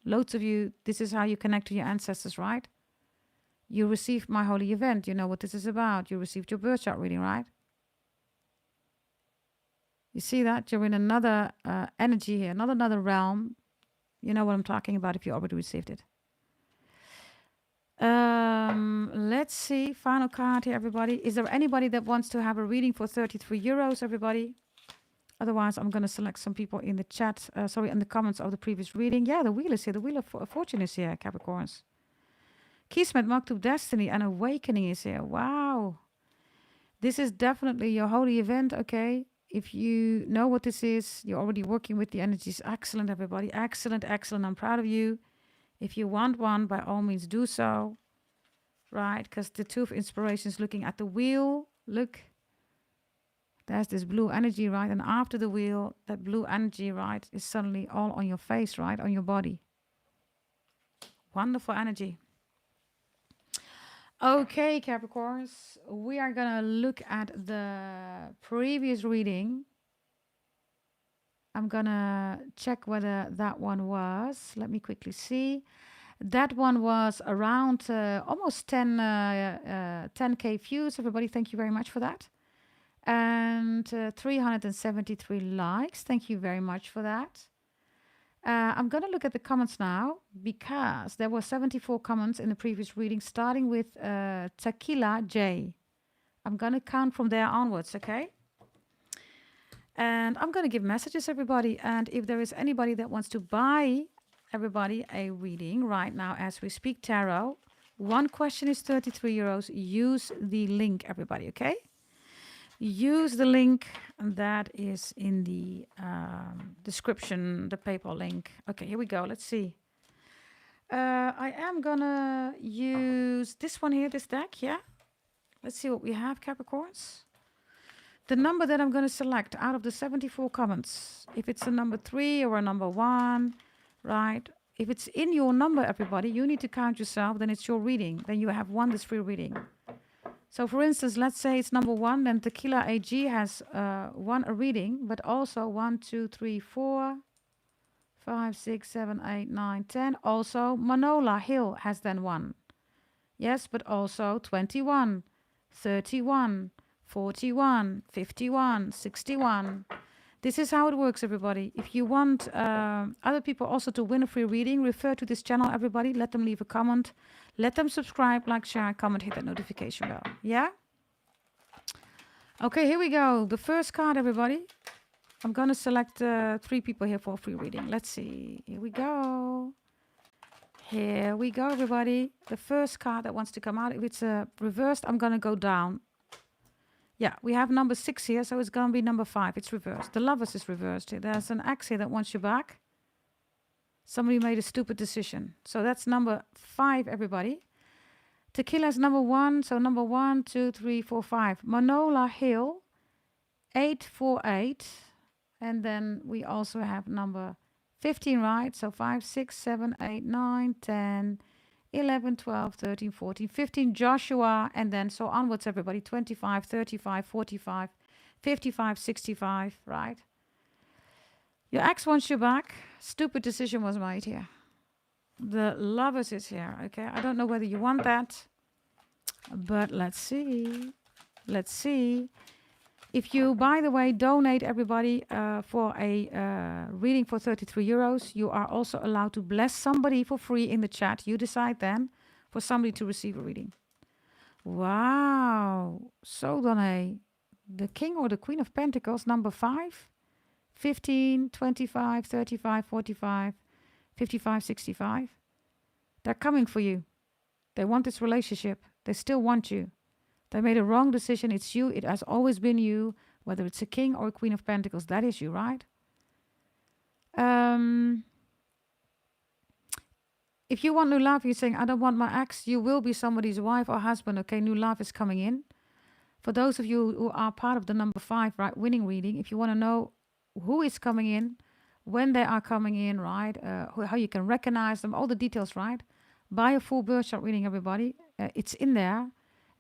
Loads of you, this is how you connect to your ancestors, right? You received my holy event. You know what this is about. You received your birth chart reading, right? You see that? You're in another energy here, not another realm. You know what I'm talking about if you already received it. Let's see. Final card here, everybody. Is there anybody that wants to have a reading for 33 euros, everybody? Otherwise, I'm going to select some people in the chat. In the comments of the previous reading. Yeah, the wheel is here. The wheel of fortune is here, Capricorns. Kismet, Maktub, Destiny, and Awakening is here. Wow. This is definitely your holy event, okay? If you know what this is, you're already working with the energies. Excellent, everybody. Excellent, excellent. I'm proud of you. If you want one, by all means do so. Right? Because the Two of Inspiration is looking at the wheel. Look. There's this blue energy, right? And after the wheel, that blue energy, right, is suddenly all on your face, right? On your body. Wonderful energy. Okay, Capricorns, we are going to look at the previous reading. I'm going to check whether that one was. Let me quickly see. That one was around almost 10K views. Everybody, thank you very much for that. And 373 likes. Thank you very much for that. I'm going to look at the comments now because there were 74 comments in the previous reading, starting with Tequila J. I'm going to count from there onwards, okay? And I'm going to give messages, everybody. And if there is anybody that wants to buy, everybody, a reading right now as we speak tarot, one question is 33 euros. Use the link, everybody, okay? Use the link that is in the description, the PayPal link. Okay, here we go. Let's see. I am gonna use this one here, this deck, yeah? Let's see what we have, Capricorns. The number that I'm gonna select out of the 74 comments, if it's a number 3 or a number 1, right? If it's in your number, everybody, you need to count yourself, then it's your reading. Then you have won this free reading. So, for instance, let's say it's number 1, then Tequila AG has won a reading, but also 1, 2, 3, 4, 5, 6, 7, 8, 9, 10. Also, Manola Hill has then won. Yes, but also 21, 31, 41, 51, 61. This is how it works, everybody. If you want other people also to win a free reading, refer to this channel, everybody. Let them leave a comment. Let them subscribe, like, share, comment, hit that notification bell. Yeah? Okay, here we go. The first card, everybody. I'm going to select 3 people here for a free reading. Let's see. Here we go. Here we go, everybody. The first card that wants to come out. If it's reversed, I'm going to go down. Yeah, we have number 6 here, so it's going to be number 5. It's reversed. The Lovers is reversed here. There's an X here that wants you back. Somebody made a stupid decision. So that's number 5, everybody. Tequila is number 1. So number 1, 2, 3, 4, 5. Manola Hill, 848. And then we also have number 15, right? So 5, 6, 7, 8, 9, 10, 11, 12, 13, 14, 15, Joshua, and then so onwards, everybody. 25, 35, 45, 55, 65, right? Your ex wants you back. Stupid decision was made here. The Lovers is here, okay? I don't know whether you want that, but let's see. Let's see. If you, by the way, donate, everybody, for a reading for 33 euros, you are also allowed to bless somebody for free in the chat. You decide then for somebody to receive a reading. Wow. So then the King or the Queen of Pentacles, number 5, 15, 25, 35, 45, 55, 65. They're coming for you. They want this relationship. They still want you. They made a wrong decision. It's you. It has always been you. Whether it's a King or a Queen of Pentacles, that is you, right? If you want new love, you're saying, I don't want my ex. You will be somebody's wife or husband. Okay, new love is coming in. For those of you who are part of the number 5, right, winning reading, if you want to know who is coming in, when they are coming in, right, how you can recognize them, all the details, right? Buy a full birth chart reading, everybody. It's in there.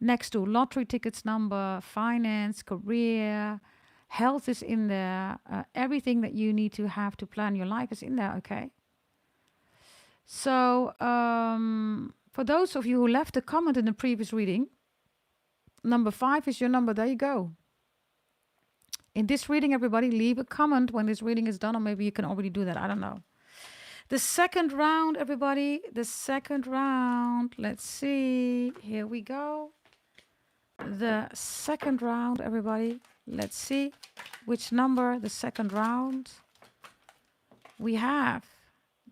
Next to lottery tickets number, finance, career, health is in there. Everything that you need to have to plan your life is in there, okay? So for those of you who left a comment in the previous reading, number 5 is your number. There you go. In this reading, everybody, leave a comment when this reading is done, or maybe you can already do that. I don't know. The second round, everybody. The second round. Let's see. Here we go. The second round, everybody. Let's see which number the second round. We have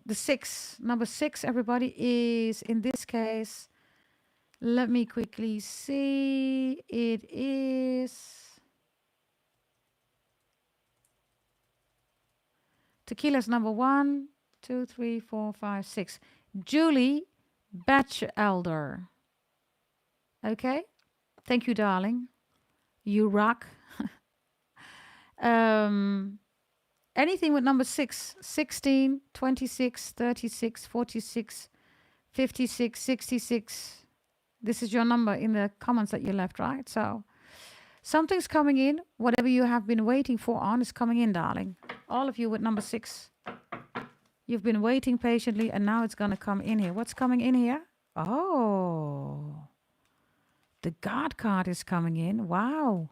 the 6. Number 6, everybody, is in this case. Let me quickly see. It is Tequila's number 1, 2, 3, 4, 5, 6. Julie Batchelder. Okay. Thank you, darling. You rock. Anything with number 6, 16, 26, 36, 46, 56, 66. This is your number in the comments that you left, right? So something's coming in. Whatever you have been waiting for on is coming in, darling. All of you with number 6. You've been waiting patiently, and now it's going to come in here. What's coming in here? Oh. The God card is coming in. Wow.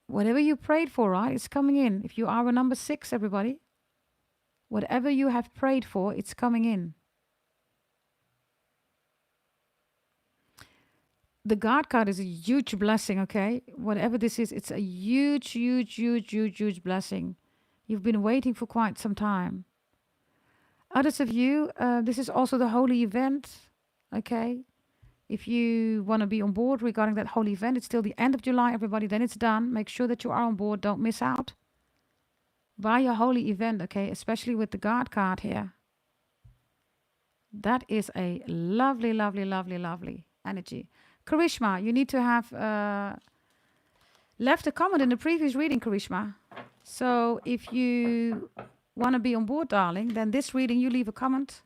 Whatever you prayed for, right? It's coming in. If you are a number 6, everybody. Whatever you have prayed for, it's coming in. The God card is a huge blessing, okay? Whatever this is, it's a huge, huge, huge, huge, huge blessing. You've been waiting for quite some time. Others of you, this is also the holy event, okay? If you want to be on board regarding that whole event, it's till the end of July, everybody. Then it's done. Make sure that you are on board. Don't miss out. Buy your holy event, okay? Especially with the God card here. That is a lovely, lovely, lovely, lovely energy. Karishma, you need to have left a comment in the previous reading, Karishma. So if you want to be on board, darling, then this reading, you leave a comment.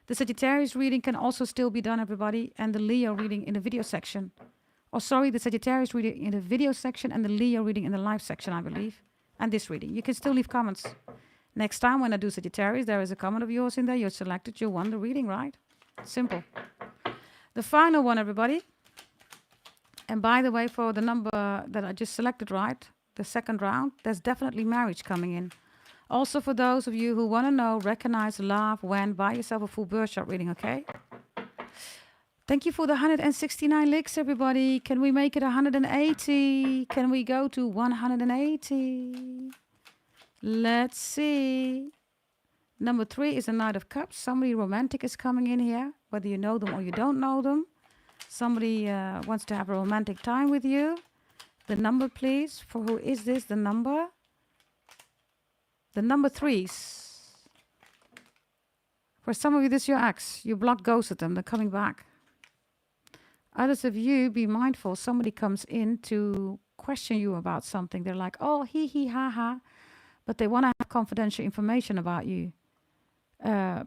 The Sagittarius reading can also still be done, everybody, and the Leo reading in the video section. Oh, sorry, the Sagittarius reading in the video section and the Leo reading in the live section, I believe. And this reading. You can still leave comments. Next time when I do Sagittarius, there is a comment of yours in there. You're selected. You won the reading, right? Simple. The final one, everybody. And by the way, for the number that I just selected, right? the second round, there's definitely marriage coming in. Also, for those of you who want to know, recognize love when, buy yourself a full birth chart reading, okay? Thank you for the 169 licks, everybody. Can we make it 180? Can we go to 180? Let's see. Number 3 is a Knight of Cups. Somebody romantic is coming in here, whether you know them or you don't know them. Somebody wants to have a romantic time with you. The number, please. For who is this? The number? The number 3s. For some of you, this is your ex. You blocked, ghosted them. They're coming back. Others of you, be mindful. Somebody comes in to question you about something. They're like, oh, hee, ha, ha. But they want to have confidential information about you.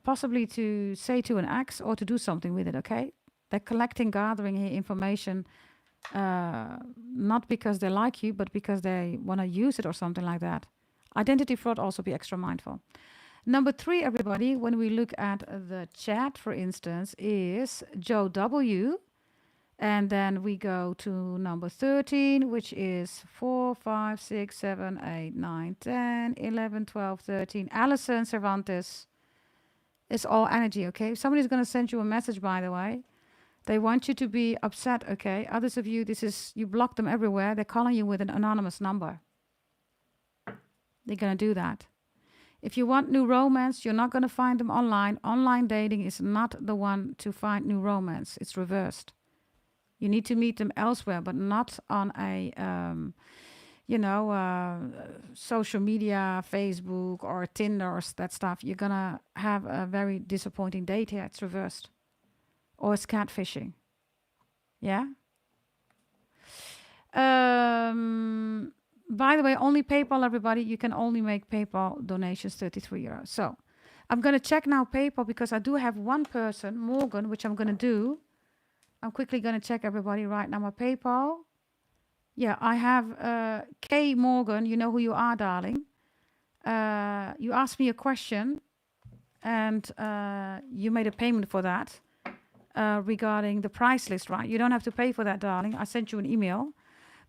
Possibly to say to an ex or to do something with it, okay? They're collecting, gathering here information, not because they like you, but because they want to use it or something like that. Identity fraud, also be extra mindful. Number 3, everybody, when we look at the chat, for instance, is Joe W. And then we go to number 13, which is 4, 5, 6, 7, 8, 9, 10, 11, 12, 13. Alison Cervantes. It's all energy, okay? Somebody's going to send you a message, by the way. They want you to be upset, okay? Others of you, you block them everywhere. They're calling you with an anonymous number. They're going to do that. If you want new romance, you're not going to find them online. Online dating is not the one to find new romance. It's reversed. You need to meet them elsewhere, but not on a, social media, Facebook or Tinder or that stuff. You're going to have a very disappointing date here. It's reversed. Or it's catfishing. Yeah? By the way, only PayPal, everybody. You can only make PayPal donations, 33 euros. So I'm going to check now PayPal because I do have one person, Morgan, which I'm going to do. I'm quickly going to check everybody right now. My PayPal. Yeah, I have K Morgan. You know who you are, darling. You asked me a question and you made a payment for that regarding the price list, right? You don't have to pay for that, darling. I sent you an email.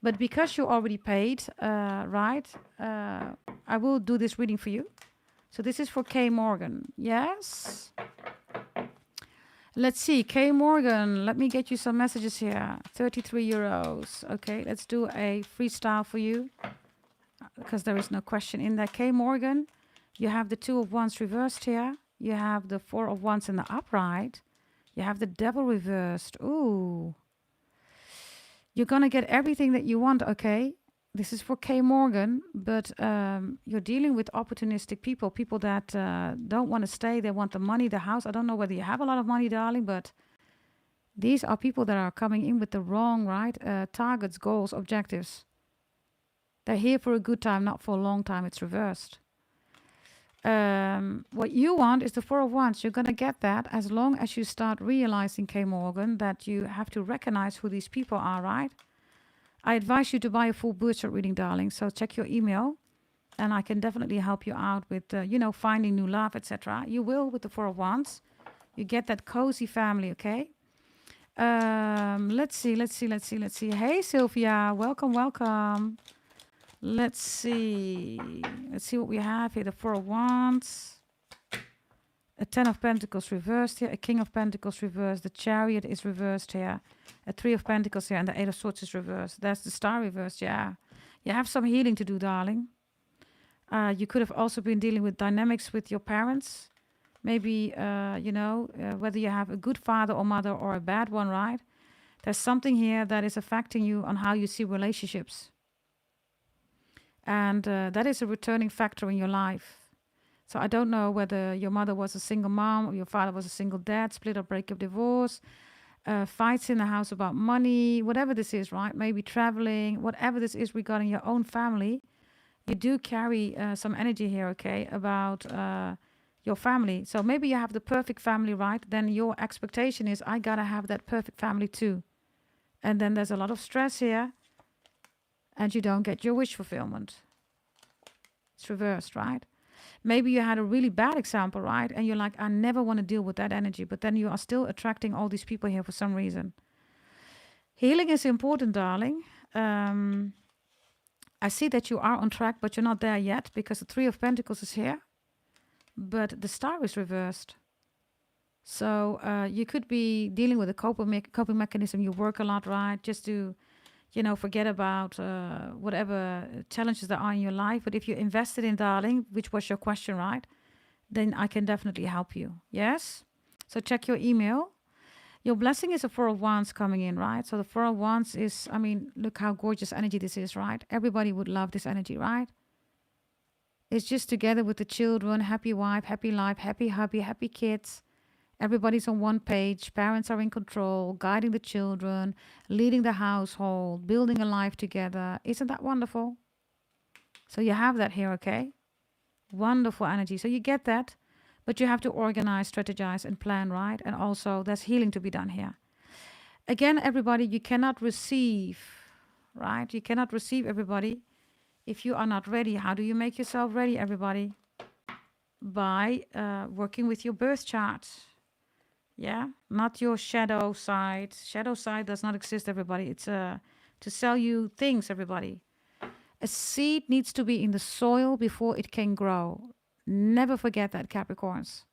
But because you already paid, right, I will do this reading for you. So this is for K Morgan. Yes? Let's see, K Morgan, let me get you some messages here. 33 euros. Okay, let's do a freestyle for you because there is no question in there. K Morgan, you have the 2 of Wands reversed here. You have the 4 of Wands in the upright. You have the Devil reversed. Ooh. You're going to get everything that you want, okay? This is for K Morgan, but you're dealing with opportunistic people, people that don't want to stay. They want the money, the house. I don't know whether you have a lot of money, darling, but these are people that are coming in with the wrong, right? Targets, goals, objectives. They're here for a good time, not for a long time. It's reversed. What you want is the 4 of Wands. You're going to get that as long as you start realizing, K Morgan, that you have to recognize who these people are, right? I advise you to buy a full birth chart reading, darling. So check your email and I can definitely help you out with, finding new love, etc. You will with the 4 of Wands. You get that cozy family, okay? Let's see. Hey, Sylvia. Welcome. Let's see what we have here. The 4 of Wands. A 10 of Pentacles reversed here. A King of Pentacles reversed. The Chariot is reversed here. A 3 of Pentacles here. And the 8 of Swords is reversed. That's the Star reversed, yeah. You have some healing to do, darling. You could have also been dealing with dynamics with your parents. Maybe, whether you have a good father or mother or a bad one, right? There's something here that is affecting you on how you see relationships. And that is a returning factor in your life. So I don't know whether your mother was a single mom or your father was a single dad, split or break up, divorce, fights in the house about money, whatever this is, right? Maybe traveling, whatever this is regarding your own family. You do carry some energy here, okay, about your family. So maybe you have the perfect family, right? Then your expectation is, I gotta have that perfect family too. And then there's a lot of stress here and you don't get your wish fulfillment. It's reversed, right? Maybe you had a really bad example, right? And you're like, I never want to deal with that energy. But then you are still attracting all these people here for some reason. Healing is important, darling. I I see that you are on track, but you're not there yet because the Three of Pentacles is here, but the Star is reversed. So you could be dealing with a coping mechanism. You work a lot, right? Just to, forget about whatever challenges there are in your life. But if you invested in, darling, which was your question, right? Then I can definitely help you. Yes? So check your email. Your blessing is a Four of Wands coming in, right? So the Four of Wands is, look how gorgeous energy this is, right? Everybody would love this energy, right? It's just together with the children, happy wife, happy life, happy hubby, happy kids. Everybody's on one page. Parents are in control, guiding the children, leading the household, building a life together. Isn't that wonderful? So you have that here, okay? Wonderful energy. So you get that, but you have to organize, strategize, and plan, right? And also there's healing to be done here. Again, everybody, you cannot receive, right? You cannot receive, everybody, if you are not ready. How do you make yourself ready, everybody? By working with your birth chart. Yeah, not your shadow side. Shadow side does not exist, everybody. It's to sell you things, everybody. A seed needs to be in the soil before it can grow. Never forget that, Capricorns.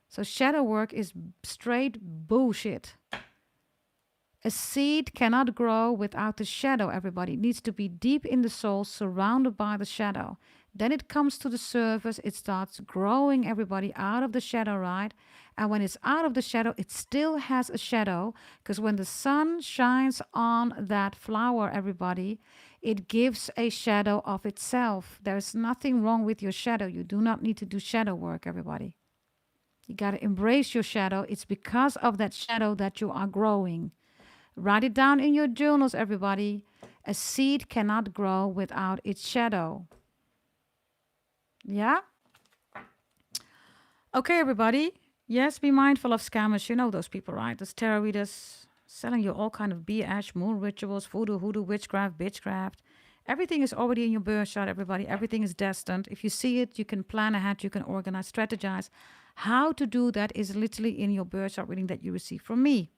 So shadow work is straight bullshit. A seed cannot grow without the shadow, everybody. It needs to be deep in the soul, surrounded by the shadow. Then it comes to the surface. It starts growing, everybody, out of the shadow, right? And when it's out of the shadow, it still has a shadow. Because when the sun shines on that flower, everybody, it gives a shadow of itself. There's nothing wrong with your shadow. You do not need to do shadow work, everybody. You got to embrace your shadow. It's because of that shadow that you are growing. Write it down in your journals, everybody. A seed cannot grow without its shadow. Yeah? Okay, everybody. Yes, be mindful of scammers. You know those people, right? Those tarot readers selling you all kind of BS, moon rituals, voodoo, hoodoo, witchcraft, bitchcraft. Everything is already in your birth chart, everybody. Everything is destined. If you see it, you can plan ahead, you can organize, strategize. How to do that is literally in your birth chart reading that you receive from me.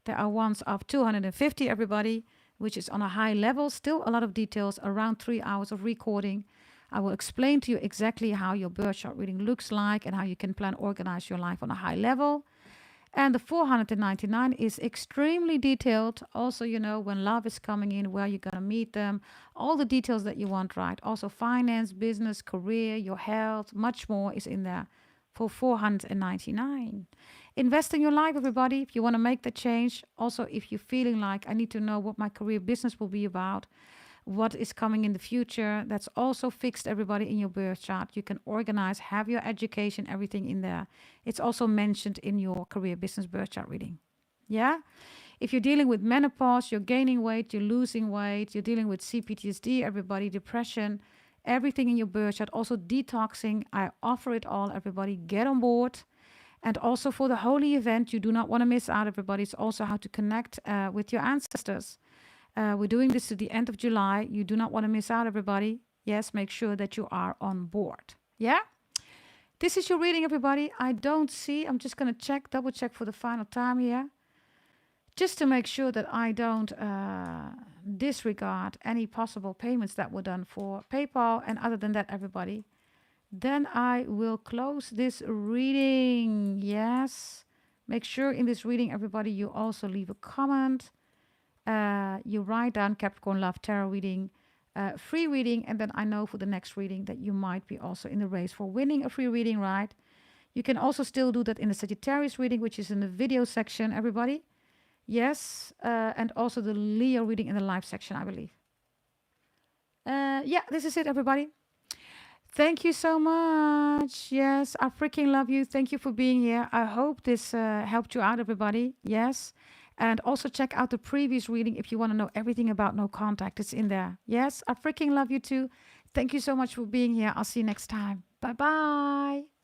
There are ones of 250, everybody, which is on a high level. Still a lot of details, around 3 hours of recording. I will explain to you exactly how your birth chart reading looks like and how you can plan, organize your life on a high level. And the 499 is extremely detailed. Also, when love is coming in, where you're going to meet them, all the details that you want, right? Also finance, business, career, your health, much more is in there for 499. Invest in your life, everybody, if you want to make the change. Also, if you're feeling like I need to know what my career business will be about, what is coming in the future, that's also fixed, everybody, in your birth chart. You can organize, have your education, everything in there. It's also mentioned in your career business birth chart reading. Yeah? If you're dealing with menopause, you're gaining weight, you're losing weight, you're dealing with CPTSD, everybody, depression, everything in your birth chart, also detoxing, I offer it all, everybody. Get on board. And also for the holy event, you do not want to miss out, everybody. It's also how to connect with your ancestors. We're doing this to the end of July. You do not want to miss out, everybody. Yes, make sure that you are on board. Yeah? This is your reading, everybody. I don't see. I'm just going to double check for the final time here. Just to make sure that I don't disregard any possible payments that were done for PayPal. And other than that, everybody, then I will close this reading. Yes. Make sure in this reading, everybody, you also leave a comment. You write down Capricorn Love Tarot reading, free reading, and then I know for the next reading that you might be also in the race for winning a free reading, right? You can also still do that in the Sagittarius reading, which is in the video section, everybody. Yes, and also the Leo reading in the live section, I believe. Yeah, this is it, everybody. Thank you so much. Yes, I freaking love you. Thank you for being here. I hope this helped you out, everybody. Yes. And also check out the previous reading if you want to know everything about no contact. It's in there. Yes, I freaking love you too. Thank you so much for being here. I'll see you next time. Bye-bye.